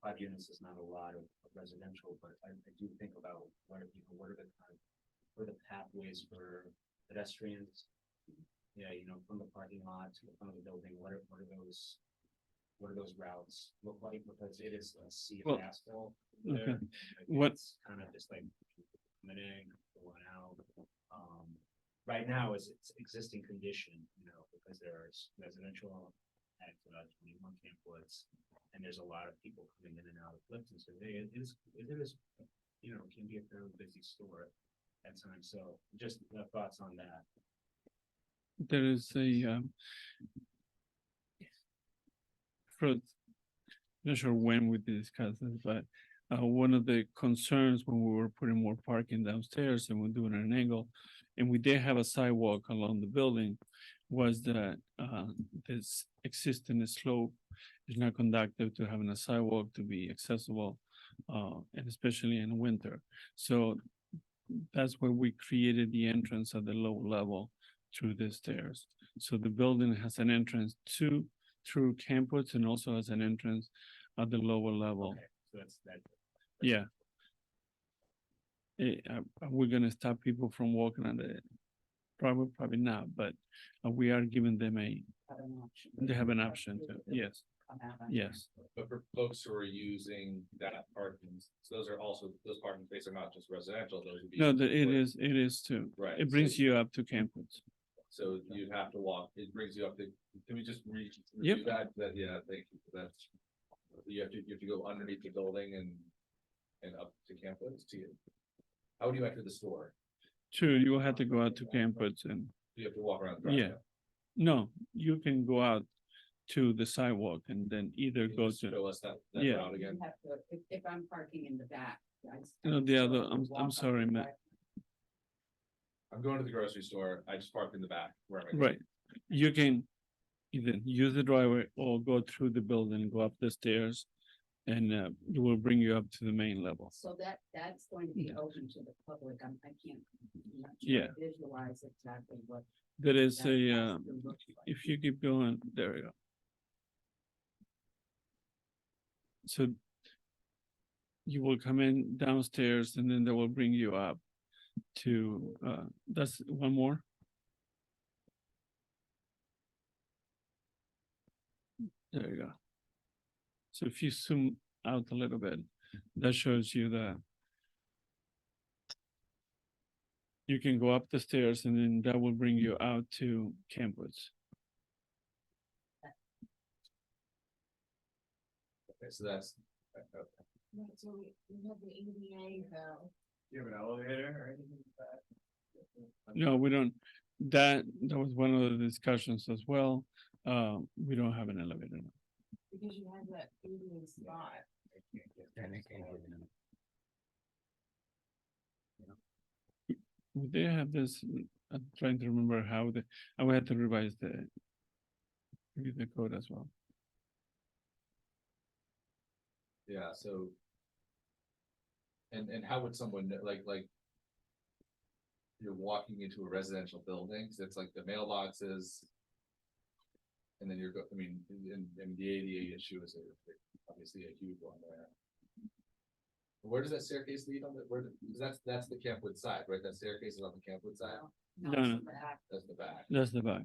5 units is not a lot of residential, but I do think about what are the pathways for pedestrians? Yeah, from the parking lot to the front of the building, what are those routes look like? Because it is a sea of Well, asphalt okay. there. It's kind of just like coming in, going out. Right now is its existing condition, because there's residential at 21 Camp Woods, and there's a lot of people coming in and out of Clifton, so it is, can be a fairly busy store at times, so just thoughts on that. There is a, not sure when we discussed this, but one of the concerns when we were putting more parking downstairs and we're doing an angle, and we did have a sidewalk along the building, was that this existing slope is not conducive to having a sidewalk to be accessible, and especially in winter. So that's where we created the entrance at the low level through the stairs. So the building has an entrance through campus and also has an entrance at the lower level. Okay, so that's that. Yeah. Are we gonna stop people from walking on the, probably not, but we are giving them they have an option to, yes, yes. But for folks who are using that parking, so those parking spaces are not just residential, those would be. No, it is too. Right, It brings so- you up to campus. So you have to walk, it brings you up to, can we just read Yep. that, yeah, thank you for that. You have to go underneath the building and up to campus to get. How would you enter the store? True, you will have to go out to campus and, You have to walk around. the yeah. driveway. No, you can go out to the sidewalk and then either Can you go just to, Show us that Yeah. route again. You have to, if I'm parking in the back. no, the other, I'm sorry, man. I'm going to the grocery store, I just parked in the back. Where am I going? Right, you can either use the driveway or go through the building, go up the stairs, and it will bring you up to the main level. So that's going to be open to the public. I can't. I'm not sure Yeah. Visualize exactly what. There is that a, has to look like. if you keep going, there we go. So you will come in downstairs and then they will bring you up to, that's one more. There you go. So if you zoom out a little bit, that shows you that you can go up the stairs and then that will bring you out to campus. Okay, so that's. Right, so we have the ADA, though. Do you have an elevator or anything like that? No, we don't, that was one of the discussions as well. We don't have an elevator now. Because you have that ADA spot. They have this, I'm trying to remember how I will have to revise the code as well. Yeah, so. And how would someone, like. You're walking into a residential building, so it's like the mailboxes. And then I mean, and the ADA issue is obviously a huge one there. Where does that staircase lead on because that's the Campwood side, right? That staircase is on the Campwood side? No, no. That's the back. That's the back.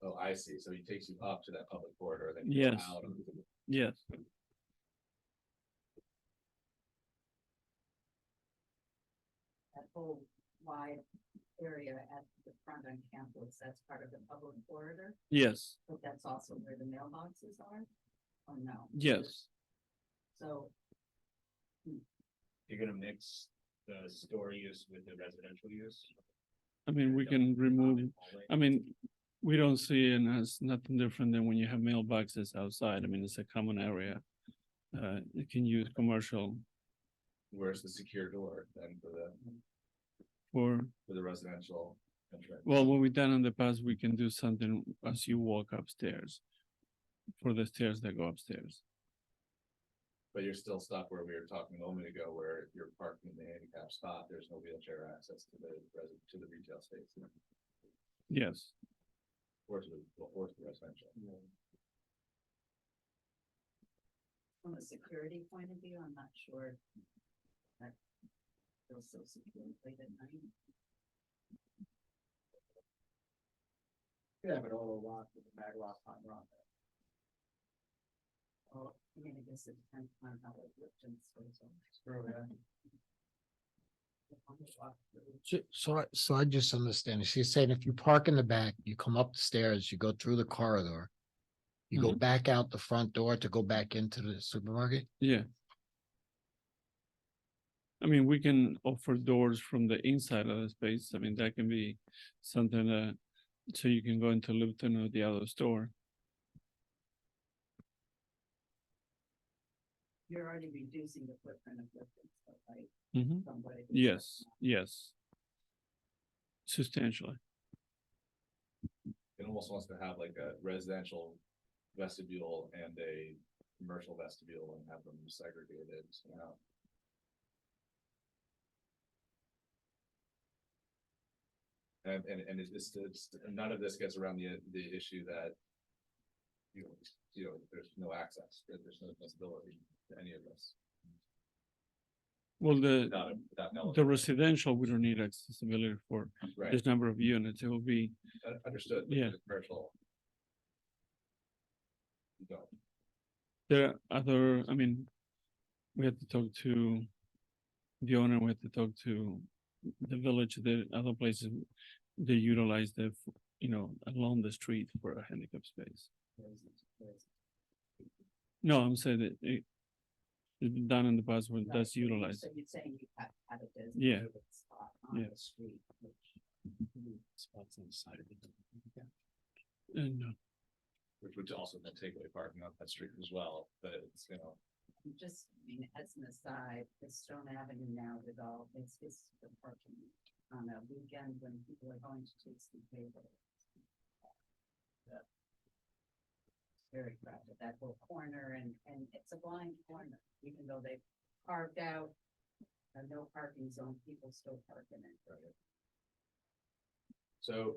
Oh, I see. So he takes you up to that public corridor, then you go Yes. out. Yes. That whole wide area at the front on campus, that's part of the public corridor, Yes. but that's also where the mailboxes are, or no? Yes. So, You're gonna mix the store use with the residential use? I mean, we can remove, I mean, we don't see it as nothing different than when you have mailboxes outside. I mean, it's a common area. You can use commercial Where's the secure door then for, for the residential entrance? well, what we've done in the past, we can do something as you walk upstairs. For the stairs that go upstairs. But you're still stuck where we were talking a moment ago, where if you're parking in the handicap spot, there's no wheelchair access to the retail space. Yes. Or to the residential. from a security point of view, I'm not sure. That feels so secure late at night. Yeah, but all locked with the mag lock timer on there. Oh, I mean, I guess it depends on how it looks and so. True, yeah. So I just understand. So you're saying if you park in the back, you come up the stairs, you go through the corridor. You go back out the front door to go back into the supermarket? Yeah. I mean, we can offer doors from the inside of the space. I mean, that can be something so you can go into Lipton or the other store. You're already reducing the footprint of Lipton, so, right? Mhm. From what it is Yes, yes. Substantially. It almost wants to have like a residential vestibule and a commercial vestibule and have them segregated, you know. And it's none of this gets around the issue that you know, there's no access, there's no visibility to any of this. Well, Without an the elevator. residential, we don't need accessibility for Right. this number of units. It will be, Understood. but Yeah. the commercial. You don't. there are other, I mean, we have to talk to the owner, we have to talk to the village, the other places. They utilize along the street for a handicap space. No, I'm saying that it's been done in the past when that's utilized. So you're saying you have had a Yeah. designated spot on Yeah. the street, which. Spots on the side of it. And Which would also then take away parking on that street as well, but it's, you know. Just, I mean, as an aside, the Stone Avenue now developed, it's the parking on a weekend when people are going to take some paper. Very crowded, that whole corner, and it's a blind corner, even though they've carved out a no parking zone, people still park in it. So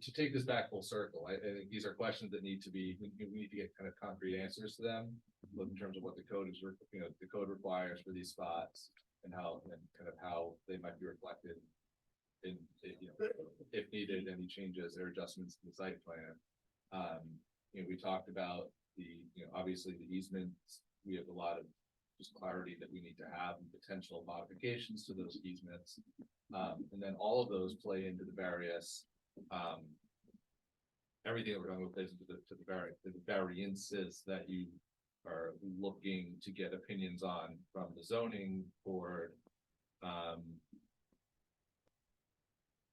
to take this back full circle, I think these are questions that need to be, we need to get kind of concrete answers to them. Both in terms of what the code is, the code requires for these spots and kind of how they might be reflected. In, if needed, any changes or adjustments to the site plan. We talked about obviously the easements, we have a lot of just clarity that we need to have and potential modifications to those easements. And then all of those play into the various, everything that we're going to place into the variances that you are looking to get opinions on from the zoning board. Of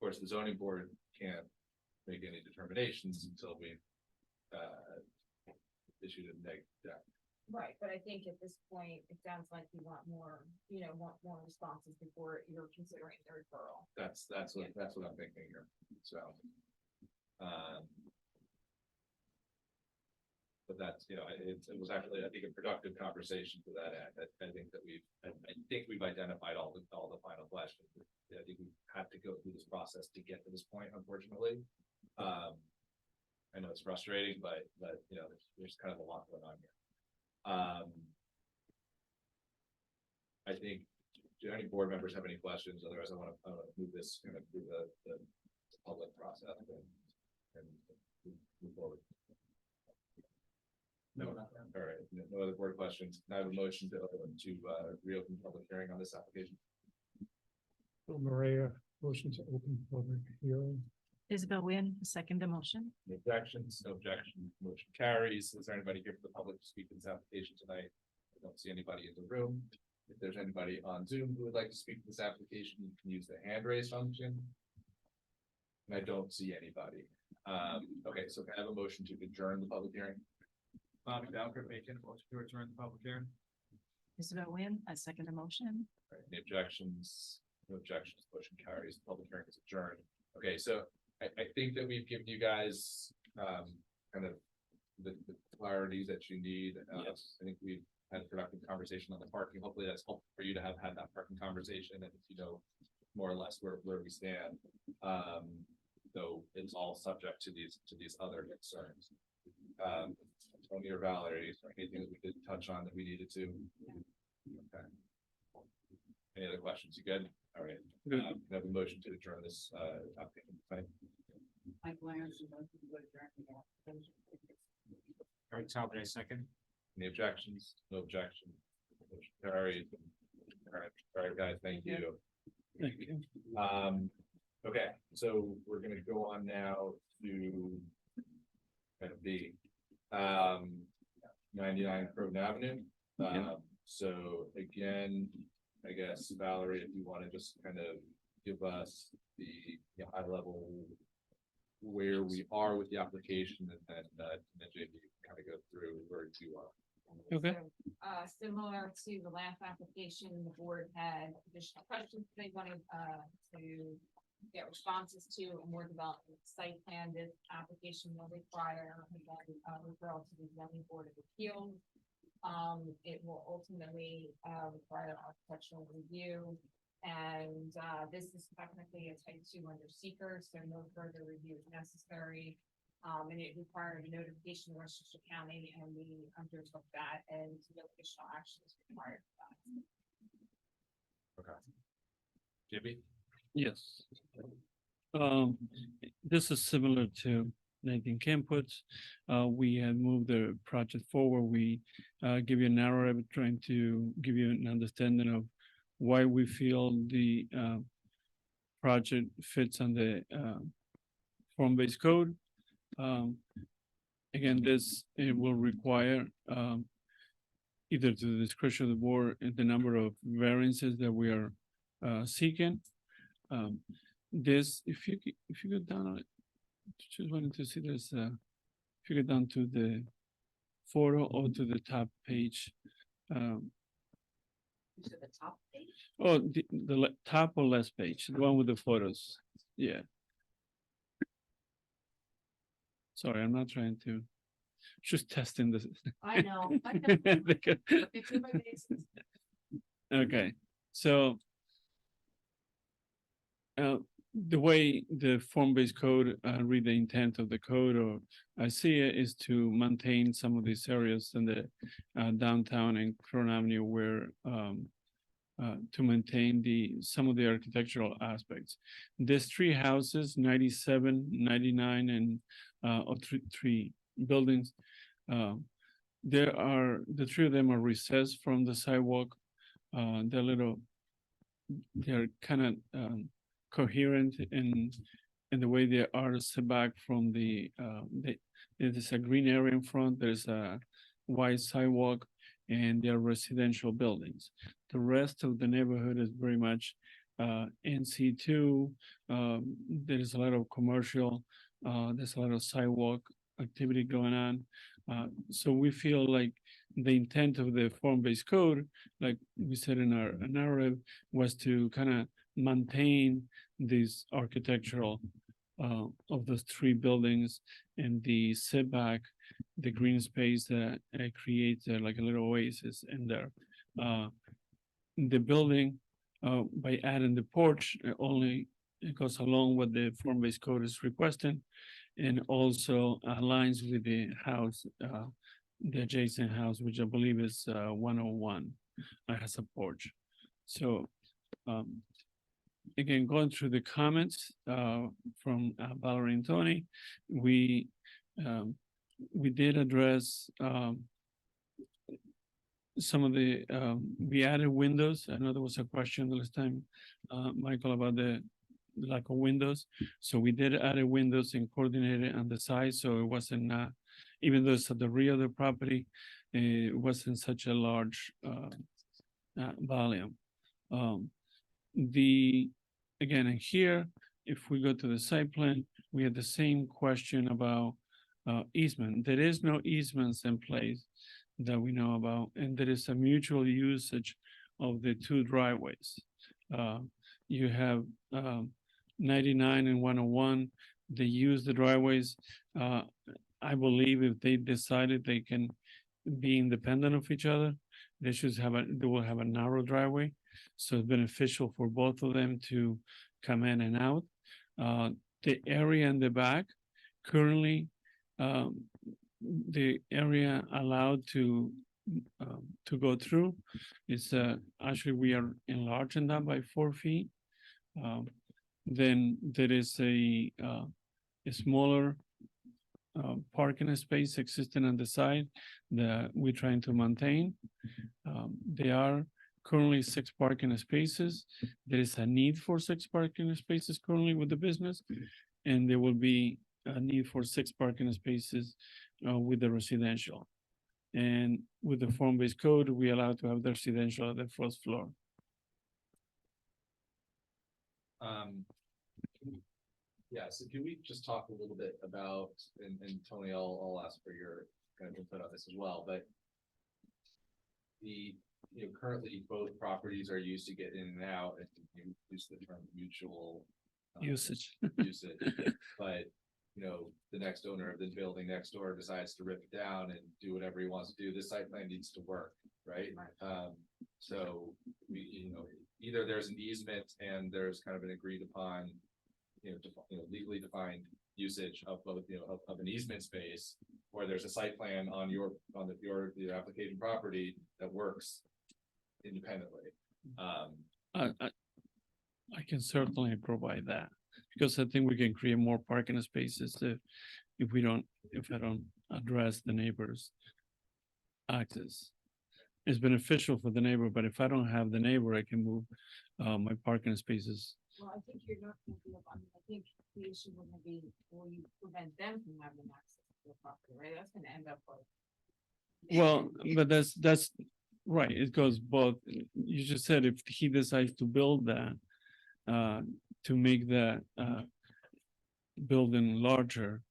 course, the zoning board can't make any determinations until we've issued a neg deck. Right, but I think at this point, it sounds like you want more responses before you're considering the referral. That's what I'm thinking here, so. but that's, you know, it was actually, I think, a productive conversation to that end. I think that I think we've identified all the final questions. I think we've had to go through this process to get to this point, unfortunately. I know it's frustrating, but you know, there's kind of a lot going on here. I think, do any board members have any questions? Otherwise, I want to move this kind of through the public process and move forward. No, all right, no other board questions. Can I have a motion to reopen the public hearing on this application? Maria, motion to open public hearing. Isabel Wynn, second the motion. No objections, no objection, motion carries. Is there anybody here for the public to speak to this application tonight? I don't see anybody in the room. If there's anybody on Zoom who would like to speak to this application, you can use the hand raise function. And I don't see anybody. Okay, so can I have a motion to adjourn the public hearing? Bobby Bowker making a motion to adjourn the public hearing. Isabel Wynn, I second the motion. All right, any objections? No objections, motion carries. The public hearing is adjourned. Okay, so I think that we've given you guys kind of the clarities that you need. Yes. I think we've had a productive conversation on the parking. Hopefully that's helpful for you to have had that parking conversation and you know more or less where we stand. Though it's all subject to these other concerns. Tony or Valerie, is there anything that we didn't touch on that we needed to? Okay. Any other questions? You good? All right. Can I have a motion to adjourn this application? All right, Talbot, second. Any objections? No objection. Motion carried. All right, guys, thank you. Thank you. Okay, so we're gonna go on now to kind of B. 99 Croton Avenue. So again, I guess Valerie, if you want to just kind of give us the high level where we are with the application, and then JP kind of go through where you are. Okay. So, similar to the last application, the board had additional questions they wanted to get responses to, a more development site plan. This application will require referral to the zoning board of appeals. It will ultimately require architectural review, and this is technically a type 2 under seeker, so no further review is necessary. And it required a notification of Westchester County, and we undertook that, and no additional action is required for that. Okay. JP? Yes. This is similar to 19 Campwoods. We had moved the project forward. We give you a narrative trying to give you an understanding of why we feel the project fits on the form-based code. Again, it will require either to the discretion of the board the number of variances that we are seeking. If you go down on it, just wanted to see this. If you go down to the photo or to the top page. To the top page? Oh, the top or last page, the one with the photos. Yeah. Sorry, I'm not trying to. Just testing this. I know. Okay, so the way the form-based code read the intent of the code, or I see it, is to maintain some of these areas in the downtown and Croton Avenue where to maintain some of the architectural aspects. There's 3 houses, 97, 99, and three buildings. The 3 of them are recessed from the sidewalk. They're kind of coherent in the way they are set back from there's a green area in front, there's a wide sidewalk, and they're residential buildings. The rest of the neighborhood is very much NC2. There's a lot of commercial, there's a lot of sidewalk activity going on. So we feel like the intent of the form-based code, like we said in our narrative, was to kind of maintain this architectural of those 3 buildings and the setback the green space that creates like a little oasis in there. The building, by adding the porch, only it goes along what the form-based code is requesting, and also aligns with the house, the adjacent house, which I believe is 101. It has a porch. So, again, going through the comments from Valerie and Tony, we did address some of the, we added windows. I know there was a question the last time, Michael, about the lack of windows. So we did add windows and coordinate it on the side, so it wasn't, even though it's at the rear of the property, it wasn't such a large volume. Again, in here, if we go to the site plan, we had the same question about easement. There is no easements in place that we know about, and there is a mutual usage of the two driveways. You have 99 and 101, they use the driveways. I believe if they decided they can be independent of each other, they will have a narrow driveway. So it's beneficial for both of them to come in and out. The area in the back, currently, the area allowed to go through is actually we are enlarging that by 4 feet. Then there is a smaller parking space existing on the side that we're trying to maintain. There are currently 6 parking spaces. There is a need for 6 parking spaces currently with the business, and there will be a need for 6 parking spaces with the residential. And with the form-based code, we allow to have the residential at the first floor. Yeah, so can we just talk a little bit about, and Tony, I'll ask for your kind of input on this as well, but currently both properties are used to get in and out, and you use the term mutual Usage. usage, but the next owner of the building next door decides to rip it down and do whatever he wants to do. This site plan needs to work, right? So we, either there's an easement and there's kind of an agreed upon, legally defined usage of both, of an easement space, or there's a site plan on your application property that works independently. I can certainly provide that, because I think we can create more parking spaces if I don't address the neighbors' access. It's beneficial for the neighbor, but if I don't have the neighbor, I can move my parking spaces. Well, I think you're not gonna be, I think the issue would be, will you prevent them from having access to the property, right? That's gonna end up like. Well, but that's right. It goes both. You just said if he decides to build that, to make the building larger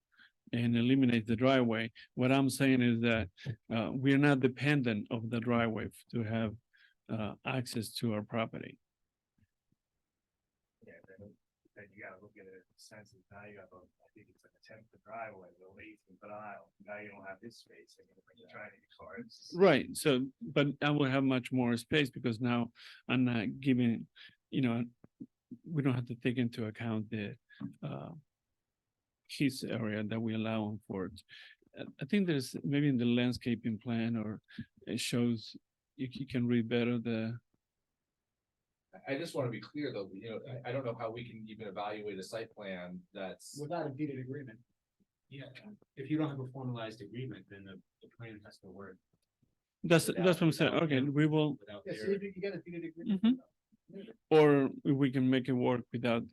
and eliminate the driveway. What I'm saying is that we're not dependent of the driveway to have access to our property. Yeah, then you gotta look at it in the sense of now you have I think it's like a 10-foot driveway, with an 8-foot aisle. Now you don't have this space, and you're trying to get cars. Right. So, but I will have much more space because now I'm not giving, we don't have to take into account the his area that we allow him for it. I think there's maybe in the landscaping plan, or it shows you can read better the. I just want to be clear though, I don't know how we can even evaluate a site plan that's. Without a deeded agreement. Yeah, if you don't have a formalized agreement, then the plan has to work. That's what I'm saying. Okay, we will. Yeah, so you get a deeded agreement. Mhm. Or we can make it work without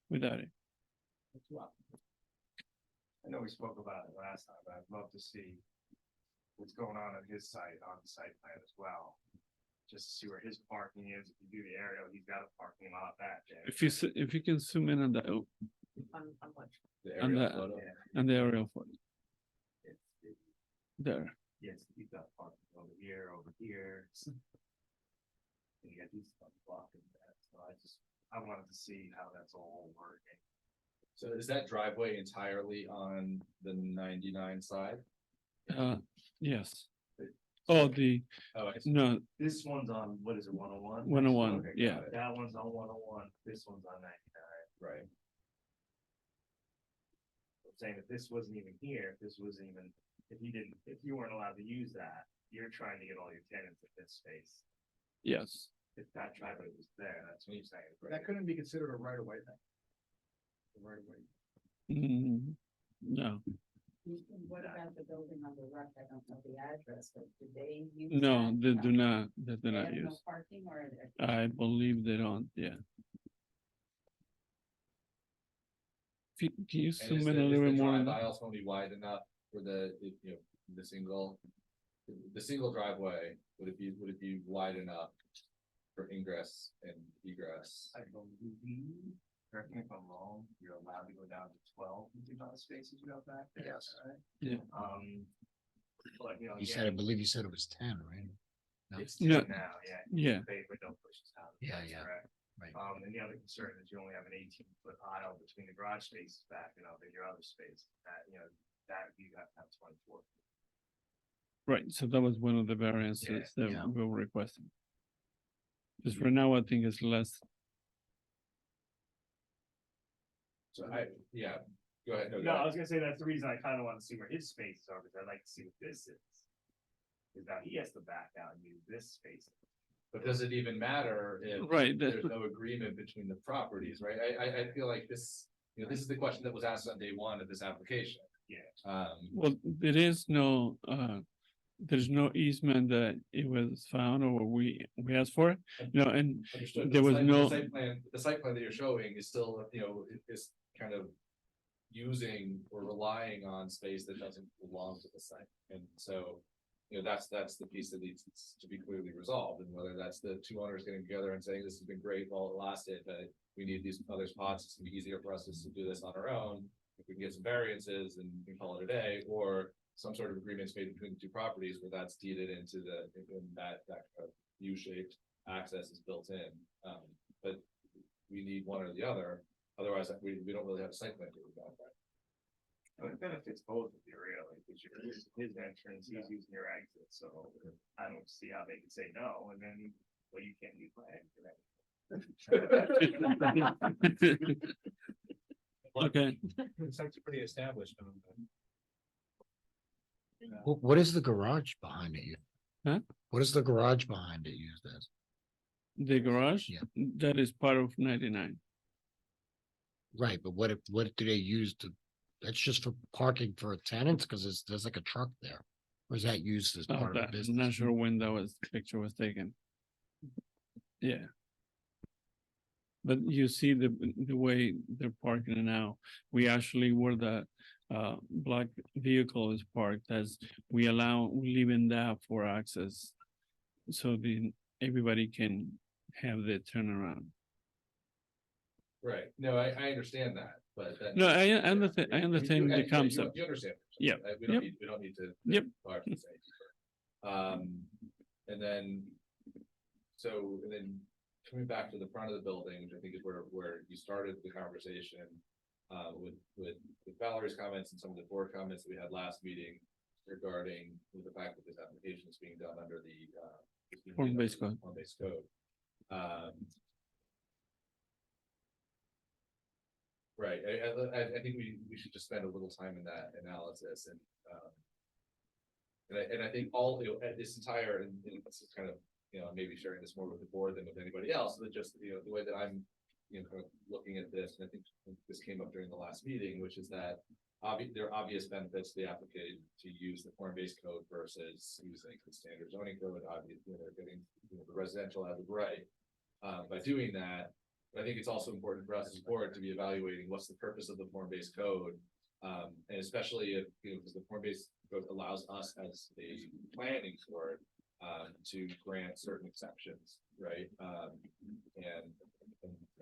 Without it. it. I know we spoke about it last time, but I'd love to see what's going on his site, on the site plan as well. Just to see where his parking is. If you do the aerial, he's got a parking lot back there. If you can zoom in on the On what? on the aerial photo. There. Yes, he's got parking over here, And you got these blocking that. So I wanted to see how that's all working. So is that driveway entirely on the 99 side? Yes. Oh, Oh, I see. no, This one's on, what is it, 101? 101, Okay, got yeah. it. That one's on 101, this one's on 99. Right. I'm saying if this wasn't even here, if this wasn't even, if you weren't allowed to use that, you're trying to get all your tenants in this space. yes. If that driveway was there, that's what you're saying. right? That couldn't be considered a right of way then. A right of way. No, What about the building on the left? I don't know the address, but do they use? no, that? they do not, they do They not have no use. parking or? I believe they don't, yeah. Can you And zoom is in a the little bit more? on drive that? aisles gonna be wide enough for the single driveway, would it be wide enough for ingress and egress? I believe, correct me if I'm wrong, you're allowed to go down to 12 amount of spaces you have back there. Yes. Right? Yeah. But you know, You said, I again, believe you said it was 10, right? No? it's No. 10 now, yeah. Yeah. They don't push this out. Yeah, That's yeah. correct. Right. And the other concern is you only have an 18-foot aisle between the garage spaces backing up and your other space, that, you know, that you have to have 24. Right, so that was one of the variances that Yeah. we were requesting. Just for now, I think it's less. So go ahead. No, I was gonna say that's the reason I kind of want to see where his spaces are, because I'd like to see what this is. Because now he has to back out and use this space. But does it even matter if Right, there's no agreement between the properties, right? I feel like this is the question that was asked on day one of this application. Yeah. Well, there is no, there's no easement that it was found or we asked for it, and Understood. there was no. The site plan that you're showing is still, is kind of using or relying on space that doesn't belong to the site. And so, that's the piece that needs to be clearly resolved, and whether that's the two owners getting together and saying, this has been great while it lasted, but we need these other spots, it's gonna be easier for us to do this on our own. If we can get some variances and we can call it a day, or some sort of agreements made between the two properties where that's deeded into that kind of U-shaped access is built in. But we need one or the other, otherwise we don't really have a site plan to worry about that. But it benefits both of you really, because his entrance, he's using your exit, so I don't see how they can say no, and then, well, you can't use my exit. Okay. It's actually pretty established. What is the garage behind it? Huh? What is the garage behind it used as? The garage? Yeah. That is part of 99. Right, but what do they use to, that's just for parking for tenants, because there's like a truck there. Or is that used as Oh, part of that, the I'm business? not sure when picture was taken. Yeah. But you see the way they're parking now, we actually where the black vehicle is parked, as we leave in that for access. So everybody can have their turnaround. Right, no, I understand that, but. No, I understand the concept. You understand. Yeah. We don't need to. Yep. And then, coming back to the front of the building, which I think is where you started the conversation, with Valerie's comments and some of the board comments that we had last meeting regarding the fact that this application is being done under the Form-based code. Form-based code. Right, I think we should just spend a little time in that analysis, and I think all, this entire, and this is kind of, maybe sharing this more with the board than with anybody else, but just, the way that I'm, kind of looking at this, and I think this came up during the last meeting, which is that there are obvious benefits to the applicant to use the form-based code versus using the standard zoning code. Obviously, they're getting the residential as of right. By doing that, but I think it's also important for us as a board to be evaluating what's the purpose of the form-based code. And especially if, because the form-based code allows us as a planning board to grant certain exceptions, right? And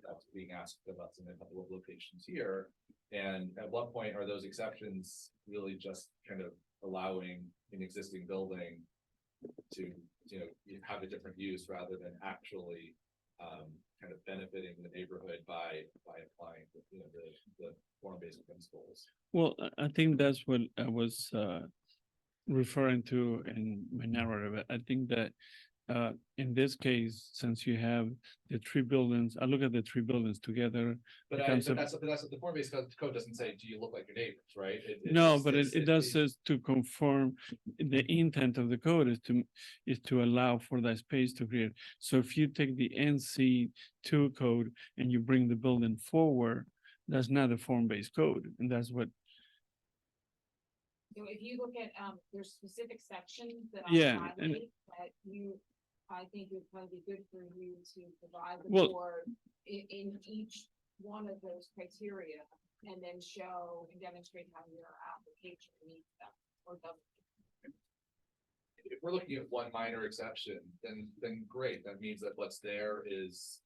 that's being asked of us in a couple of locations here. And at what point are those exceptions really just kind of allowing an existing building to, have a different use rather than actually kind of benefiting the neighborhood by applying the form-based principles? Well, I think that's what I was referring to in my narrative. I think that in this case, since you have the three buildings, I look at the three buildings together. But the I, concept- but that's what the form-based code doesn't say, do you look like your neighbors, right? No, but it does says to conform, the intent of the code is to allow for that space to create. So if you take the NC2 code and you bring the building forward, that's not a form-based code, and that's what. So if you look at, there's specific sections that Yeah, I and- highlight that I think it would probably be good for you to provide the Well- board in each one of those criteria and then show and demonstrate how your application meets them or doesn't. If we're looking at one minor exception, then great, that means that what's there is,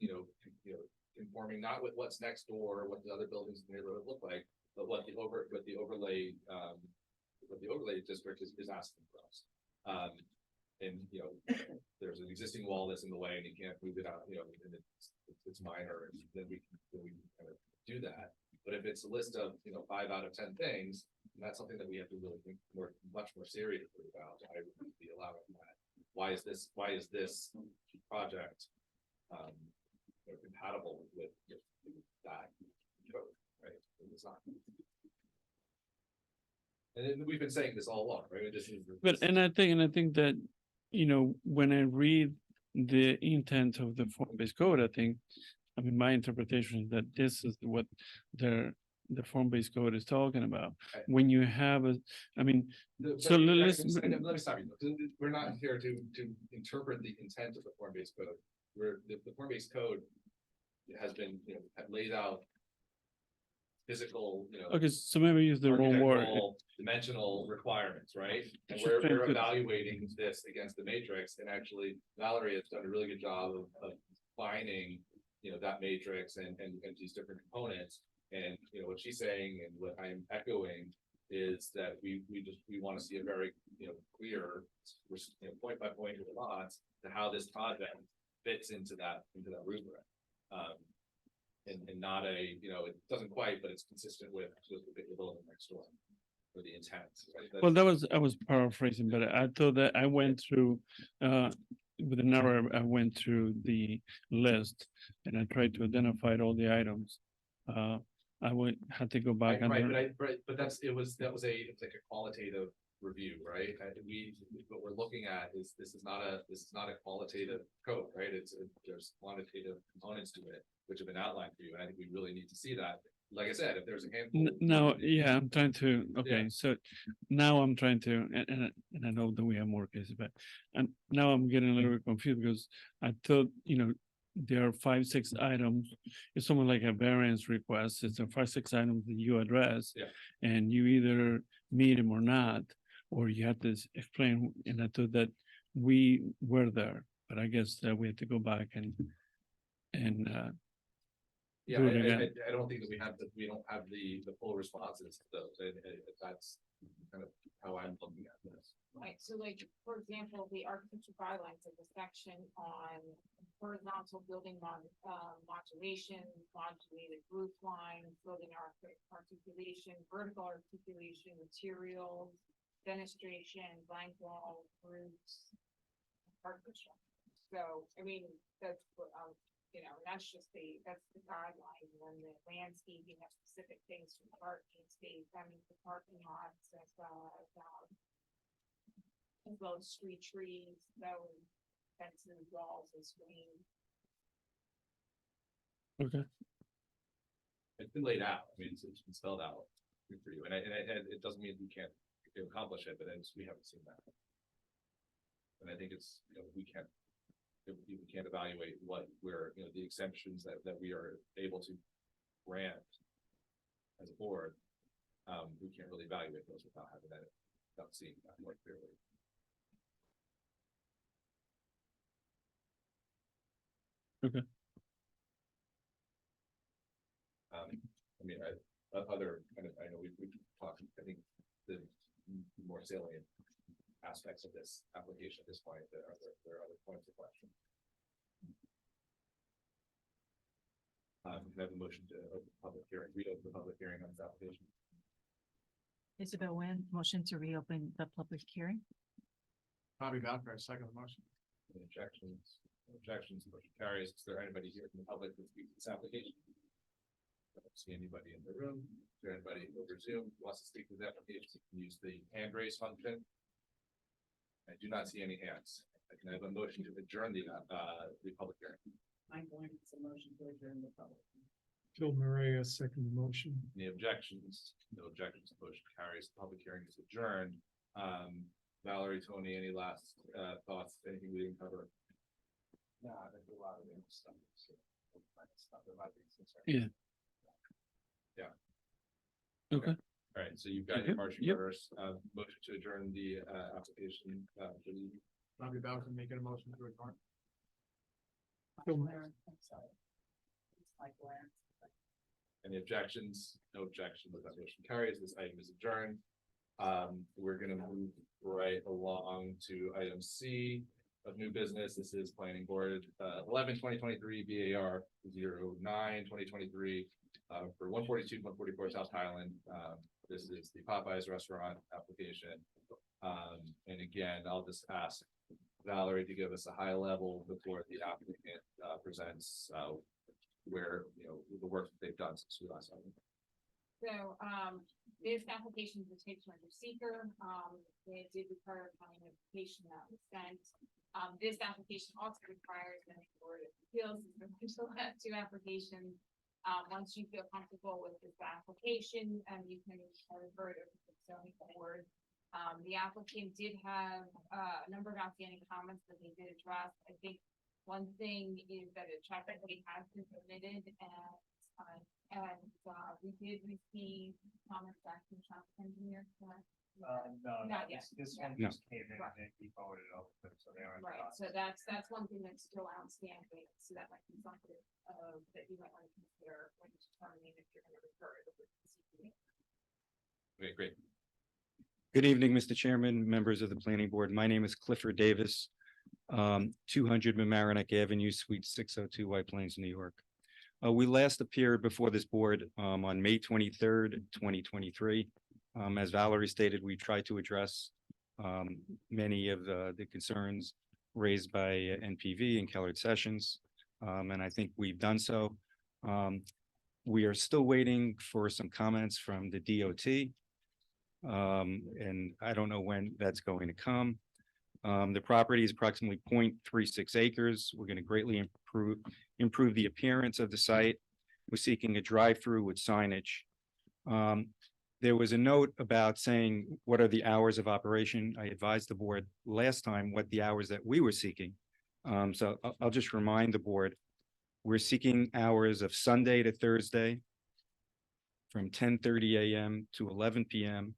conforming not with what's next door, or what the other buildings in the neighborhood look like, but what the overlay district is asking for us. And, there's an existing wall that's in the way and you can't move it out, and it's minor, and then we can kind of do that. But if it's a list of, 5 out of 10 things, and that's something that we have to really think much more seriously about. I would be allowing that. Why is this project compatible with that code, right? It's not. And then we've been saying this all along, right? And I think that, when I read the intent of the form-based code, my interpretation is that this is what the form-based code is talking about. Okay. When you have let's. Let me stop you. We're not here to interpret the intent of the form-based code. The form-based code has been, laid out physical, Okay, so maybe use the wrong word. architectural, dimensional requirements, right? And Just we're trying to- evaluating this against the matrix, and actually Valerie has done a really good job of defining, that matrix and these different components. And, what she's saying and what I'm echoing is that we want to see a very, clear, point by point response to how this project fits into that rubric. And not it doesn't quite, but it's consistent with the building next door, or the intent, right? Well, I was paraphrasing, but I thought that I went through, with the narrative, I went through the list and I tried to identify all the items. I had to go back. Right, but that was it's like a qualitative review, right? What we're looking at is, this is not a qualitative code, right? There's quantitative components to it, which have been outlined for you, and I think we really need to see that. Like I said, if there's a handful. No, yeah, I'm trying to, okay, Yeah. so now I'm trying to, and I know that we have more cases, but now I'm getting a little bit confused because I thought, there are 5, 6 items. It's something like a variance request. It's a 5, 6 items that you address. Yeah. And you either meet them or not, or you have to explain, and I thought that we were there, but I guess that we have to go back and Yeah, do it again. I don't think that we don't have the full responses to those, and that's kind of how I'm looking at this. Right, so like, for example, the architectural guidelines of the section on horizontal building modulation, modulated roof line, building articulation, vertical articulation, materials, fenestration, blank wall, roofs, architecture. So, that's what, that's just that's the guideline, and then the landscaping has specific things for parking space, the parking lots as well as street trees, those fences, walls, and screens. Okay. It's been laid out. It's been spelled out for you, and it doesn't mean we can't accomplish it, but we haven't seen that. And I think it's, we can't evaluate what the exemptions that we are able to grant as a board. We can't really evaluate those without having that, without seeing that more clearly. Okay. Other kind of, I know we've talked, I think the more salient aspects of this application at this point, there are other points of question. Can I have a motion to open the public hearing, reopen the public hearing on this application? Isabel Wynn, motion to reopen the public hearing. Bobby Valker, second the motion. Any objections? No objections, motion carries. Is there anybody here from the public that speaks to this application? I don't see anybody in the room. Is there anybody over Zoom who wants to speak to the application? You can use the hand raise function. I do not see any hands. I can have a motion to adjourn the public hearing. I'm going to motion to adjourn the public. Phil Maria, second motion. Any objections? No objections. Motion carries. The public hearing is adjourned. Valerie, Tony, any last thoughts? Anything we didn't cover? No, I think a lot of it stuff. Yeah. Yeah. Okay. All right, so you've got your marching orders, motion to adjourn the application for the. Bobby Valker making a motion to adjourn. Any objections? No objections. That motion carries. This item is adjourned. We're gonna move right along to item C of new business. This is planning board 11/2023 VAR 09/2023 for 142, 144 South Highland. This is the Popeyes restaurant application. And again, I'll just ask Valerie to give us a high level before the applicant presents where, you know, the work that they've done since we last saw them. So, this application is a type 2 under seeker. They did require a county notification that was sent. This application also requires the Board of Appeals, to still have 2 applications. Once you feel comfortable with this application, you can refer it over to the zoning board. The applicant did have a number of outstanding comments that they did address. I think one thing is that a traffic study has been submitted, and we did receive comments back from the traffic engineer. No, Not yet. this one No. just came in Right. and we forwarded it over, so they are. Right, so that's one thing that's still outstanding, so that might be something that you might want to consider when determining if you're gonna refer it over to the CPA. Okay, great. Good evening, Mr. Chairman, members of the planning board. My name is Clifford Davis, 200 Mamaroneck Avenue, Suite 602, White Plains, New York. We last appeared before this board on May 23rd, 2023. As Valerie stated, we tried to address many of the concerns raised by NPV and Kellard Sessions, and I think we've done so. We are still waiting for some comments from the DOT. And I don't know when that's going to come. The property is approximately 0.36 acres. We're going to greatly improve the appearance of the site. We're seeking a drive-through with signage. There was a note about saying, what are the hours of operation? I advised the board last time what the hours that we were seeking. So I'll just remind the board, we're seeking hours of Sunday to Thursday from 10:30 a.m. to 11 p.m.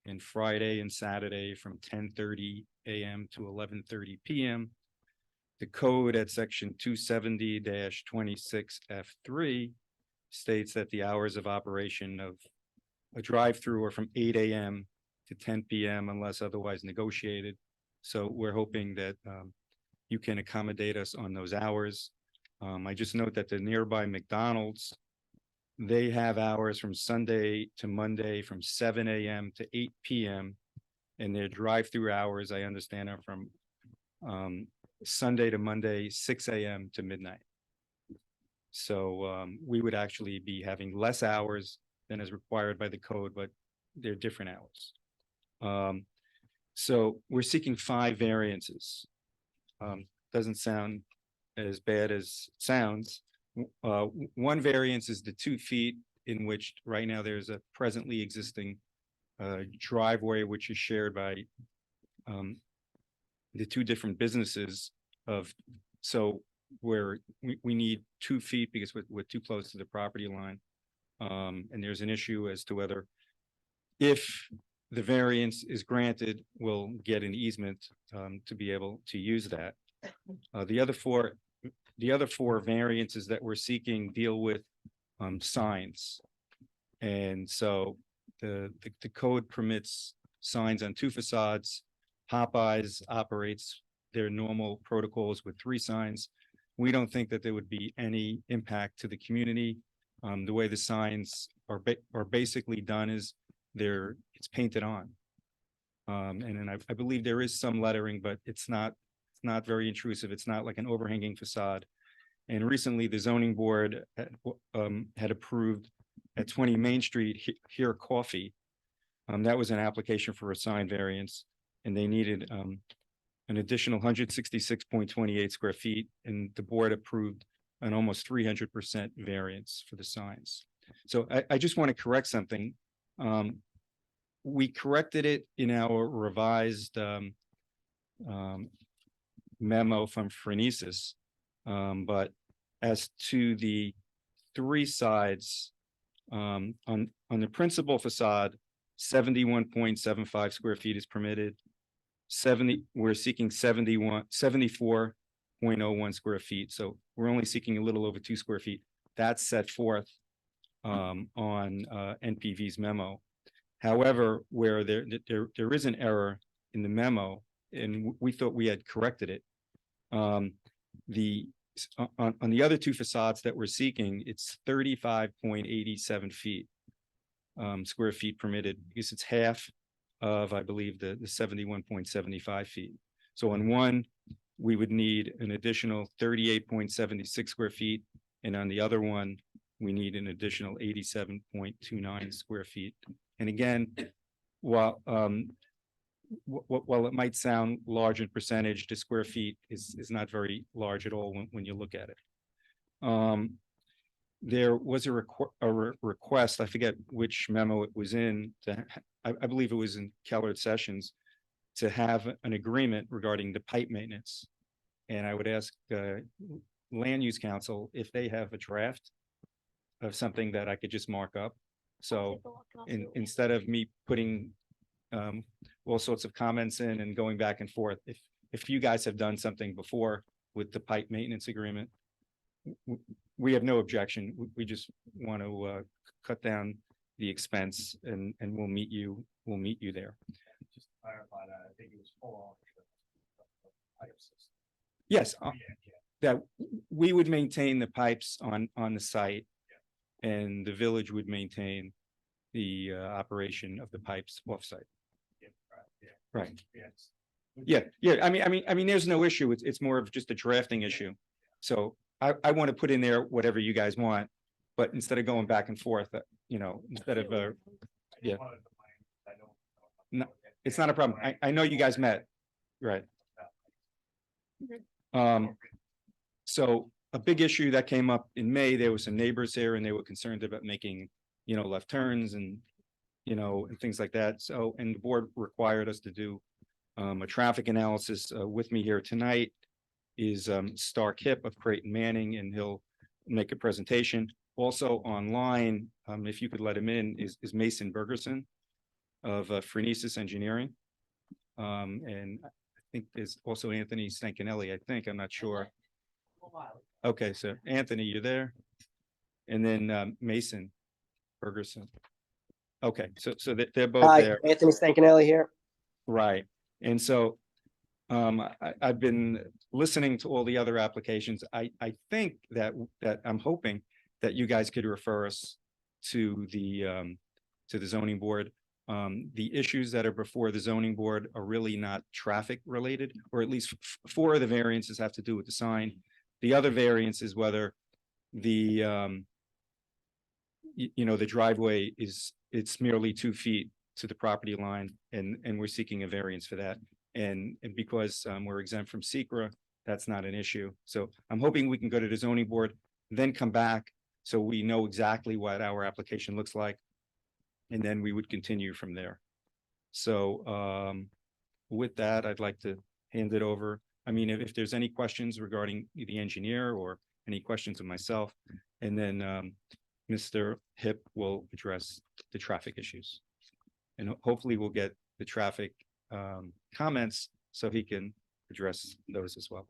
and Friday and Saturday from 10:30 a.m. to 11:30 p.m. The code at section 270-26F3 states that the hours of operation of a drive-through are from 8 a.m. to 10 p.m. unless otherwise negotiated. So we're hoping that you can accommodate us on those hours. I just note that the nearby McDonald's, they have hours from Sunday to Monday from 7 a.m. to 8 p.m. And their drive-through hours, I understand, are from Sunday to Monday, 6 a.m. to midnight. So we would actually be having less hours than is required by the code, but they're different hours. So we're seeking 5 variances. Doesn't sound as bad as it sounds. One variance is the 2 feet in which right now there's a presently existing driveway, which is shared by the 2 different businesses so where we need 2 feet because we're too close to the property line. And there's an issue as to whether if the variance is granted, we'll get an easement to be able to use that. The other four variances that we're seeking deal with signs. And so the code permits signs on 2 facades. Popeyes operates their normal protocols with 3 signs. We don't think that there would be any impact to the community. The way the signs are basically done is it's painted on. And then I believe there is some lettering, but it's not very intrusive. It's not like an overhanging facade. And recently the zoning board had approved at 20 Main Street, Here Coffee. That was an application for a sign variance, and they needed an additional 166.28 square feet, and the board approved an almost 300% variance for the signs. So I just want to correct something. We corrected it in our revised memo from Phronesis, but as to the three sides, on the principal facade, 71.75 square feet is permitted. We're seeking 74.01 square feet. So we're only seeking a little over 2 square feet. That's set forth on NPV's memo. However, where there is an error in the memo, and we thought we had corrected it, on the other two facades that we're seeking, it's 35.87 feet, square feet permitted, because it's half of, I believe, the 71.75 feet. So on one, we would need an additional 38.76 square feet, and on the other one, we need an additional 87.29 square feet. And again, while it might sound large in percentage, the square feet is not very large at all when you look at it. There was a request, I forget which memo it was in, I believe it was in Kellard Sessions, to have an agreement regarding the pipe maintenance. And I would ask Land Use Council if they have a draft of something that I could just mark up. So instead of me putting all sorts of comments in and going back and forth, if you guys have done something before with the pipe maintenance agreement, we have no objection. We just want to cut down the expense, and we'll meet you there. Just to clarify that, I think it was full pipe system. Yes, that we would maintain the pipes on the site, and the village would maintain the operation of the pipes offsite. Right. Yes. Yeah. I mean, there's no issue. It's more of just a drafting issue. So I want to put in there whatever you guys want, but instead of going back and forth, instead of yeah. No, it's not a problem. I know you guys met, right? So a big issue that came up in May, there were some neighbors here and they were concerned about making, left turns and, and things like that. So, and the board required us to do a traffic analysis. With me here tonight is Stark Hip of Creighton Manning, and he'll make a presentation. Also online, if you could let him in, is Mason Bergerson of Phronesis Engineering. And I think there's also Anthony Stankinelli, I'm not sure. Okay, so Anthony, you're there. And then Mason Bergerson. Okay, so they're both there. Anthony Stankinelli here. Right. And so I've been listening to all the other applications. I think that I'm hoping that you guys could refer us to the zoning board. The issues that are before the zoning board are really not traffic related, or at least 4 of the variances have to do with the sign. The other variance is whether the the driveway it's merely 2 feet to the property line, and we're seeking a variance for that. And because we're exempt from SECRA, that's not an issue. So I'm hoping we can go to the zoning board, then come back so we know exactly what our application looks like, and then we would continue from there. So with that, I'd like to hand it over. I mean, if there's any questions regarding the engineer or any questions of myself, and then Mr. Hip will address the traffic issues. And hopefully we'll get the traffic comments so he can address those as well.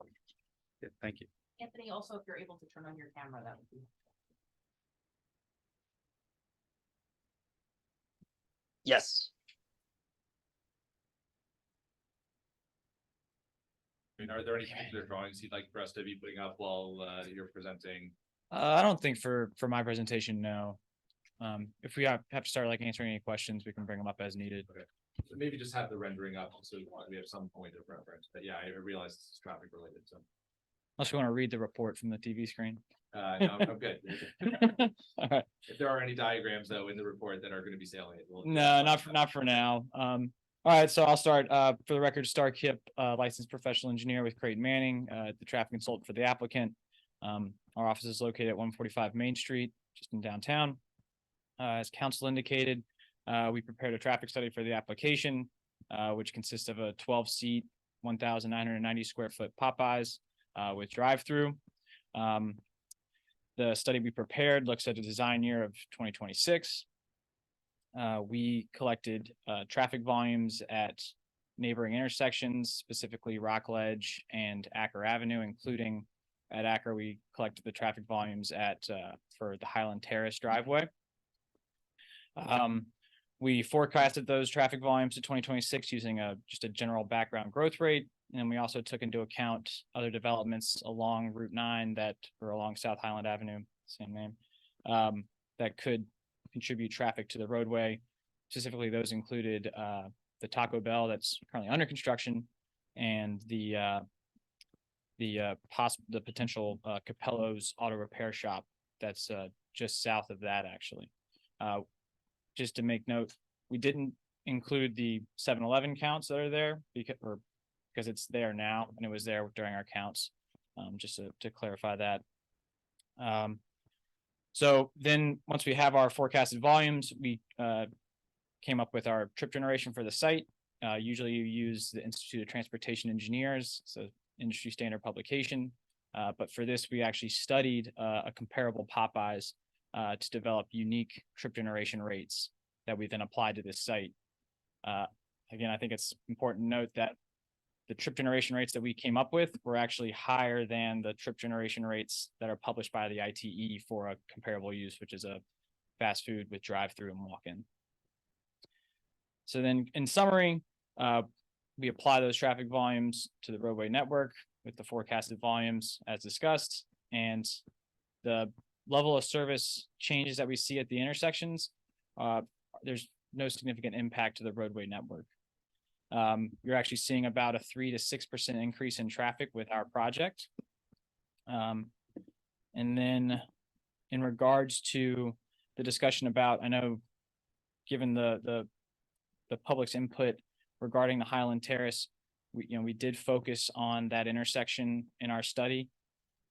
Yeah, thank you. Anthony, also, if you're able to turn on your camera, that would be. Yes. I mean, are there any particular drawings you'd like for us to be putting up while you're presenting? I don't think for my presentation, no. If we have to start like answering any questions, we can bring them up as needed. Okay. So maybe just have the rendering up so we have some point of reference, but yeah, I realize this is traffic related, so. Unless you want to read the report from the TV screen. No, I'm good. All right. If there are any diagrams though in the report that are gonna be salient. No, not for now. All right, so I'll start, for the record, Star Kip, licensed professional engineer with Creighton Manning, the traffic consultant for the applicant. Our office is located at 145 Main Street, just in downtown. As council indicated, we prepared a traffic study for the application, which consists of a 12-seat, 1,990 square foot Popeyes, with drive-through. The study we prepared looks at a design year of 2026. We collected traffic volumes at neighboring intersections, specifically Rockledge and Acker Avenue, including at Acker, we collected the traffic volumes at for the Highland Terrace driveway. We forecasted those traffic volumes to 2026 using just a general background growth rate. And we also took into account other developments along Route 9 or along South Highland Avenue, same name, that could contribute traffic to the roadway. Specifically, those included the Taco Bell that's currently under construction and the potential Capello's auto repair shop that's just south of that, actually. Just to make note, we didn't include the 7-Eleven counts that are there because it's there now and it was there during our counts, just to clarify that. So then once we have our forecasted volumes, we came up with our trip generation for the site. Usually you use the Institute of Transportation Engineers, so industry standard publication. But for this, we actually studied a comparable Popeyes to develop unique trip generation rates that we then applied to this site. Again, I think it's important to note that the trip generation rates that we came up with were actually higher than the trip generation rates that are published by the ITE for a comparable use, which is a fast food with drive-through and walk-in. So then in summary, we apply those traffic volumes to the roadway network with the forecasted volumes as discussed, and the level of service changes that we see at the intersections, there's no significant impact to the roadway network. You're actually seeing about a 3 to 6% increase in traffic with our project. And then in regards to the discussion about, I know, given the public's input regarding the Highland Terrace, we did focus on that intersection in our study,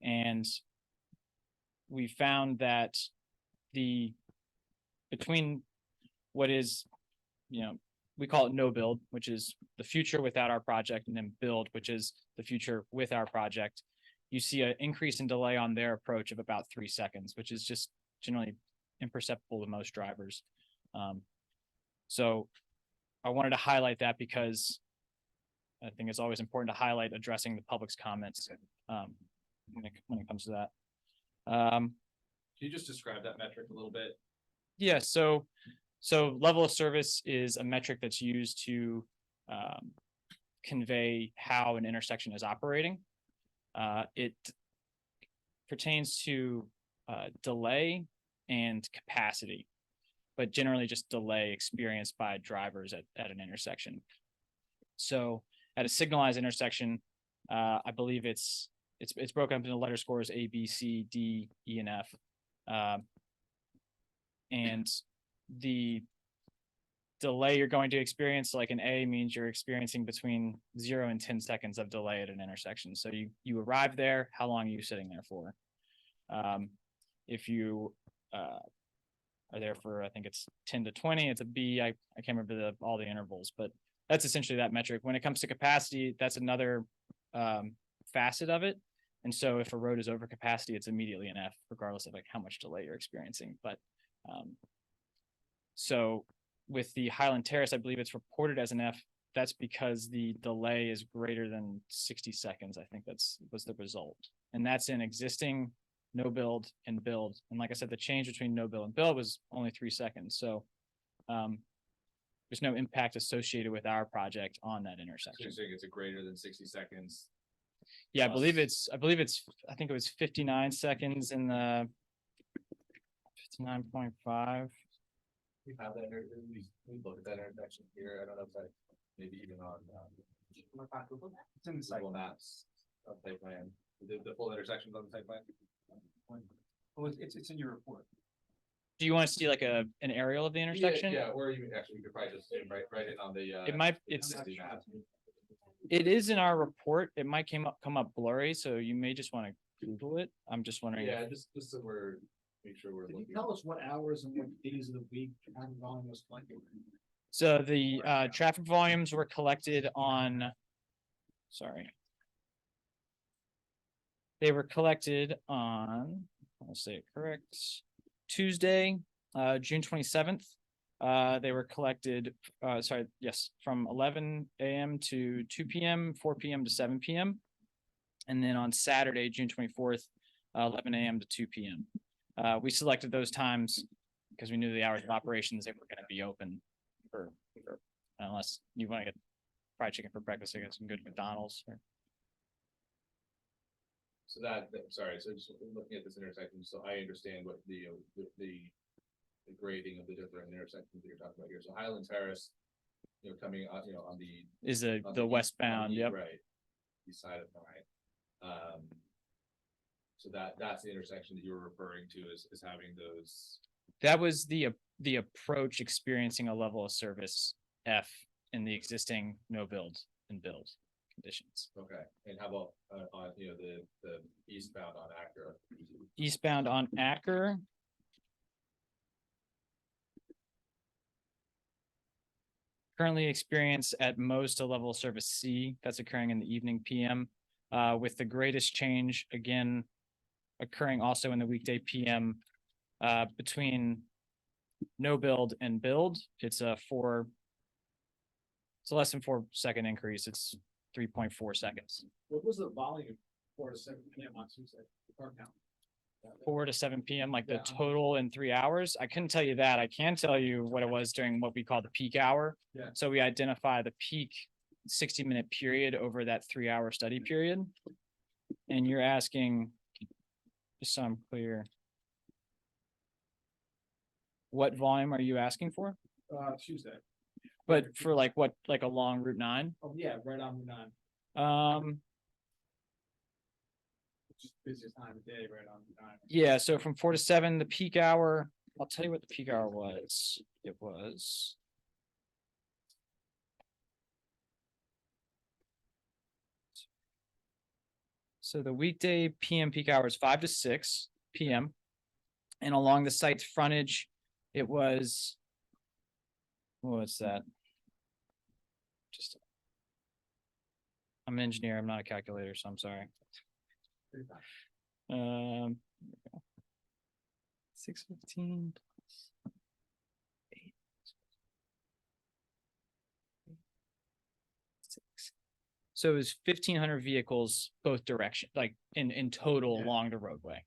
and we found that between what is, we call it no build, which is the future without our project, and then build, which is the future with our project, you see an increase in delay on their approach of about 3 seconds, which is just generally imperceptible to most drivers. So I wanted to highlight that because I think it's always important to highlight addressing the public's comments when it comes to that. Can you just describe that metric a little bit? Yeah, so level of service is a metric that's used to convey how an intersection is operating. It pertains to delay and capacity, but generally just delay experienced by drivers at an intersection. So at a signalized intersection, I believe it's broken up into letter scores A, B, C, D, E, and F. And the delay you're going to experience, like an A, means you're experiencing between 0 and 10 seconds of delay at an intersection. So you arrive there, how long are you sitting there for? If you are there for, I think it's 10 to 20, it's a B. I can't remember all the intervals, but that's essentially that metric. When it comes to capacity, that's another facet of it. And so if a road is over capacity, it's immediately an F, regardless of like how much delay you're experiencing. But so with the Highland Terrace, I believe it's reported as an F. That's because the delay is greater than 60 seconds. I think was the result. And that's in existing no build and build. And like I said, the change between no build and build was only 3 seconds. So there's no impact associated with our project on that intersection. So it's a greater than 60 seconds. Yeah, I think it was 59 seconds in the 59.5. We have that, we look at that intersection here, I don't know if that, maybe even on, It's in the site. Google Maps, site plan, the full intersections on the site plan. Well, it's in your report. Do you want to see like an aerial of the intersection? Yeah, or you actually, we could probably just write it on the. It might, it's, on the map. it is in our report. It might come up blurry, so you may just want to Google it. I'm just wondering. Yeah, just so we're, make sure we're Can you looking. tell us what hours and what days of the week traffic volume was collected? So the traffic volumes were collected on, sorry. They were collected on, I'll say it correct, Tuesday, June 27th. They were collected, from 11 a.m. to 2 p.m., 4 p.m. to 7 p.m. And then on Saturday, June 24th, 11 a.m. to 2 p.m. We selected those times because we knew the hours of operations they were going to be open for unless you want to get fried chicken for breakfast, I got some good McDonald's. So sorry, so just looking at this intersection, so I understand what the grading of the different intersections that you're talking about here. So Highland Terrace, coming on, on the. Is on the east- westbound, on the yep. Right. East side of Ryan. So that's the intersection that you were referring to as having those. That was the approach experiencing a level of service F in the existing no build and build conditions. Okay, and how about on, the eastbound on Acura? Eastbound on Acker. Currently experience at most a level of service C that's occurring in the evening PM, with the greatest change again occurring also in the weekday PM, between no build and build. It's less than 4 second increase. It's 3.4 seconds. What was the volume 4 to 7 p.m. on Tuesday? The car count. 4 to 7 p.m. like the Yeah. total in 3 hours. I couldn't tell you that. I can tell you what it was during what we call the peak hour. Yeah. So we identify the peak 60-minute period over that 3-hour study period. And you're asking, just so I'm clear, what volume are you asking for? Tuesday. But for like what, like along Route 9? Oh, yeah, right on the 9. Just busiest time of day, right on the 9. Yeah, so from 4 to 7, the peak hour, I'll tell you what the peak hour was. It was. So the weekday PM peak hour is 5 to 6 PM. And along the site's frontage, it was. What's that? I'm an engineer, I'm not a calculator, so I'm sorry. 615 plus 8. 6. So it was 1,500 vehicles both direction, like in total along the roadway.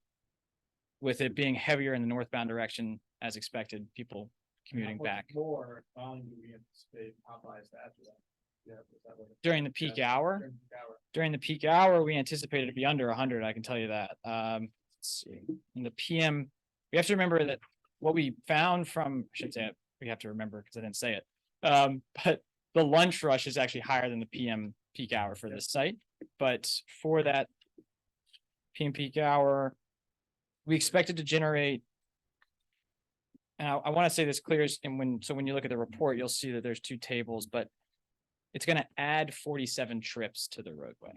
With it being heavier in the northbound direction as expected, people commuting back. More volume do we anticipate Popeyes to add to that? Yeah, is that what it- During the peak hour? During the peak hour. During the peak hour, we anticipated to be under 100, I can tell you that. Let's see, in the PM, we have to remember that what we found from, I should say it, we have to remember because I didn't say it. But the lunch rush is actually higher than the PM peak hour for this site. But for that PM peak hour, we expected to generate, and I want to say this clear, and when you look at the report, you'll see that there's 2 tables, but it's going to add 47 trips to the roadway.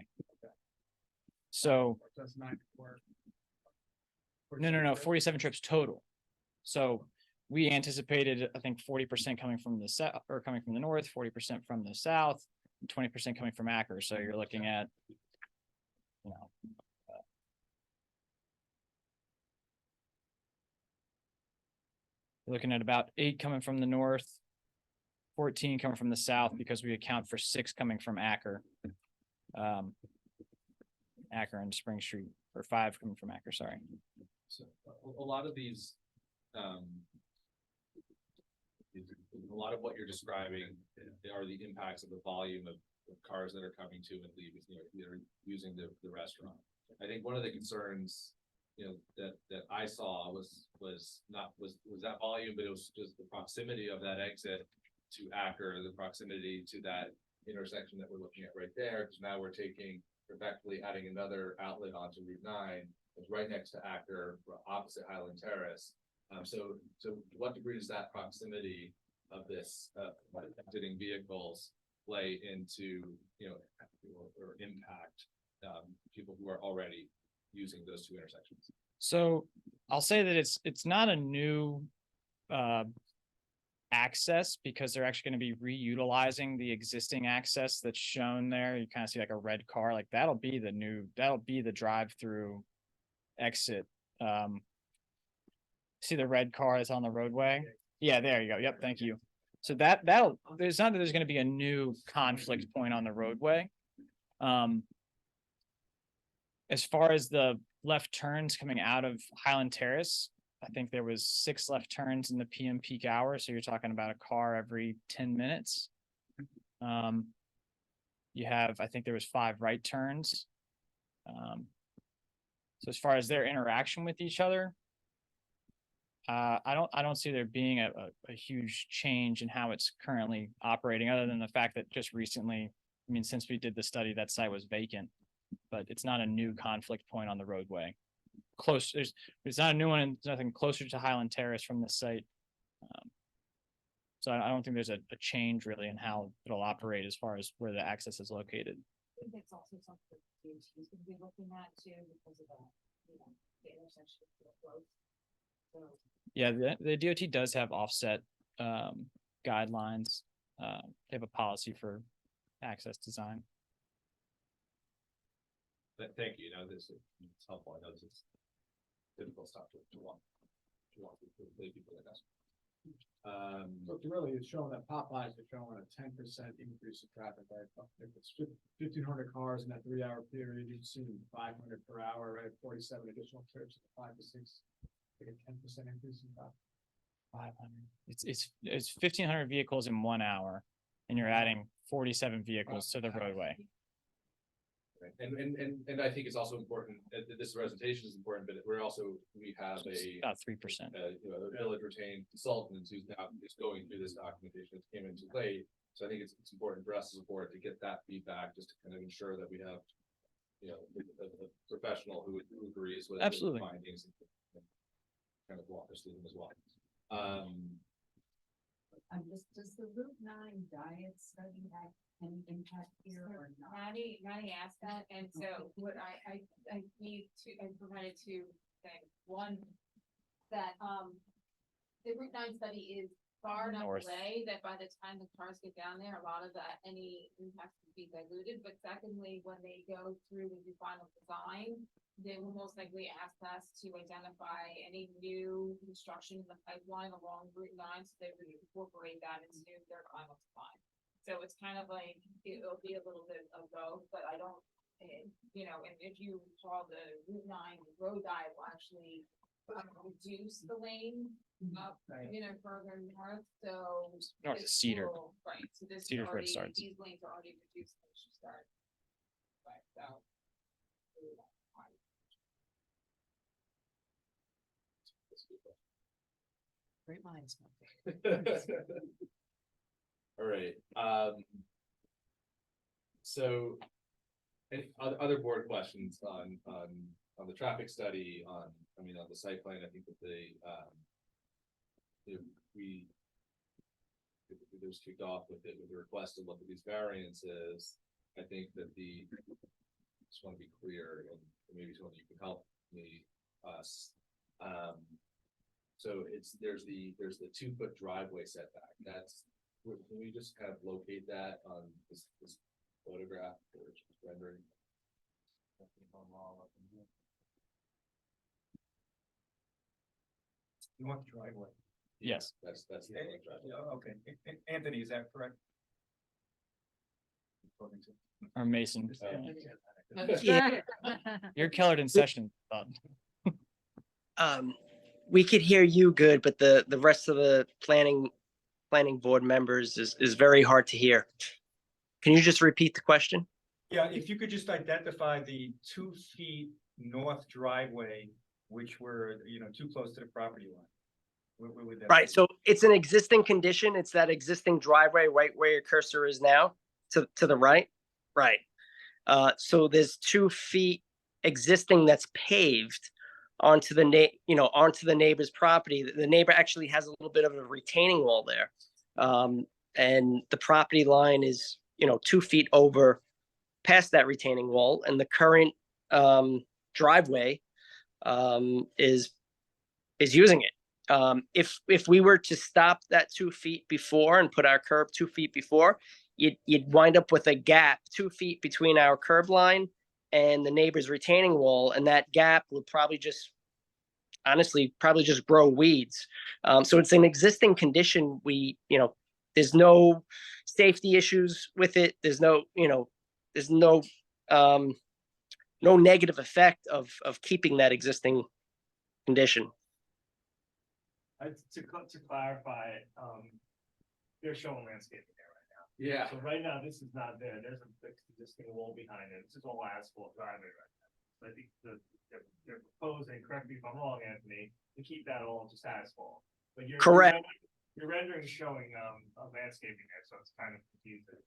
So That's 94. no, 47 trips total. So we anticipated, I think 40% coming from the south or coming from the north, 40% from the south, and 20% coming from Acker. So you're looking at, you're looking at about 8 coming from the north, 14 coming from the south because we account for 6 coming from Acker. Acker and Spring Street, or 5 coming from Acker, sorry. So a lot of these, a lot of what you're describing are the impacts of the volume of cars that are coming to and leaving, that are using the restaurant. I think one of the concerns that I saw was that volume, but it was just the proximity of that exit to Acker, the proximity to that intersection that we're looking at right there, because now we're effectively adding another outlet onto Route 9. It's right next to Acker, opposite Highland Terrace. So to what degree does that proximity of this exiting vehicles play into, or impact people who are already using those two intersections? So I'll say that it's not a new access, because they're actually going to be reutilizing the existing access that's shown there. You kind of see like a red car, like that'll be the drive-through exit. See the red car that's on the roadway? Yeah, there you go. Yep, thank you. So there's not that there's going to be a new conflict point on the roadway. As far as the left turns coming out of Highland Terrace, I think there was 6 left turns in the PM peak hour. So you're talking about a car every 10 minutes. You have, I think there was 5 right turns. So as far as their interaction with each other, I don't see there being a huge change in how it's currently operating, other than the fact that just recently, I mean, since we did the study, that site was vacant, but it's not a new conflict point on the roadway. There's not a new one, and there's nothing closer to Highland Terrace from this site. So I don't think there's a change really in how it'll operate as far as where the access is located. I think it's also something the DOT is gonna be looking at too, because of the intersection is so close. So. Yeah, the DOT does have offset guidelines. They have a policy for access design. Thank you. This is helpful. I know this is difficult stuff to walk through people like us. So really, it's showing that Popeyes are showing a 10% increase in traffic, right? If it's 1,500 cars in that 3-hour period, you've seen 500 per hour, right? 47 additional trips, 5 to 6, like a 10% increase in traffic. 500. It's 1,500 vehicles in 1 hour, and you're adding 47 vehicles to the roadway. Right. And I think it's also important that this presentation is important, but we have about 3%. A village retained consultant who's now just going through this documentation that came in too late. So I think it's important for us as a board to get that feedback, just to kind of ensure that we have, a professional who agrees with Absolutely. the findings and kind of walk us through them as well. Does the Route 9 diet study have any impact here or not? Maddie asked that, and so what I provided 2 things. One, that the Route 9 study is far enough North. away that by the time the cars get down there, a lot of that, any impacts would be diluted. But secondly, when they go through and do final design, they will most likely ask us to identify any new construction in the pipeline along Route 9, so they would incorporate that into their final design. So it's kind of like, it'll be a little bit of both, but I don't, and if you recall, the Route 9 road diet will actually reduce the lane up, further north, so. North of this Cedar. Right, so this Cedar's where it already, starts. these lanes are already reduced, and it should start. Right, so. Great minds. All right. So, any other board questions on the traffic study, on the site plan? I think that it was kicked off with the request to look at these variances. I think that just want to be clear, and maybe Tony, you can help us. So there's the 2-foot driveway setback. Can we just kind of locate that on this photograph or rendering? You want the driveway? Yes. That's the driveway. Okay, Anthony, is that correct? Or Mason. Yeah. You're Kellerton in session. We could hear you good, but the rest of the planning board members is very hard to hear. Can you just repeat the question? Yeah, if you could just identify the 2 feet north driveway which were, too close to the property line. What would that Right, be? so it's an existing condition. It's that existing driveway right where your cursor is now, to the right. Right. So there's 2 feet existing that's paved onto onto the neighbor's property. The neighbor actually has a little bit of a retaining wall there. And the property line is, 2 feet over past that retaining wall, and the current driveway is using it. If we were to stop that 2 feet before and put our curb 2 feet before, you'd wind up with a gap 2 feet between our curb line and the neighbor's retaining wall, and that gap would probably just grow weeds. So it's an existing condition. There's no safety issues with it. There's no no negative effect of keeping that existing condition. To clarify, they're showing landscaping there right now. Yeah. So right now, this is not there. There's a fixed existing wall behind it. This is all asphalt driveway right now. So I think they're proposing, correct me if I'm wrong, Anthony, to keep that all just asphalt. But Correct. Your rendering is showing a landscaping there, so it's kind of confusing.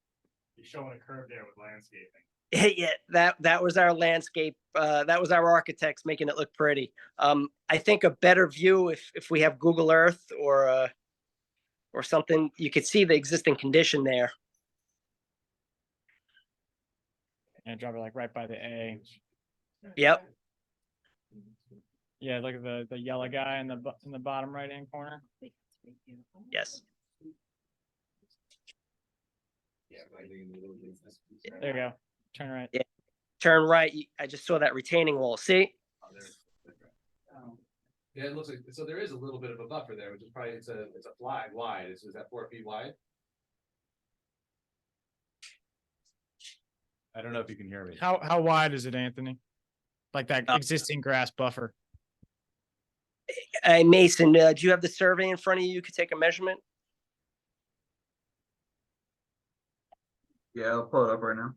You're showing a curve there with landscaping. Yeah, that was our landscape. That was our architects making it look pretty. I think a better view, if we have Google Earth or something, you could see the existing condition there. And drop it like right by the A. Yep. Yeah, look at the yellow guy in the bottom right hand corner. Yes. There you go. Turn right. Yeah. Turn right. I just saw that retaining wall. See? Yeah, it looks like, so there is a little bit of a buffer there, which is probably, it's a flag wide. Is that 4 feet wide? I don't know if you can hear me. How wide is it, Anthony? Like that existing grass buffer? Mason, do you have the survey in front of you? You could take a measurement. Yeah, I'll pull it up right now.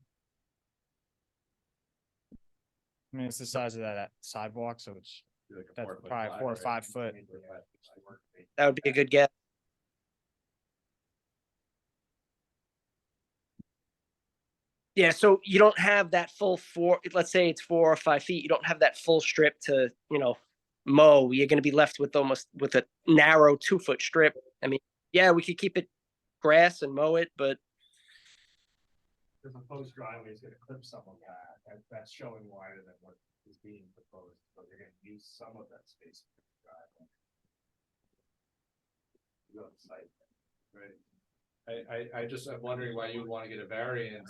I mean, it's the size of that sidewalk, so it's Like a that's 4 foot probably flag, 4 or right? 5 foot. That would be a good guess. Yeah, so you don't have that full let's say it's 4 or 5 feet. You don't have that full strip to, mow. You're going to be left with a narrow 2-foot strip. I mean, yeah, we could keep it grass and mow it, but The proposed driveway is gonna clip some of that. That's showing wider than what is being proposed, but they're gonna use some of that space for the driveway. You go on the site. Right. I'm wondering why you would want to get a variance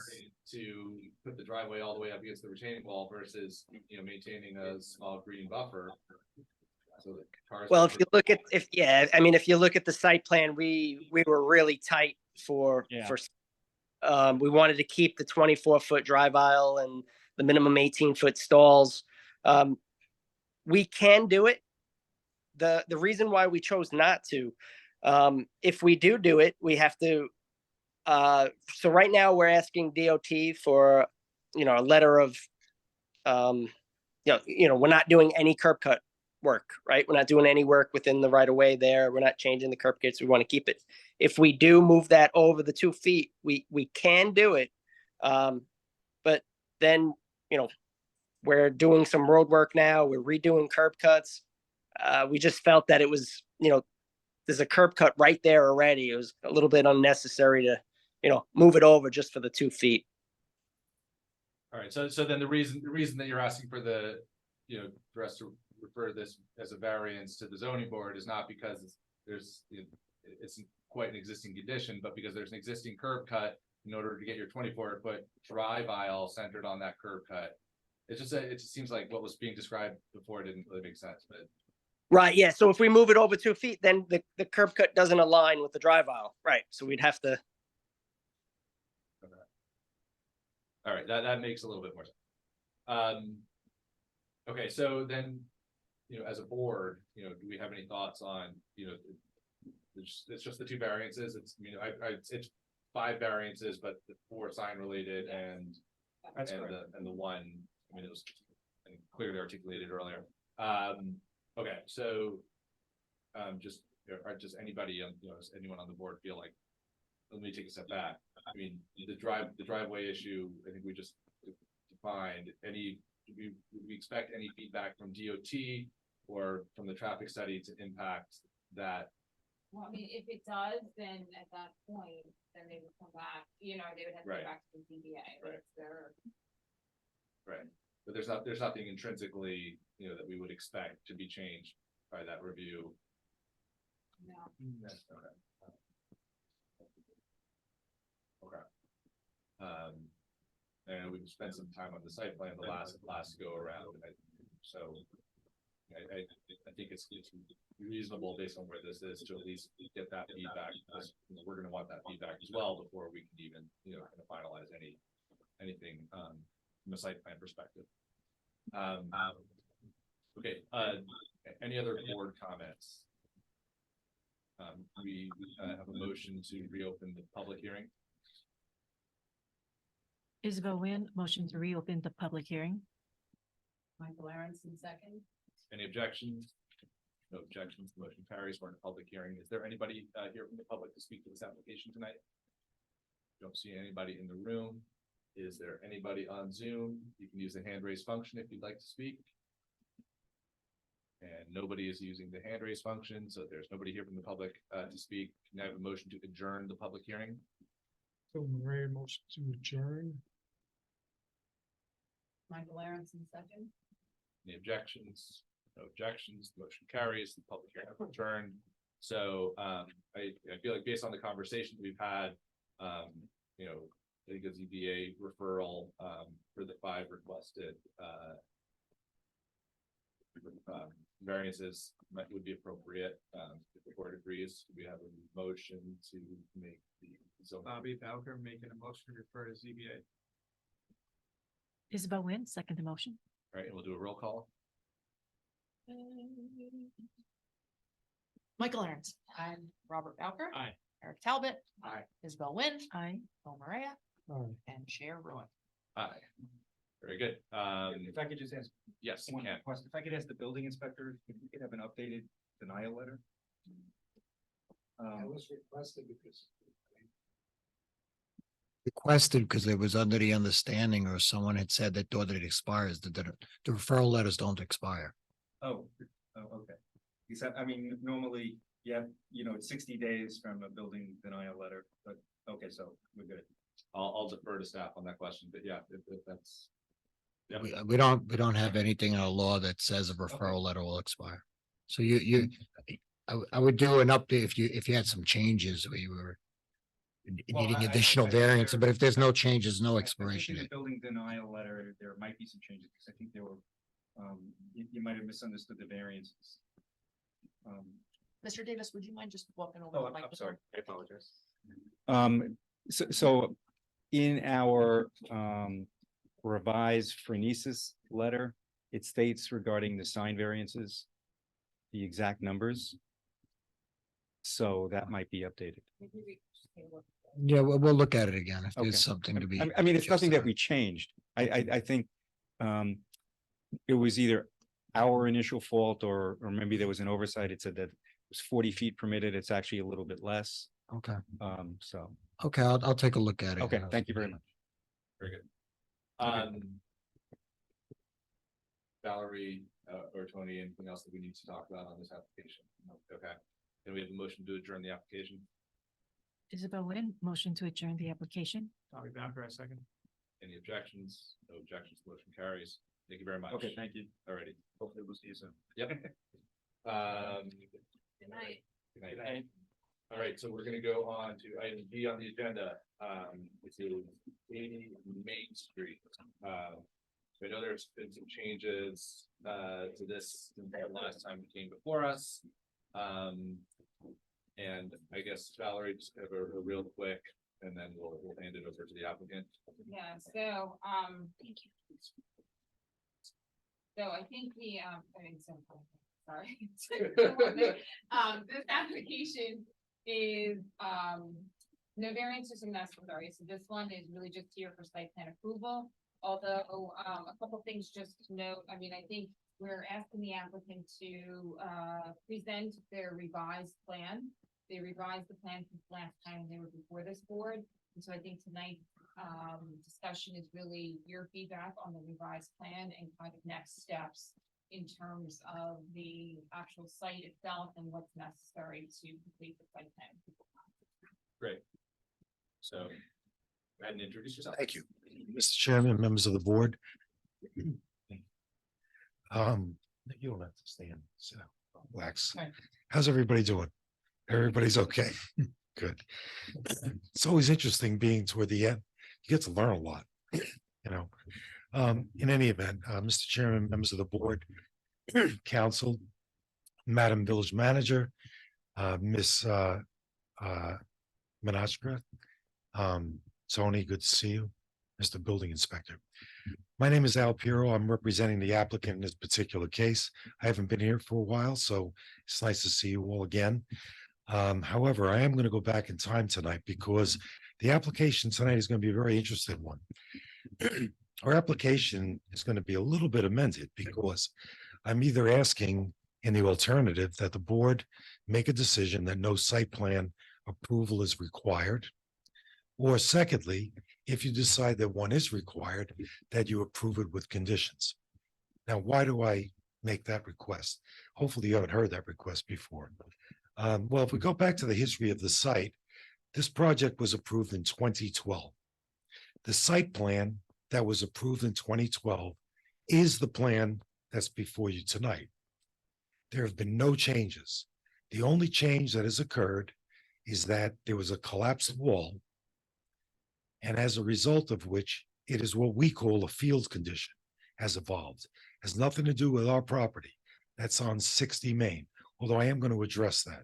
to put the driveway all the way up against the retaining wall versus, maintaining a small green buffer. So that cars. well, if you look at if you look at the site plan, we were really tight for we wanted to keep the 24-foot drive aisle and the minimum 18-foot stalls. We can do it. The reason why we chose not to, if we do it, we have to. So right now we're asking DOT for, a letter of, we're not doing any curb cut work, right? We're not doing any work within the right of way there. We're not changing the curb cuts. We want to keep it. If we do move that over the 2 feet, we can do it. But then, we're doing some road work now. We're redoing curb cuts. We just felt that it was, there's a curb cut right there already. It was a little bit unnecessary to, move it over just for the 2 feet. All right, so then the reason that you're asking for for us to refer this as a variance to the zoning board is not because it's quite an existing condition, but because there's an existing curb cut in order to get your 24-foot drive aisle centered on that curb cut. It just seems like what was being described before didn't really make sense, but. Right, yeah, so if we move it over 2 feet, then the curb cut doesn't align with the drive aisle, right? So we'd have to. All right, that makes a little bit more sense. Okay, so then, as a board, do we have any thoughts on, it's just the 2 variances. It's, it's 5 variances, but the 4 sign related and the one, it was clearly articulated earlier. Okay, so, just, just anybody, does anyone on the board feel like, let me take a step back. I mean, the driveway issue, I think we just defined do we expect any feedback from DOT or from the traffic study to impact that? Well, I mean, if it does, then at that point, then they would come back, they would have to Right. go back to the ZBA. Right. It's their- Right, but there's nothing intrinsically, that we would expect to be changed by that review. No. Okay. Okay. And we've spent some time on the site plan the last go around, so. I think it's reasonable based on where this is to at least get that feedback, because we're gonna want that feedback as well before we can even, kind of finalize anything, from a site plan perspective. Okay, any other board comments? We have a motion to reopen the public hearing. Isabel Wynn, motion to reopen the public hearing. Michael Aronson, second. Any objections? No objections, the motion carries. We're in a public hearing. Is there anybody here from the public to speak to this application tonight? Don't see anybody in the room. Is there anybody on Zoom? You can use the hand raise function if you'd like to speak. And nobody is using the hand raise function, so there's nobody here from the public to speak. Can I have a motion to adjourn the public hearing? So Maria, motion to adjourn. Michael Aronson, second. Any objections? No objections, the motion carries, the public hearing has adjourned. So, I feel like based on the conversation we've had, I think a ZBA referral, for the 5 requested, variances would be appropriate, if the board agrees. We have a motion to make the zone. Bobby Bowker making a motion to refer to ZBA. Isabel Wynn, second the motion. All right, and we'll do a roll call. Michael Aaronson. Aye. Robert Bowker. Aye. Eric Talbot. Aye. Isabel Wynn. Aye. Bill Maria. Aye. And Chair Ruin. Aye. Very good. If I could just ask Yes, you one can. question, if I could ask the building inspector, if we could have an updated denial letter? was requested because. Requested because it was under the understanding or someone had said that thought it expires, that the referral letters don't expire. Oh, okay. Except, I mean, normally, it's 60 days from a building denial letter, but, okay, so we're good. I'll defer to staff on that question, but yeah, if that's. Yeah. We don't have anything in our law that says a referral letter will expire. So I would do an update if you had some changes where you were needing additional variance, but if there's no changes, no expiration In the date. building denial letter, there might be some changes, because I think there were, you might have misunderstood the variances. Mr. Davis, would you mind just walking over? Oh, the I'm microphone? sorry, I apologize. So in our revised phronesis letter, it states regarding the sign variances, the exact numbers. So that might be updated. Yeah, we'll look at it again if Okay. there's something to be. I mean, it's nothing that adjusted. we changed. I think it was either our initial fault or maybe there was an oversight. It said that it was 40 feet permitted. It's actually a little bit less. Okay, So, okay, I'll take a look at it. okay, thank you very much. Very good. Valerie, or Tony, anything else that we need to talk about on this application? No. Okay, then we have a motion to adjourn the application. Isabel Wynn, motion to adjourn the application. Bobby Bowker, second. Any objections? No objections, motion carries. Thank you very much. Okay, thank you. Alrighty. Hopefully we'll see you soon. Yep. Good night. Good night. All right, so we're gonna go on to item B on the agenda, which is 80 Main Street. So I know there's been some changes to this since the last time it came before us. And I guess Valerie, just have a real quick, and then we'll hand it over to the applicant. Yeah, so, thank you. So I think sorry. This application is, no variances and necessary. So this one is really just here for site plan approval. Although, a couple things just to note, I mean, I think we're asking the applicant to, present their revised plan. They revised the plan from last time they were before this board, and so I think tonight's, discussion is really your feedback on the revised plan and kind of next steps in terms of the actual site itself and what's necessary to complete the site plan. Great. So, go ahead and introduce yourself. Thank you, Mr. Chairman, members of the board. You don't have to stand, so relax. How's everybody doing? Everybody's okay. Good. It's always interesting being toward the end. You get to learn a lot, you know. In any event, Mr. Chairman, members of the board, council, Madam Village Manager, Miss Manashka, Tony, good to see you, Mr. Building Inspector. My name is Al Piro. I'm representing the applicant in this particular case. I haven't been here for a while, so it's nice to see you all again. However, I am going to go back in time tonight because the application tonight is going to be a very interesting one. Our application is going to be a little bit amended because I'm either asking in the alternative that the board make a decision that no site plan approval is required. Or secondly, if you decide that one is required, that you approve it with conditions. Now, why do I make that request? Hopefully you haven't heard that request before. Well, if we go back to the history of the site, this project was approved in 2012. The site plan that was approved in 2012 is the plan that's before you tonight. There have been no changes. The only change that has occurred is that there was a collapsed wall, and as a result of which, it is what we call a field condition has evolved. Has nothing to do with our property. That's on 60 Main, although I am going to address that.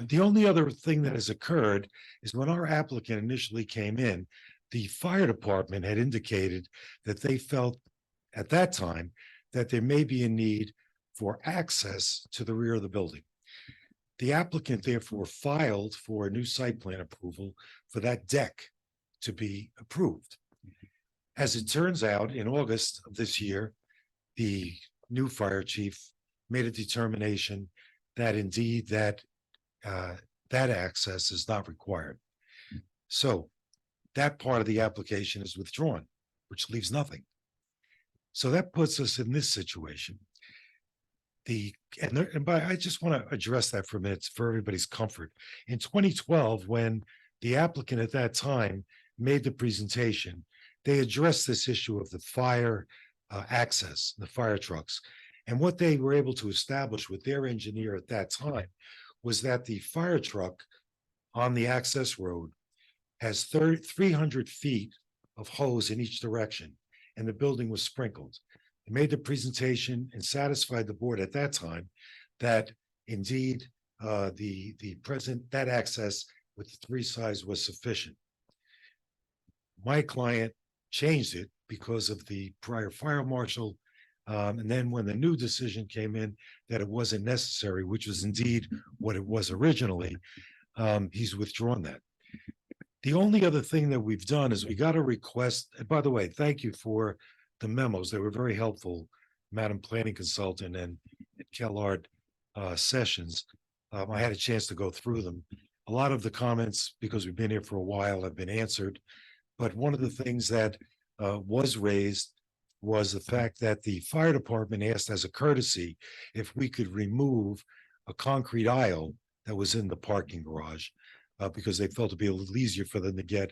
The only other thing that has occurred is when our applicant initially came in, the fire department had indicated that they felt at that time that there may be a need for access to the rear of the building. The applicant therefore filed for a new site plan approval for that deck to be approved. As it turns out, in August of this year, the new fire chief made a determination that indeed that access is not required. So that part of the application is withdrawn, which leaves nothing. So that puts us in this situation. I just want to address that for a minute for everybody's comfort. In 2012, when the applicant at that time made the presentation, they addressed this issue of the fire access, the fire trucks. And what they were able to establish with their engineer at that time was that the fire truck on the access road has 300 feet of hose in each direction, and the building was sprinkled. They made the presentation and satisfied the board at that time that indeed that access with the three sides was sufficient. My client changed it because of the prior fire marshal. And then when the new decision came in that it wasn't necessary, which was indeed what it was originally, he's withdrawn that. The only other thing that we've done is we got a request, and by the way, thank you for the memos. They were very helpful, Madam Planning Consultant and Kellard Sessions. I had a chance to go through them. A lot of the comments, because we've been here for a while, have been answered. But one of the things that was raised was the fact that the fire department asked as a courtesy if we could remove a concrete aisle that was in the parking garage because they felt it'd be a little easier for them to get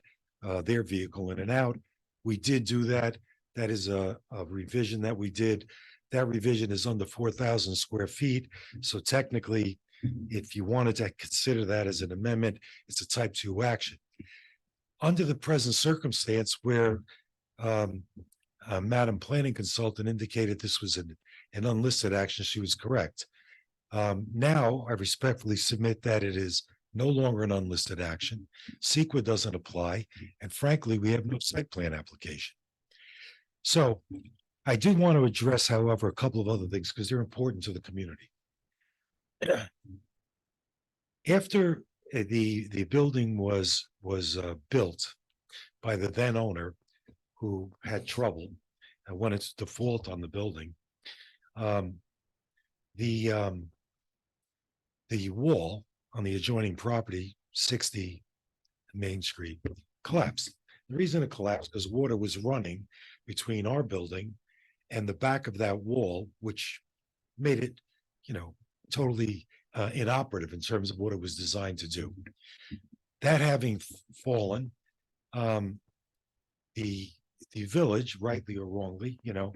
their vehicle in and out. We did do that. That is a revision that we did. That revision is under 4,000 square feet. So technically, if you wanted to consider that as an amendment, it's a type 2 action. Under the present circumstance where Madam Planning Consultant indicated this was an unlisted action, she was correct. Now, I respectfully submit that it is no longer an unlisted action. CEQA doesn't apply, and frankly, we have no site plan application. So I do want to address, however, a couple of other things because they're important to the community. After the building was built by the then owner, who had trouble and when it's default on the building. Um, the wall on the adjoining property, 60 Main Street, collapsed. The reason it collapsed because water was running between our building and the back of that wall, which made it, totally inoperative in terms of what it was designed to do. That having fallen, the village, rightly or wrongly, and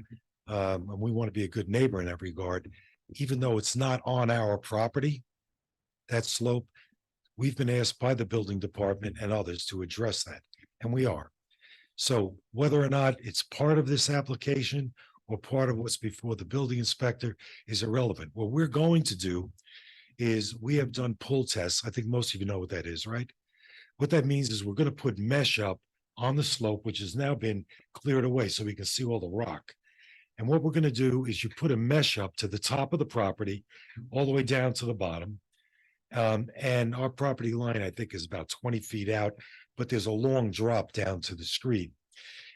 we want to be a good neighbor in that regard, even though it's not on our property, that slope, we've been asked by the building department and others to address that, and we are. So whether or not it's part of this application or part of what's before the building inspector is irrelevant. What we're going to do is we have done pull tests. I think most of you know what that is, right? What that means is we're going to put mesh up on the slope, which has now been cleared away so we can see all the rock. And what we're going to do is you put a mesh up to the top of the property, all the way down to the bottom. And our property line, I think, is about 20 feet out, but there's a long drop down to the street.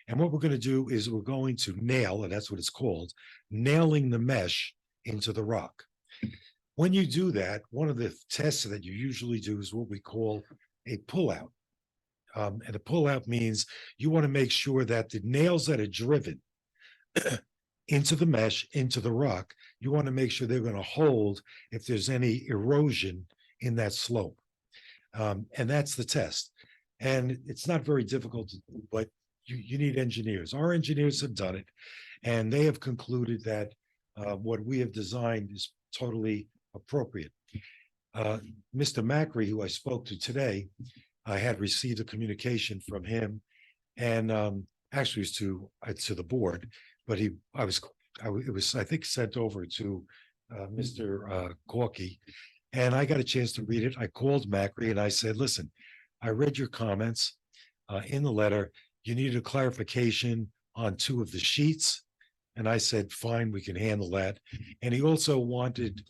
And what we're going to do is we're going to nail, and that's what it's called, nailing the mesh into the rock. When you do that, one of the tests that you usually do is what we call a pull-out. And a pull-out means you want to make sure that the nails that are driven into the mesh, into the rock, you want to make sure they're going to hold if there's any erosion in that slope. And that's the test. And it's not very difficult to do, but you need engineers. Our engineers have done it, and they have concluded that what we have designed is totally appropriate. Mr. Macri, who I spoke to today, I had received a communication from him, and actually it was to the board, but it was I think sent over to Mr. Corky, and I got a chance to read it. I called Macri and I said, listen, I read your comments in the letter. You needed a clarification on 2 of the sheets. And I said, fine, we can handle that. And he also wanted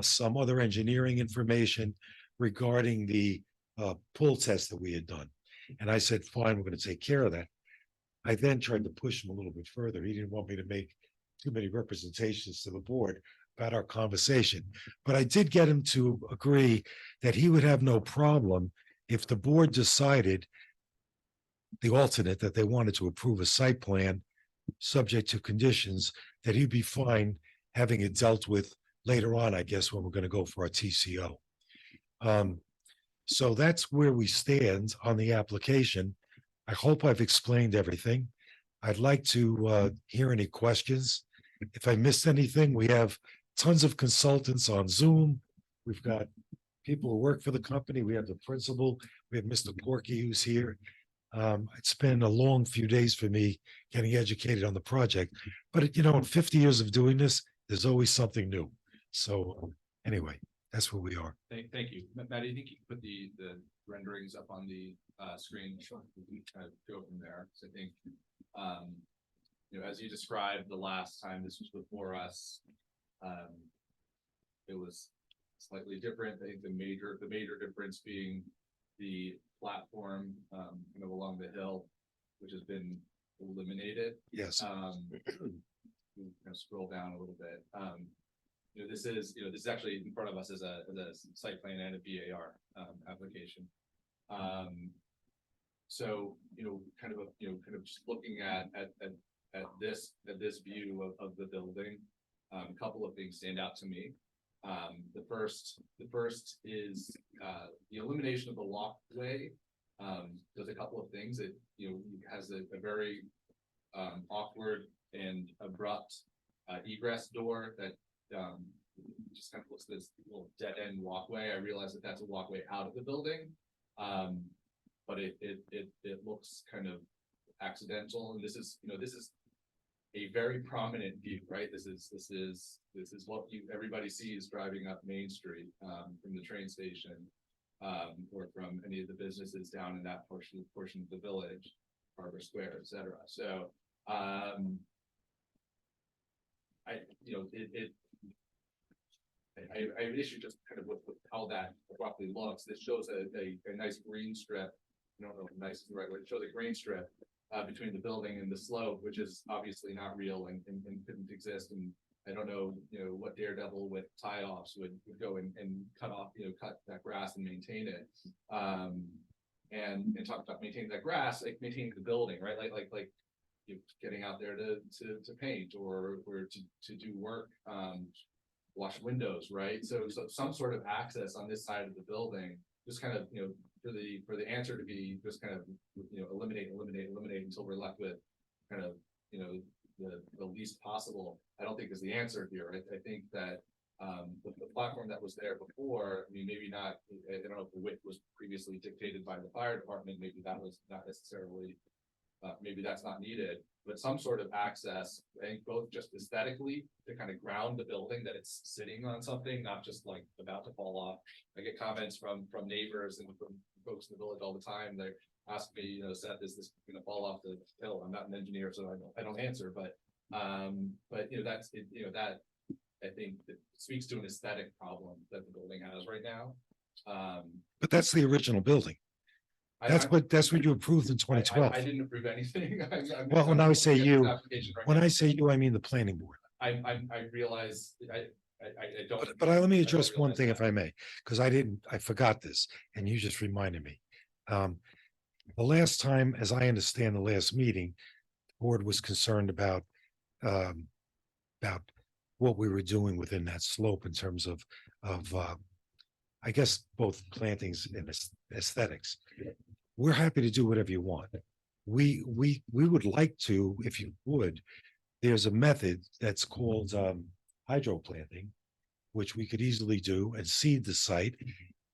some other engineering information regarding the pull test that we had done. And I said, fine, we're going to take care of that. I then tried to push him a little bit further. He didn't want me to make too many representations to the board about our conversation. But I did get him to agree that he would have no problem if the board decided the alternate that they wanted to approve a site plan subject to conditions, that he'd be fine having it dealt with later on, I guess, when we're going to go for our TCO. So that's where we stand on the application. I hope I've explained everything. I'd like to hear any questions. If I missed anything, we have tons of consultants on Zoom. We've got people who work for the company. We have the principal. We have Mr. Corky who's here. It's been a long few days for me getting educated on the project, but in 50 years of doing this, there's always something new. So anyway, that's where we are. Thank you. Matt, do you think you can put the renderings up on the screen? Sure. We can kind of go from there. So I think, as you described the last time this was before us, it was slightly different. I think the major difference being the platform kind of along the hill, which has been eliminated. Yes. We kind of scroll down a little bit. This is actually in front of us as a site plan and a VAR application. So kind of just looking at this view of the building, a couple of things stand out to me. The first is the elimination of the walkway. Does a couple of things. It has a very awkward and abrupt egress door that just kind of looks this little dead end walkway. I realize that that's a walkway out of the building, but it looks kind of accidental. And this is a very prominent view, right? This is what everybody sees driving up Main Street from the train station or from any of the businesses down in that portion of the village, Harbor Square, etc. So I have an issue just kind of with how that abruptly looks. This shows a nice green strip. I don't know if nice is the right word. It shows a green strip between the building and the slope, which is obviously not real and couldn't exist. And I don't know, what daredevil with tie-offs would go and cut off, cut that grass and maintain it. And talk about maintaining that grass, like maintaining the building, right? Like you getting out there to paint or to do work, wash windows, right? So some sort of access on this side of the building, just kind of, for the answer to be just kind of, eliminate until we're left with kind of, the least possible, I don't think is the answer here. I think that the platform that was there before, I mean, maybe not, I don't know if the width was previously dictated by the fire department, maybe that was not necessarily, maybe that's not needed, but some sort of access, I think both just aesthetically to kind of ground the building that it's sitting on something, not just like about to fall off. I get comments from neighbors and from folks in the village all the time. They ask me, Seth, is this gonna fall off the hill? I'm not an engineer, so I don't answer, but that's it, that I think that speaks to an aesthetic problem that the building has right now. But that's the original building. That's what you approved in 2012. I didn't approve anything. Well, when I say you, when now. I say you, I mean the planning board. I realize, I don't. But let me I don't address one realize thing that. if I may, because I forgot this and you just reminded me. The last time, as I understand the last meeting, the board was concerned about what we were doing within that slope in terms of I guess both plantings and aesthetics. We're happy to do whatever you want. We would like to, if you would, there's a method that's called hydro planting, which we could easily do and seed the site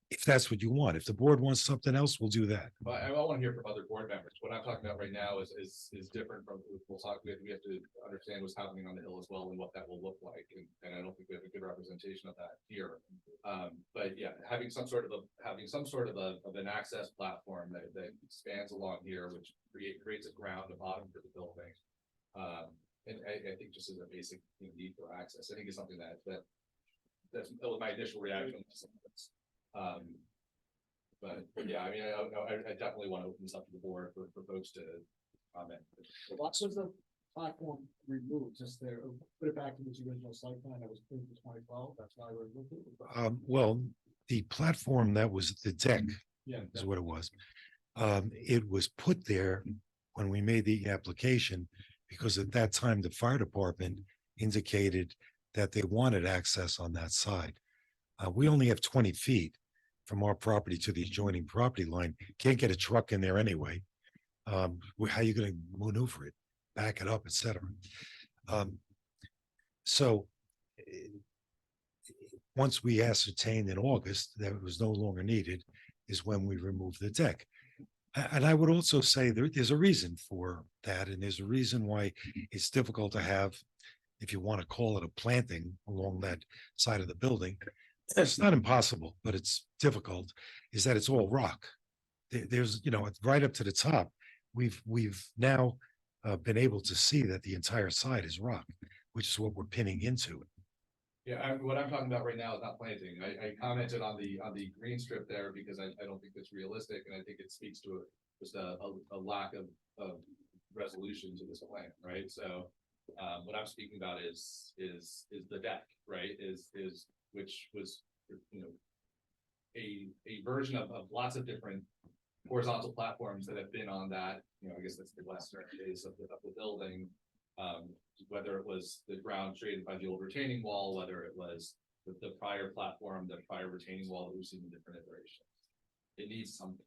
if that's what you want. If the board wants something else, we'll do that. But I want to hear from other board members. What I'm talking about right now is different from, we have to understand what's happening on the hill as well and what that will look like. And I don't think we have a good representation of that here. But yeah, having some sort of an access platform that spans along here, which creates a ground, a bottom for the building. And I think just as a basic need for access, I think it's something that was my initial reaction. But yeah, I mean, I definitely want to open this up to the board for folks to comment. Lots of the platform removed, just there, put it back to its original site plan that was approved in 2012. That's why we removed it. Well, the platform that was the deck Yeah. is what it was. It was put there when we made the application because at that time, the fire department indicated that they wanted access on that side. We only have 20 feet from our property to the adjoining property line. Can't get a truck in there anyway. How are you going to maneuver it, back it up, etc. So once we ascertained in August that it was no longer needed is when we removed the deck. And I would also say there's a reason for that. And there's a reason why it's difficult to have, if you want to call it a planting along that side of the building. It's not impossible, but it's difficult, is that it's all rock. There's, it's right up to the top. We've now been able to see that the entire side is rock, which is what we're pinning into. Yeah, what I'm talking about right now is not planting. I commented on the green strip there because I don't think it's realistic, and I think it speaks to just a lack of resolution to this plan, right? So what I'm speaking about is the deck, right? Is which was a version of lots of different horizontal platforms that have been on that, I guess that's the western base of the building. Whether it was the ground created by the old retaining wall, whether it was the prior platform, the prior retaining wall that we've seen in different iterations. It needs something.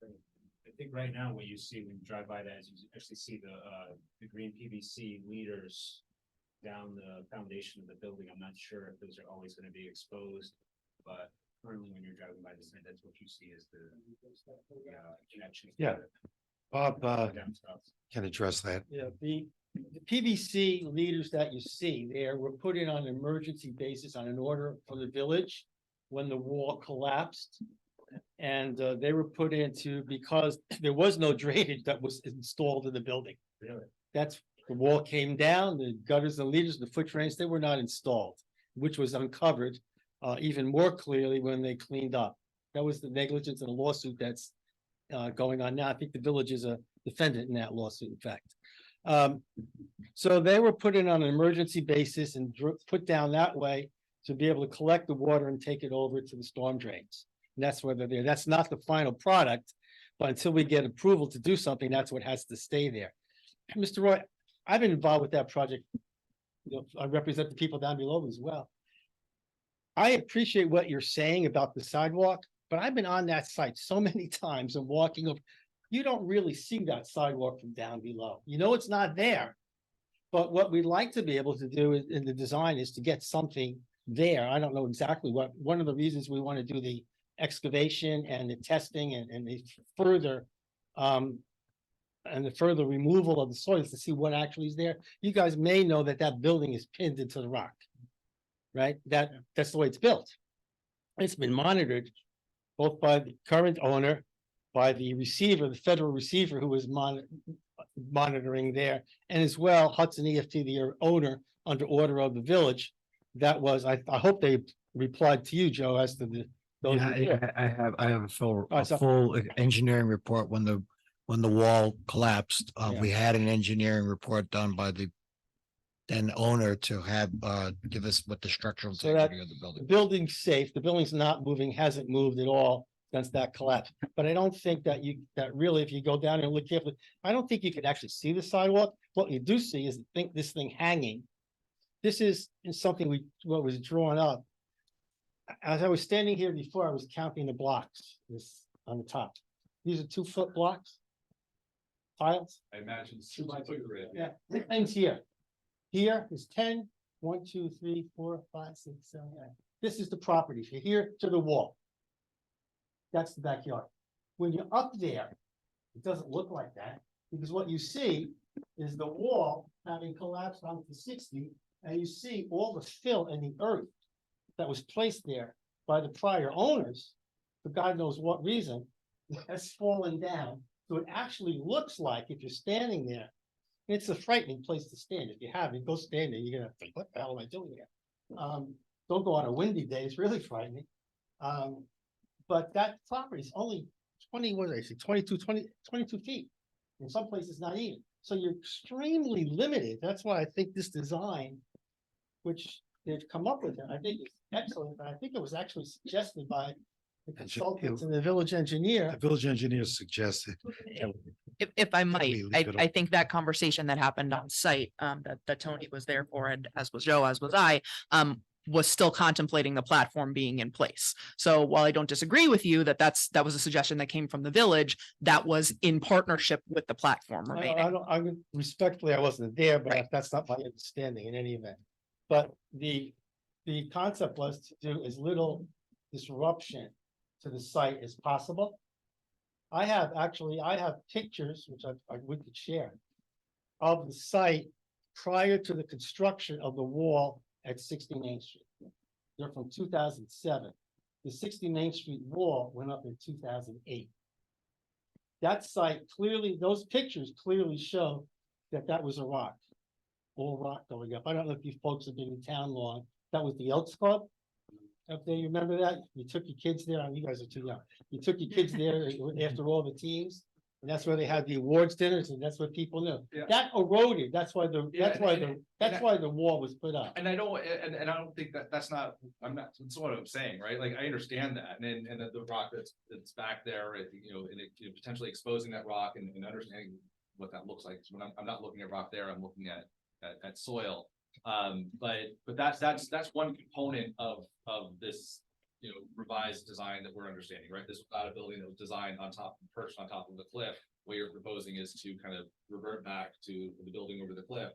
I think right now what you see when you drive by that is you actually see the green PVC leaders down the foundation of the building. I'm not sure if those are always going to be exposed, but currently when you're driving by the site, that's what you see is the connection. Yeah. Bob can address that. Yeah, the PVC leaders that you see there were put in on an emergency basis on an order from the village when the wall collapsed. And they were put into because there was no drainage that was installed in the building. Really? That's the wall came down, the gutters and leaders, the foot drains, they were not installed, which was uncovered even more clearly when they cleaned up. That was the negligence in a lawsuit that's going on now. I think the village is a defendant in that lawsuit, in fact. So they were put in on an emergency basis and put down that way to be able to collect the water and take it over to the storm drains. And that's where they're there. That's not the final product, but until we get approval to do something, that's what has to stay there. Mr. Roy, I've been involved with that project. You know, I represent the people down below as well. I appreciate what you're saying about the sidewalk, but I've been on that site so many times and walking over. You don't really see that sidewalk from down below. You know, it's not there. But what we'd like to be able to do in the design is to get something there. I don't know exactly what, one of the reasons we want to do the excavation and the testing and the further removal of the soils to see what actually is there. You guys may know that that building is pinned into the rock, right? That's the way it's built. It's been monitored both by the current owner, by the receiver, the federal receiver who was monitoring there, and as well Hudson EFT, the owner, under order of the village. That was, I hope they replied to you, Joe, as to the. Yeah, I have a full engineering report when the wall collapsed. We had an engineering report done by the then owner to have give us what the structural integrity of the building. The building's safe. The building's not moving, hasn't moved at all since that collapse. But I don't think that really, if you go down and look carefully, I don't think you could actually see the sidewalk. What you do see is this thing hanging. This is something what was drawn up. As I was standing here before, I was counting the blocks on the top. These are 2-foot blocks. Tiles. I imagine 2 by 2 grid. Yeah, the thing's here. Here is 10, 1, 2, 3, 4, 5, 6, 7, 8. This is the property from here to the wall. That's the backyard. When you're up there, it doesn't look like that, because what you see is the wall having collapsed onto 60, and you see all the fill and the earth that was placed there by the prior owners, for God knows what reason, has fallen down. So it actually looks like, if you're standing there, it's a frightening place to stand. If you haven't, go stand there, you're gonna think, what the hell am I doing here? Don't go on a windy day, it's really frightening. But that property is only 22 feet. In some places, not even. So you're extremely limited. That's why I think this design, which they've come up with, I think is excellent, but I think it was actually suggested by the consultants and the village engineer. The village engineer suggested. If I might, I think that conversation that happened on site, that Tony was there for, and as was Joe, as was I, was still contemplating the platform being in place. So while I don't disagree with you that that was a suggestion that came from the village, that was in partnership with the platform remaining. I respectfully, I wasn't there, but that's not my understanding in any event. But the concept was to do as little disruption to the site as possible. I have pictures, which we could share, of the site prior to the construction of the wall at 60 Main Street. They're from 2007. The 60 Main Street wall went up in 2008. That site clearly, those pictures clearly show that was a rock, all rock going up. I don't know if you folks have been in town long. That was the Elks Club up there. You remember that? You took your kids there. You guys are too young. You took your kids there after all the teams. And that's where they had the awards dinners, and that's what people knew. Yeah. That eroded. That's why the wall was put up. And I don't, and I don't think that's not, that's what I'm saying, right? Like, I understand that, and the rock that's back there, you know, and potentially exposing that rock and understanding what that looks like. So when I'm not looking at rock there, I'm looking at soil. But that's one component of this, you know, revised design that we're understanding, right? This was not a building that was designed perched on top of the cliff. What you're proposing is to kind of revert back to the building over the cliff.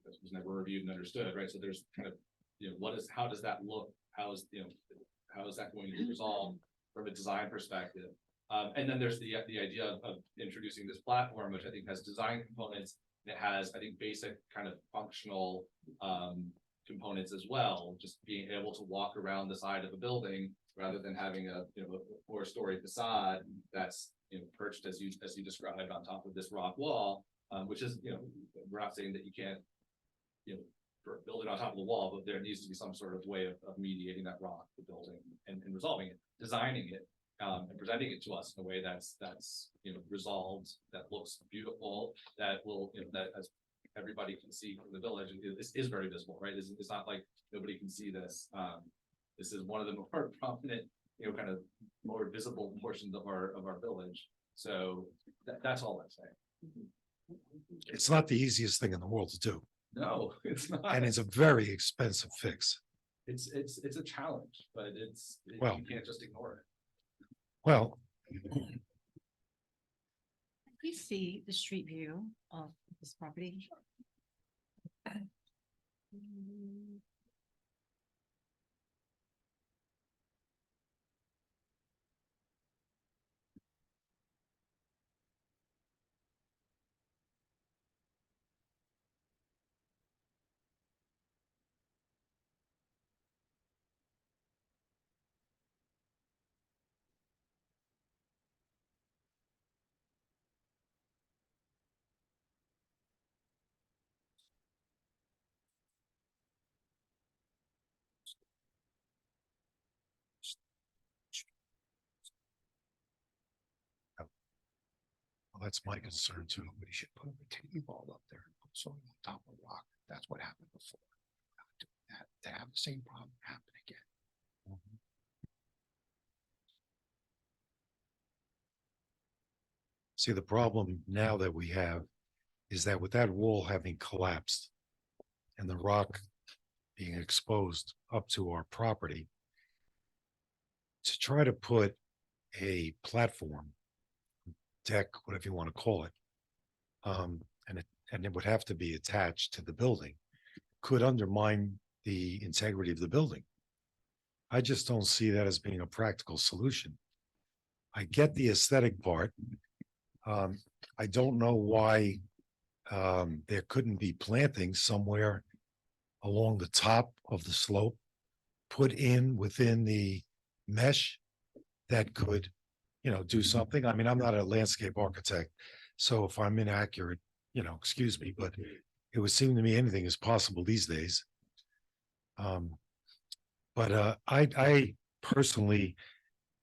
This was never reviewed and understood, right? So there's kind of, you know, how does that look? How is that going to be resolved from a design perspective? And then there's the idea of introducing this platform, which I think has design components. It has, I think, basic kind of functional components as well, just being able to walk around the side of a building rather than having a 4-story facade that's, you know, perched as you described on top of this rock wall, which is, you know, we're not saying that you can't, you know, build it on top of the wall, but there needs to be some sort of way of mediating that rock, the building, and resolving it, designing it and presenting it to us in a way that's, resolved, that looks beautiful, that will, that as everybody can see from the village, this is very visible, right? It's not like nobody can see this. This is one of the more prominent, kind of more visible portions of our village. So that's all I'm saying. It's not the easiest thing in the world to do, No, it's not. and it's a very expensive fix. It's a challenge, but Well- you can't just ignore it. Well, We see the street view of this property. well, that's my concern too. Nobody should put a retaining wall up there, and put soil on top of rock. That's what happened before. Not doing that, to have the same problem happen again. See, the problem now that we have is that with that wall having collapsed and the rock being exposed up to our property, to try to put a platform, deck, whatever you want to call it, and it would have to be attached to the building, could undermine the integrity of the building. I just don't see that as being a practical solution. I get the aesthetic part. I don't know why there couldn't be planting somewhere along the top of the slope, put in within the mesh that could, do something. I mean, I'm not a landscape architect, so if I'm inaccurate, excuse me, but it would seem to me anything is possible these days. But I personally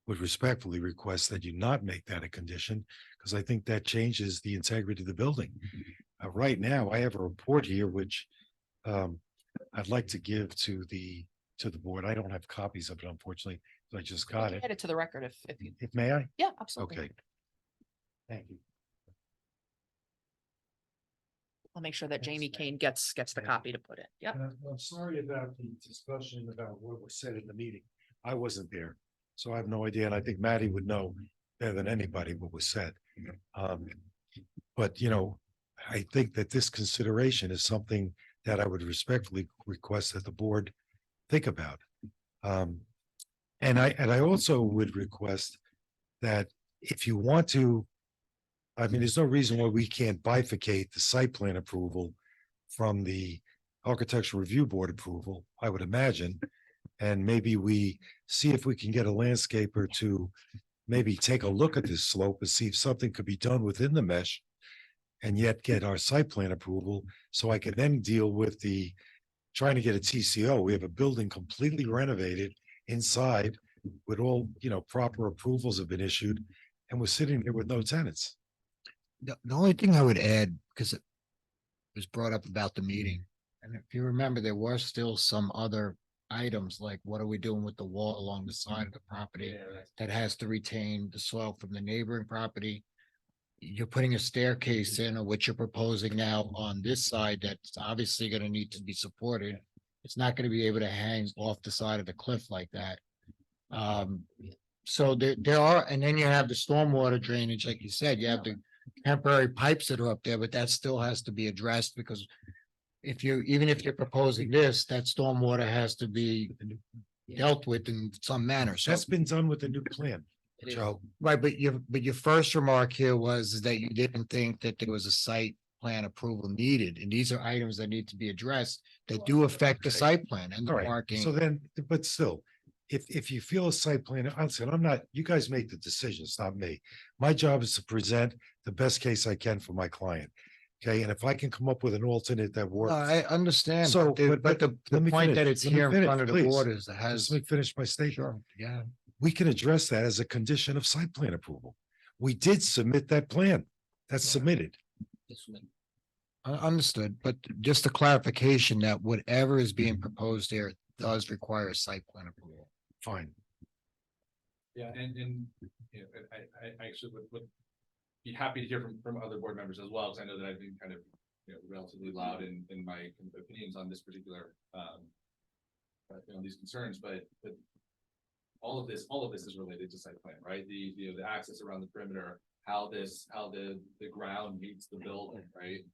would respectfully request that you not make that a condition, because I think that changes the integrity of the building. Right now, I have a report here, which I'd like to give to the board. I don't have copies of it, unfortunately, so I just got it. Add it to the record if you. May I? Yeah, absolutely. Okay. Thank you. I'll make sure that Jamie Kane gets the copy to put in. Yep. I'm sorry about the discussion about what was said in the meeting. I wasn't there, so I have no idea, and I think Maddie would know better than anybody what was said. But I think that this consideration is something that I would respectfully request that the board think about. And I also would request that if you want to, I mean, there's no reason why we can't bifurcate the site plan approval from the architectural review board approval, I would imagine. And maybe we see if we can get a landscaper to maybe take a look at this slope and see if something could be done within the mesh and yet get our site plan approval, so I can then deal with trying to get a TCO. We have a building completely renovated inside with all, proper approvals have been issued, and we're sitting there with no tenants. The only thing I would add, because it was brought up about the meeting, and if you remember, there were still some other items, like what are we doing with the wall along the side of the property that has to retain the soil from the neighboring property? You're putting a staircase in, or what you're proposing now on this side, that's obviously gonna need to be supported. It's not gonna be able to hang off the side of the cliff like that. So there are, and then you have the stormwater drainage, like you said, you have the temporary pipes that are up there, but that still has to be addressed, because even if you're proposing this, that stormwater has to be dealt with in some manner. So That's been done with the new plan, Joe. right, but your first remark here was that you didn't think that there was a site plan approval needed, and these are items that need to be addressed that do affect the site plan and the All right, parking. so then, but still, if you feel a site plan, I'm not, you guys make the decisions, not me. My job is to present the best case I can for my client. Okay, and if I can come up with an alternate that works. I understand, So, but the let me point finish, that it's let me here in finish, front of the please. board is it has. Just let me finish my statement. Yeah. we can address that as a condition of site plan approval. We did submit that plan. That's submitted. Understood, but just a clarification that whatever is being proposed there does require site plan approval. Fine. Yeah, and, you know, I actually would be happy to hear from other board members as well, because I know that I've been kind of, you know, relatively loud in my kind of opinions on this particular, you know, these concerns, but all of this is related to site plan, right? The access around the perimeter, how the ground meets the building, right?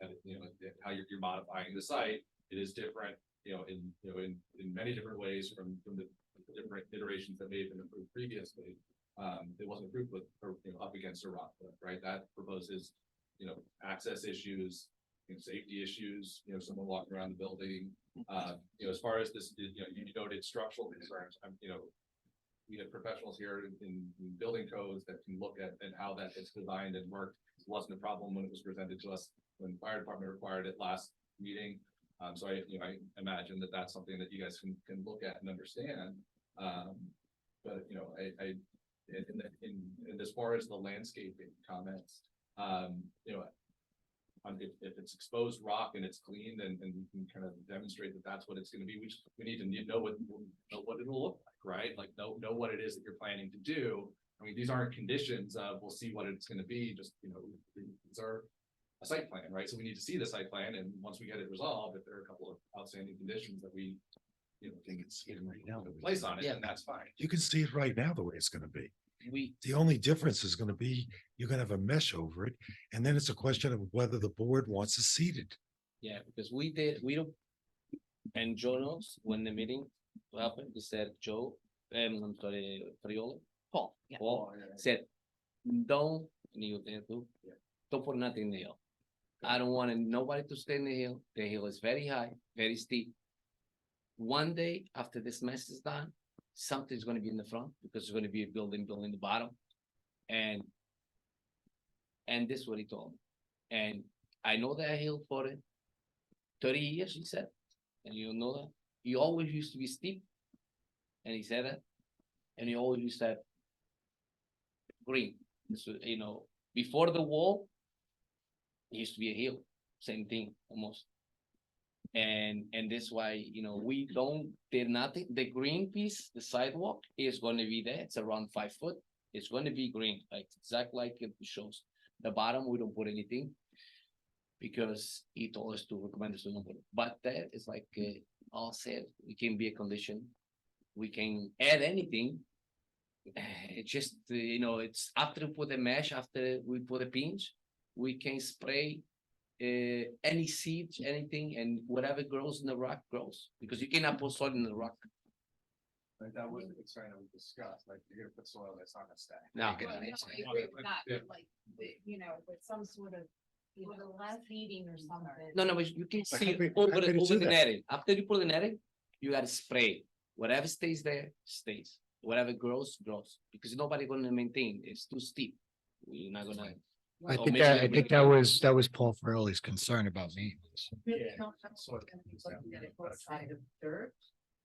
And, you know, how you're modifying the site, it is different, you know, in many different ways from the different iterations that may have been approved previously. It wasn't approved with, or, you know, up against a rock, right? That proposes, you know, access issues, you know, safety issues, you know, someone walking around the building. You know, as far as this, you know, you noted structural concerns, you know, we have professionals here in building codes that can look at how that is designed and worked. It wasn't a problem when it was presented to us when the fire department required it last meeting. So I imagine that that's something that you guys can look at and understand. But you know, in as far as the landscaping comments, you know, if it's exposed rock and it's clean and we can kind of demonstrate that that's what it's going to be, we need to know what it'll look like, right? Like know what it is that you're planning to do. I mean, these aren't conditions of we'll see what it's going to be. Just, you know, these are a site plan, right? So we need to see the site plan, and once we get it resolved, if there are a couple of outstanding conditions that we, you know, think it's right now, place on it, then that's fine. You can see it right now the way it's gonna be. The only difference is gonna be, you're gonna have a mesh over it, and then it's a question of whether the board wants to seat it. Yeah, because we don't, and Joe knows when the meeting happened, he said, Joe, I'm sorry, Friola, Paul said, don't, don't put nothing in the hill. I don't want nobody to stay in the hill. The hill is very high, very steep. One day after this mess is done, something's going to be in the front because there's going to be a building the bottom, and this is what he told me. And I know that hill for 30 years, he said, and you know that he always used to be steep, and he said that, and he always used to have green. So, you know, before the wall, it used to be a hill, same thing almost. And this why, you know, we did nothing. The green piece, the sidewalk is going to be there. It's around 5 foot. It's going to be green, like exactly like it shows. The bottom, we don't put anything because he told us to recommend us to not put it. But that is like all said, it can be a condition. We can add anything. It's just, you know, it's after we put the mesh, after we put the pins, we can spray any seeds, anything, and whatever grows in the rock grows, because you cannot put soil in the rock. But that was the concern that we discussed, like you're gonna put soil that's not gonna stay. No. Well, no, I agree with that, like, you know, with some sort of, you know, less heating or something. No, but you can see happy- over happy to the see that. netting. After you put the netting, you gotta spray. Whatever stays there, stays. Whatever grows, grows. Because nobody gonna maintain. It's too steep. You're not gonna. I or think maybe that, bring it that was Paul Ferrelli's concern about maintenance. Really don't have to look at it both side of dirt.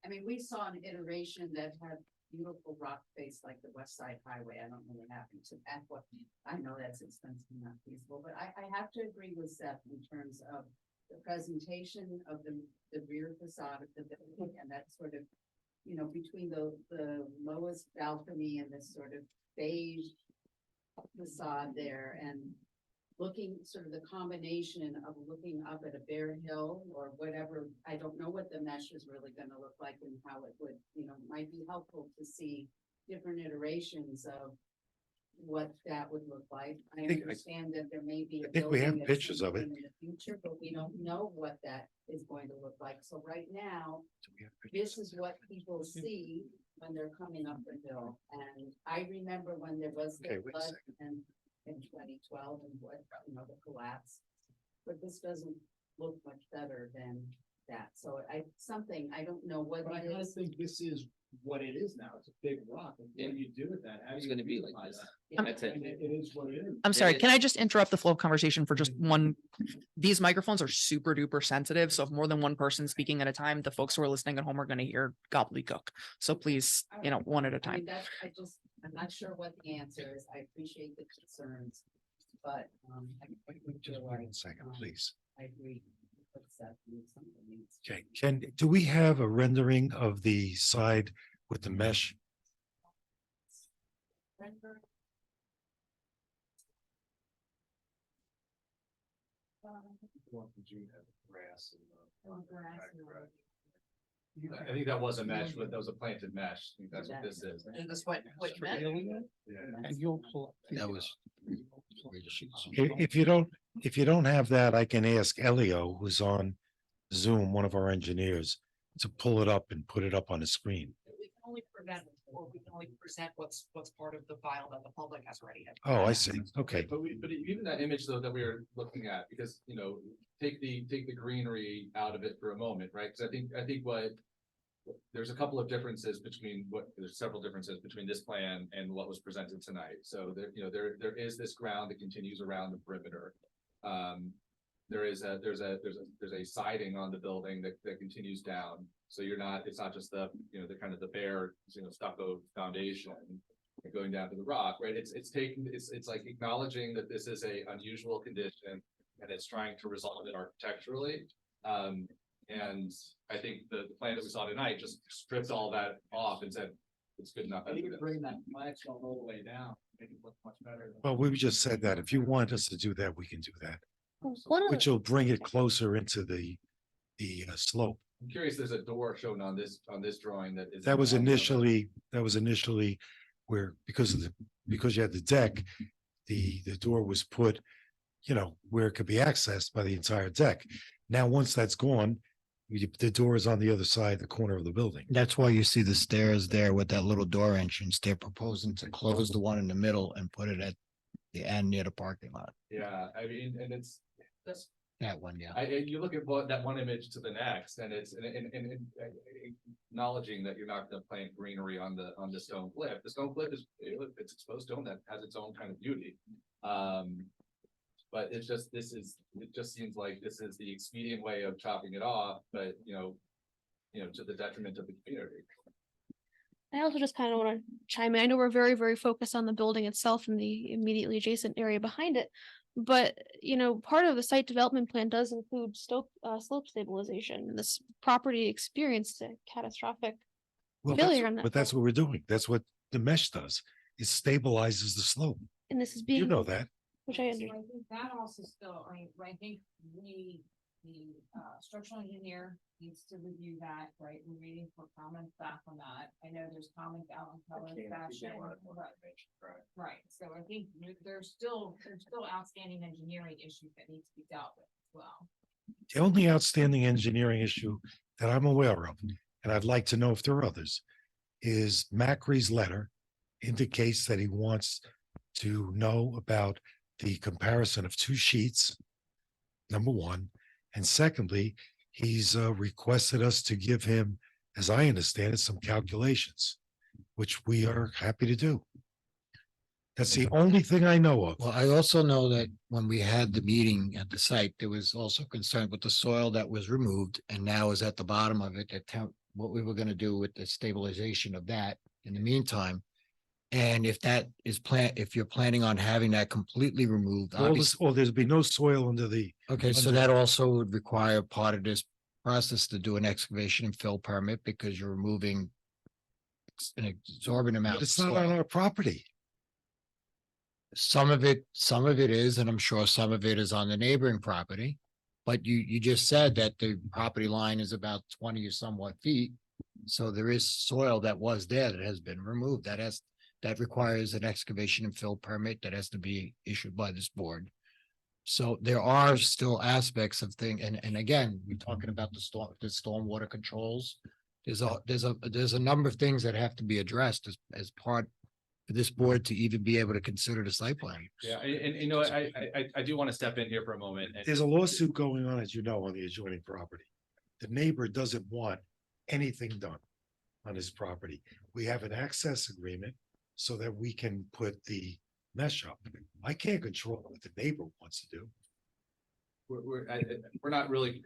I mean, we saw an iteration that had beautiful rock face like the West Side Highway. I don't know what happened to that. What, I know that's expensive and not feasible, but I have to agree with Seth in terms of the presentation of the rear facade of the building, and that sort of, you know, between the lowest balcony and this sort of beige facade there, and looking sort of the combination of looking up at a bare hill or whatever. I don't know what the mesh is really going to look like and how it would, you know, might be helpful to see different iterations of what that would look like. I understand that there may be. I think we have building at pictures some of it. point in the future, but we don't know what that is going to look like. So right now, this is what people see when they're coming up the hill. And I remember when there was the Okay, wait a flood second. in 2012 and what, you know, the collapse. But this doesn't look much better than that. So something, I don't know what But I it kind of is. think this is what it is now. It's a big rock. and What do you do with that? How do It's you gonna be like utilize this. that? That's it. And it is what it is. I'm sorry, is. can I just interrupt the flow of conversation for just one? These microphones are super duper sensitive, so if more than one person speaking at a time, the folks who are listening at home are gonna hear gobbledygook. So please, one at a I mean, time. I'm not sure what the answer is. I appreciate the concerns, but, Just wait a second, please. I agree. with Seth, something needs to Okay, do we have a rendering of the side with the mesh? I think that was a mesh, but that was a planted mesh. I think that's what this is. Is this what you meant? And you'll pull. That was. If you don't have that, I can ask Elio, who's on Zoom, one of our engineers, to pull it up and put it up on the screen. We can only prevent, or we can only present what's part of the file that the public has already. Oh, I see. Okay. But even that image though that we were looking at, because, take the greenery out of it for a moment, right? Because I think there's a couple of differences there's several differences between this plan and what was presented tonight. So there is this ground that continues around the perimeter. There's a siding on the building that continues down. So it's not just the kind of the bare, stucco foundation going down to the rock, right? It's like acknowledging that this is a unusual condition and it's trying to resolve it architecturally. And I think the plan that we saw tonight just stripped all that off and said, it's good enough. I think it bring that flagstone all the way down, make it look much better. Well, we just said that. If you want us to do that, we can do that, One of which will bring it closer into the slope. I'm curious, there's a door shown on this drawing that is. That was initially where, because you had the deck, the door was put, where it could be accessed by the entire deck. Now, once that's gone, the door is on the other side, the corner of the building. That's why you see the stairs there with that little door entrance. They're proposing to close the one in the middle and put it at the end near the parking lot. Yeah, I mean, and that's. That one, yeah. You look at that one image to the next, and it's acknowledging that you're not gonna plant greenery on the stone cliff. The stone cliff it's exposed stone that has its own kind of beauty. But it just seems like this is the expedient way of chopping it off, but to the detriment of the community. I also just kind of want to chime in. I know we're very, very focused on the building itself and the immediately adjacent area behind it. But, part of the site development plan does include slope stabilization. This property experienced a catastrophic failure on that. But that's what we're doing. That's what the mesh does. It stabilizes the slope. And this is being. You know that. Which I So understand. I think that also still, I think the structural engineer needs to review that, right? We're waiting for comments back on that. I know there's comments out on color fashion. Right, so I think there's still outstanding engineering issues that need to be dealt with as well. The only outstanding engineering issue that I'm aware of, and I'd like to know if there are others, is Macri's letter indicates that he wants to know about the comparison of two sheets, number one. And secondly, he's requested us to give him, as I understand it, some calculations, which we are happy to do. That's the only thing I know of. Well, I also know that when we had the meeting at the site, there was also concern with the soil that was removed and now is at the bottom of it, what we were gonna do with the stabilization of that in the meantime. And if that is if you're planning on having that completely removed, There'd be no soil under the. okay, so that also would require part of this process to do an excavation and fill permit because you're removing an exorbitant amount. But of it's not soil. on our property. Some of it is, and I'm sure some of it is on the neighboring property. But you just said that the property line is about 20 or somewhat feet. So there is soil that was there that has been removed. That requires an excavation and fill permit that has to be issued by this board. So there are still aspects of and again, we're talking about the stormwater controls. There's a number of things that have to be addressed as part for this board to even be able to consider the site plan. Yeah, and I do want to step in here for a moment. There's a lawsuit going on, as you know, on the adjoining property. the neighbor doesn't want anything done on his property. We have an access agreement so that we can put the mesh up. I can't control what the neighbor wants to do. We're not really,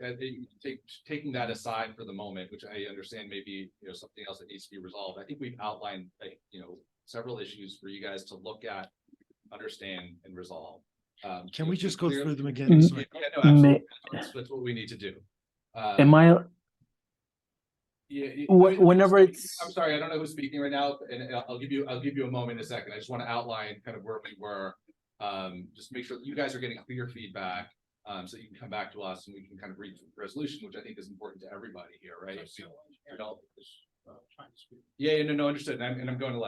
taking that aside for the moment, which I understand may be, something else that needs to be resolved. I think we've outlined, several issues for you guys to look at, understand and resolve. Can we just go clearly- through them again? Sorry. Yeah, no, absolutely. That's what we need to do. Am I, Yeah. whenever it's, I'm sorry, I don't know who's speaking right now, and I'll give you a moment in a second. I just want to outline kind of where we were. Just make sure that you guys are getting clear feedback, so you can come back to us and we can kind of reach a resolution, which I think is important to everybody here, right? Yeah, no, understood. And I'm going to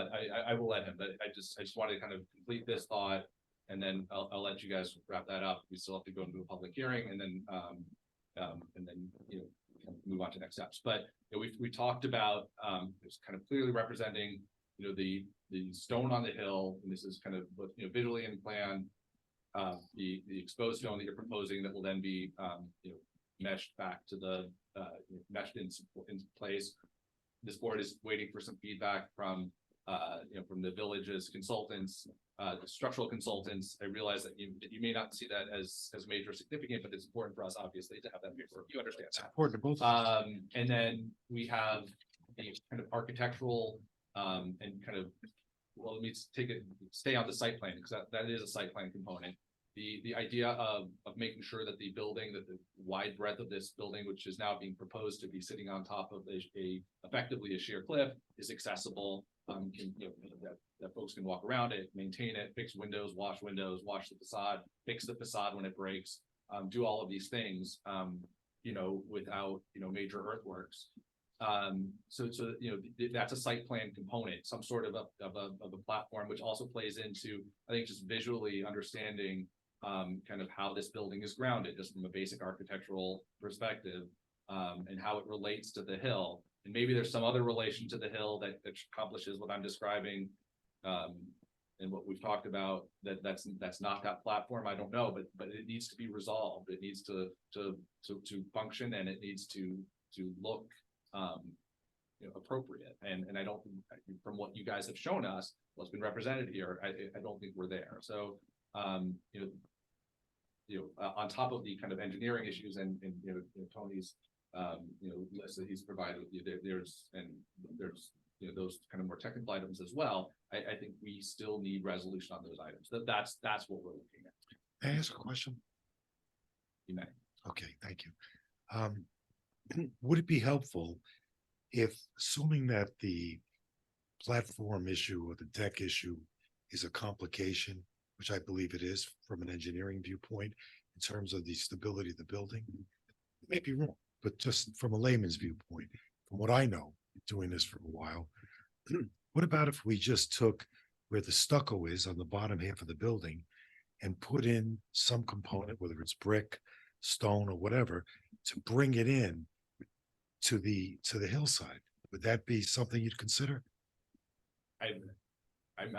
I will let him, but I just wanted to kind of complete this thought. And then I'll let you guys wrap that up. We still have to go into a public hearing and then move on to next steps. But we talked about just kind of clearly representing the stone on the hill, and this is kind of visually in plan, the exposed stone that you're proposing that will then be meshed back to the meshed in place. This board is waiting for some feedback from the village's consultants, the structural consultants. I realize that you may not see that as major significant, but it's important for us, obviously, to have that paper. You understand that. Important to both. And then we have the kind of architectural and kind of, well, let me stay on the site plan, because that is a site plan component. The idea of making sure that the building, that the wide breadth of this building, which is now being proposed to be sitting on top of effectively a sheer cliff, is accessible. That folks can walk around it, maintain it, fix windows, wash the facade, fix the facade when it breaks, do all of these things, without, major earthworks. So that's a site plan component, some sort of a platform, which also plays into, I think, just visually understanding kind of how this building is grounded, just from a basic architectural perspective, and how it relates to the hill. And maybe there's some other relation to the hill that accomplishes what I'm describing, and what we've talked about, that's not that platform. I don't know, but it needs to be resolved. It needs to function, and it needs to look appropriate. And I don't, from what you guys have shown us, what's been represented here, I don't think we're there. So on top of the kind of engineering issues and Tony's list that he's provided with you, there's those kind of more technical items as well. I think we still need resolution on those items. That's what we're looking at. May I ask a question? You may. Okay, thank you. Would it be helpful if, assuming that the platform issue or the deck issue is a complication, which I believe it is from an engineering viewpoint, in terms of the stability of the building, it may be wrong, but just from a layman's viewpoint, from what I know, doing this for a while, what about if we just took where the stucco is on the bottom half of the building and put in some component, whether it's brick, stone, or whatever, to bring it in to the hillside? Would that be something you'd consider? I'm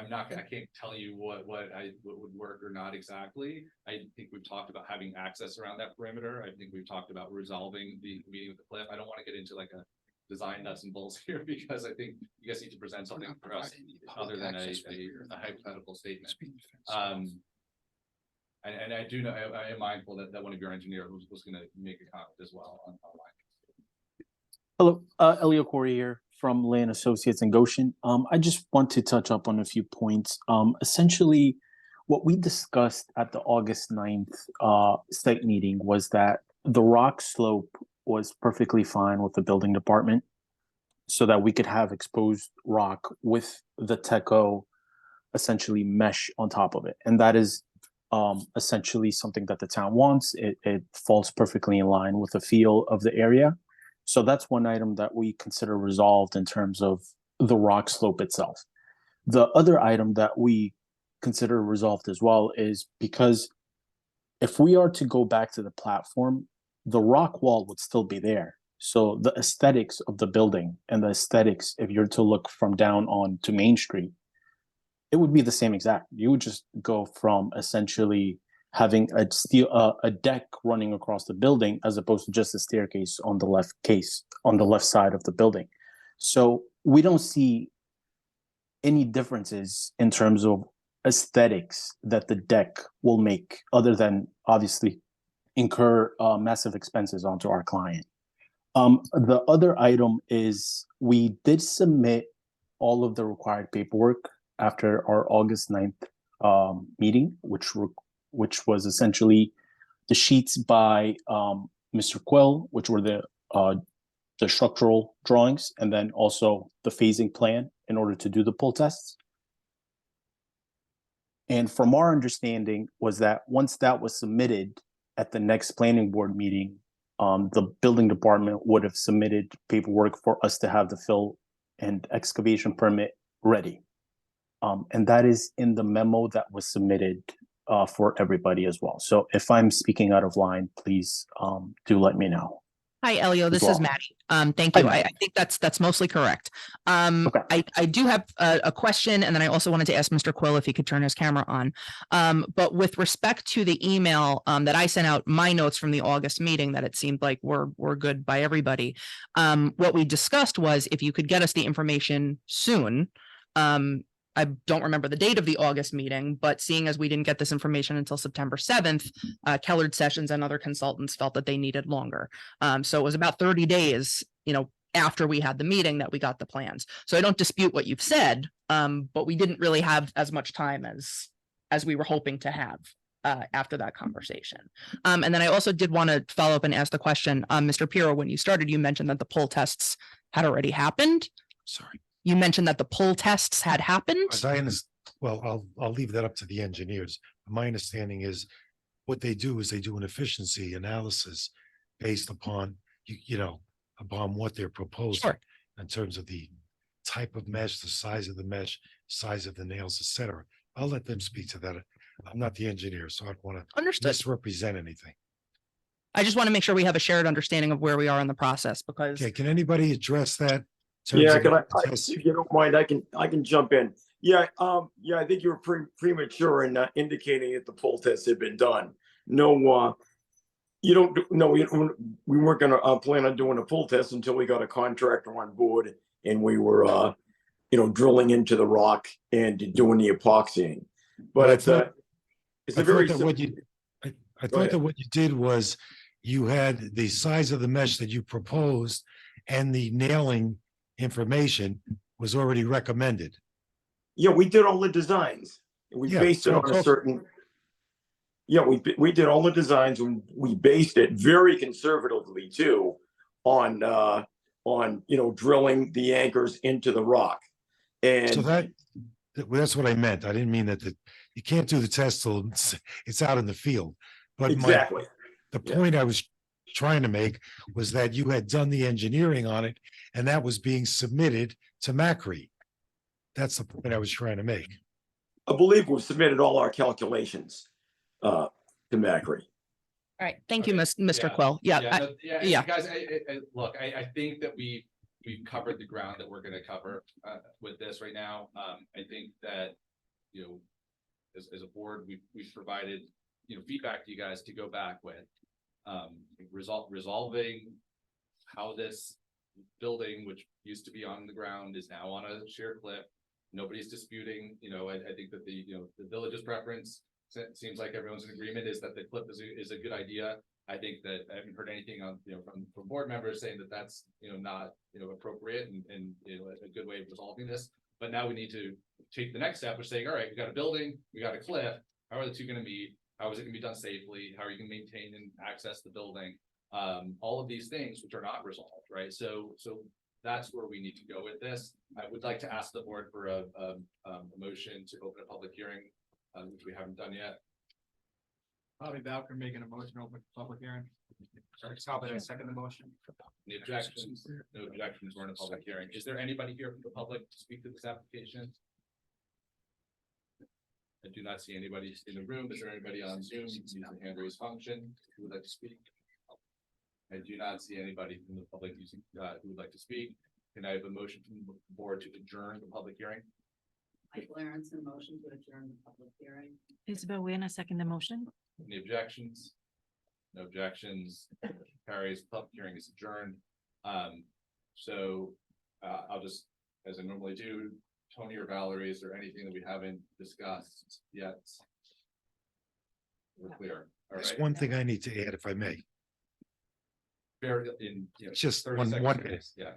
not, I can't tell you what would work or not exactly. I think we've talked about having access around that perimeter. I think we've talked about resolving the meeting with the cliff. I don't want to get into like a design nuts and bolts here, because I think you guys need to present something for us other than a hypothetical statement. And I do know, I am mindful that one of your engineers was going to make a comment as well online. hello, Elio Corey here from Land Associates in Goshen. I just want to touch up on a few points. Essentially, what we discussed at the August 9th site meeting was that the rock slope was perfectly fine with the building department, so that we could have exposed rock with the Teco essentially mesh on top of it. And that is essentially something that the town wants. It falls perfectly in line with the feel of the area. So that's one item that we consider resolved in terms of the rock slope itself. The other item that we consider resolved as well is because if we are to go back to the platform, the rock wall would still be there. So the aesthetics of the building and the aesthetics, if you're to look from down on to Main Street, it would be the same exact. You would just go from essentially having a a deck running across the building as opposed to just a staircase on the left side of the building. So we don't see any differences in terms of aesthetics that the deck will make, other than obviously incur massive expenses onto our client. The other item is we did submit all of the required paperwork after our August 9th meeting, which was essentially the sheets by Mr. Quill, which were the structural drawings, and then also the phasing plan in order to do the pull tests. And from our understanding was that once that was submitted at the next planning board meeting, the building department would have submitted paperwork for us to have the fill and excavation permit ready. And that is in the memo that was submitted for everybody as well. So if I'm speaking out of line, please do let me know. Hi, Elio, this is Maddie. Thank Hi, you. Maddie. I think that's mostly correct. I do have a question, and then I also wanted to ask Mr. Quill if he could turn his camera on. But with respect to the email that I sent out, my notes from the August meeting that it seemed like were good by everybody. What we discussed was if you could get us the information soon. I don't remember the date of the August meeting, but seeing as we didn't get this information until September 7th, Kellard Sessions and other consultants felt that they needed longer. So it was about 30 days, after we had the meeting that we got the plans. So I don't dispute what you've said, but we didn't really have as much time as we were hoping to have after that conversation. And then I also did want to follow up and ask the question, Mr. Pirro, when you started, you mentioned that the poll tests had already happened. Sorry. You mentioned that the poll tests had happened. As I understand, well, I'll leave that up to the engineers. My understanding is what they do is they do an efficiency analysis based upon, upon what they're proposing in terms of the type of mesh, the size of the mesh, size of the nails, etc. I'll let them speak to that. I'm not the engineer, so I don't want to misrepresent anything. I just want to make sure we have a shared understanding of where we are in the process because. Okay, can anybody address that? Yeah, if you don't mind, I can jump in. Yeah, I think you were premature in indicating that the poll tests had been done. No, we weren't going to plan on doing a poll test until we got a contractor on board and we were, drilling into the rock and doing the epoxying. But it's a very simple. I thought that what you did was you had the size of the mesh that you proposed and the nailing information was already recommended. Yeah, we did all the designs. We based it on a certain. Yeah, we did all the designs and we based it very conservatively too on drilling the anchors into the rock. And so that's what I meant. I didn't mean that you can't do the test till it's out in the field. But exactly. The point I was trying to make was that you had done the engineering on it and that was being submitted to Macri. That's the point I was trying to make. I believe we've submitted all our calculations to Macri. All right, thank you, Mr. Quill. Yeah. Guys, look, I think that we've covered the ground that we're going to cover with this right now. I think that as a board, we've provided feedback to you guys to go back with resolving how this building, which used to be on the ground, is now on a sheer cliff. Nobody's disputing. I think that the village's preference seems like everyone's in agreement is that the cliff is a good idea. I think that I haven't heard anything on from board members saying that that's not appropriate and a good way of resolving this. But now we need to take the next step of saying, all right, we got a building, we got a cliff. How are the two going to meet? How is it going to be done safely? How are you going to maintain and access the building? All of these things which are not resolved, right? So that's where we need to go with this. I would like to ask the board for a motion to open a public hearing, which we haven't done yet. Bobby Bowker making a motion to open public hearing. Sorry, Scott, I second the motion. Any objections? No objections. We're in a public hearing. Is there anybody here from the public to speak to this application? I do not see anybody in the room. Is there anybody on Zoom? You can use the hand raise function who would like to speak. I do not see anybody from the public using who would like to speak. Can I have a motion from the board to adjourn the public hearing? Michael Aronson, motion to adjourn the public hearing. Isabel Wynn, I second the motion. Any objections? No objections, carries, public hearing is adjourned. So, I'll just, as I normally do, Tony or Valerie, is there anything that we haven't discussed yet? We're clear, all There's right. one thing I need to add, if I may. Very in, you know, Just 30 one seconds, minute. yeah.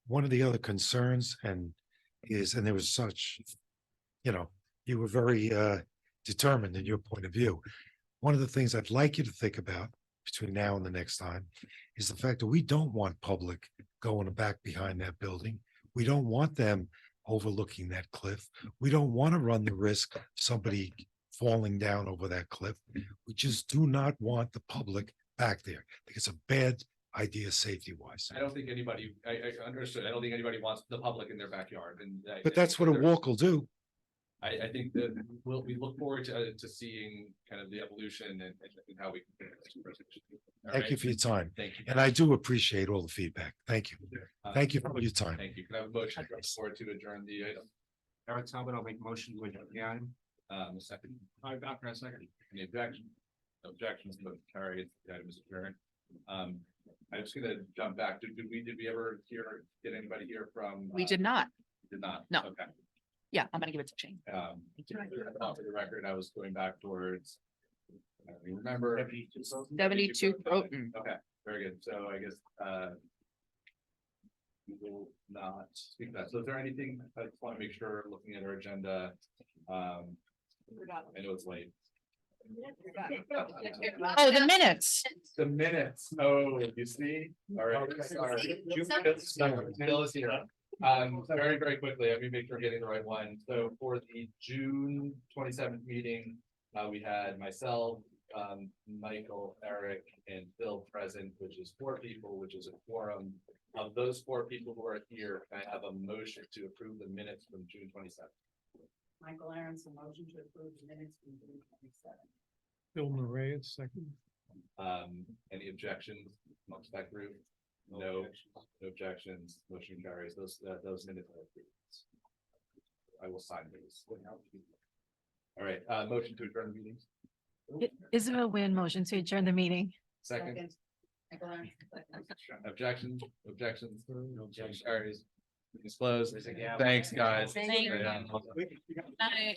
One of the other concerns and there was such, you were very determined in your point of view. One of the things I'd like you to think about between now and the next time is the fact that we don't want public going back behind that building. We don't want them overlooking that cliff. We don't want to run the risk of somebody falling down over that cliff. We just do not want the public back there. I think it's a bad idea safety wise. I don't think anybody, I understood, I don't think anybody wants the public in their backyard, and. But that's what a walk will do. I think that we look forward to seeing kind of the evolution and how we can. Thank you for your time. Thank you. And I do appreciate all the feedback. Thank you. Thank you for your time. Thank you. Can I have a motion to adjourn the item? Eric Talbot, I'll make a motion to adjourn the item. A second. Hi, Dr. A second. Any objection? No objections, motion carried, the item is adjourned. I'm just gonna jump back. Did we ever get anybody here from? We did not. Did not? No. Okay. Yeah, I'm gonna give it to Jane. For the record, I was going back towards. I don't even remember. 72 Croton. Okay, very good. So I guess, we will not speak to that. So is there anything, I just want to make sure, looking at our agenda, I know it's late. Oh, the minutes. The minutes. Oh, you see? All right. Sorry. Bill is here. Very, very quickly, let me make sure we're getting the right one. So for the June 27th meeting, we had myself, Michael, Eric, and Bill present, which is 4 people, which is a quorum. Of those 4 people who are here, I have a motion to approve the minutes from June 27th. Michael Aaron's a motion to approve the minutes from June 27th. Bill Murray, second. Any objections amongst that group? No objections, motion carries, those minutes are approved. I will sign these. All right, motion to adjourn the meetings. Isabel Wynn, motion to adjourn the meeting. Second. Michael Aaron. Objections, motion carries. It's closed. Thanks, guys. Thank you. Yeah. Night.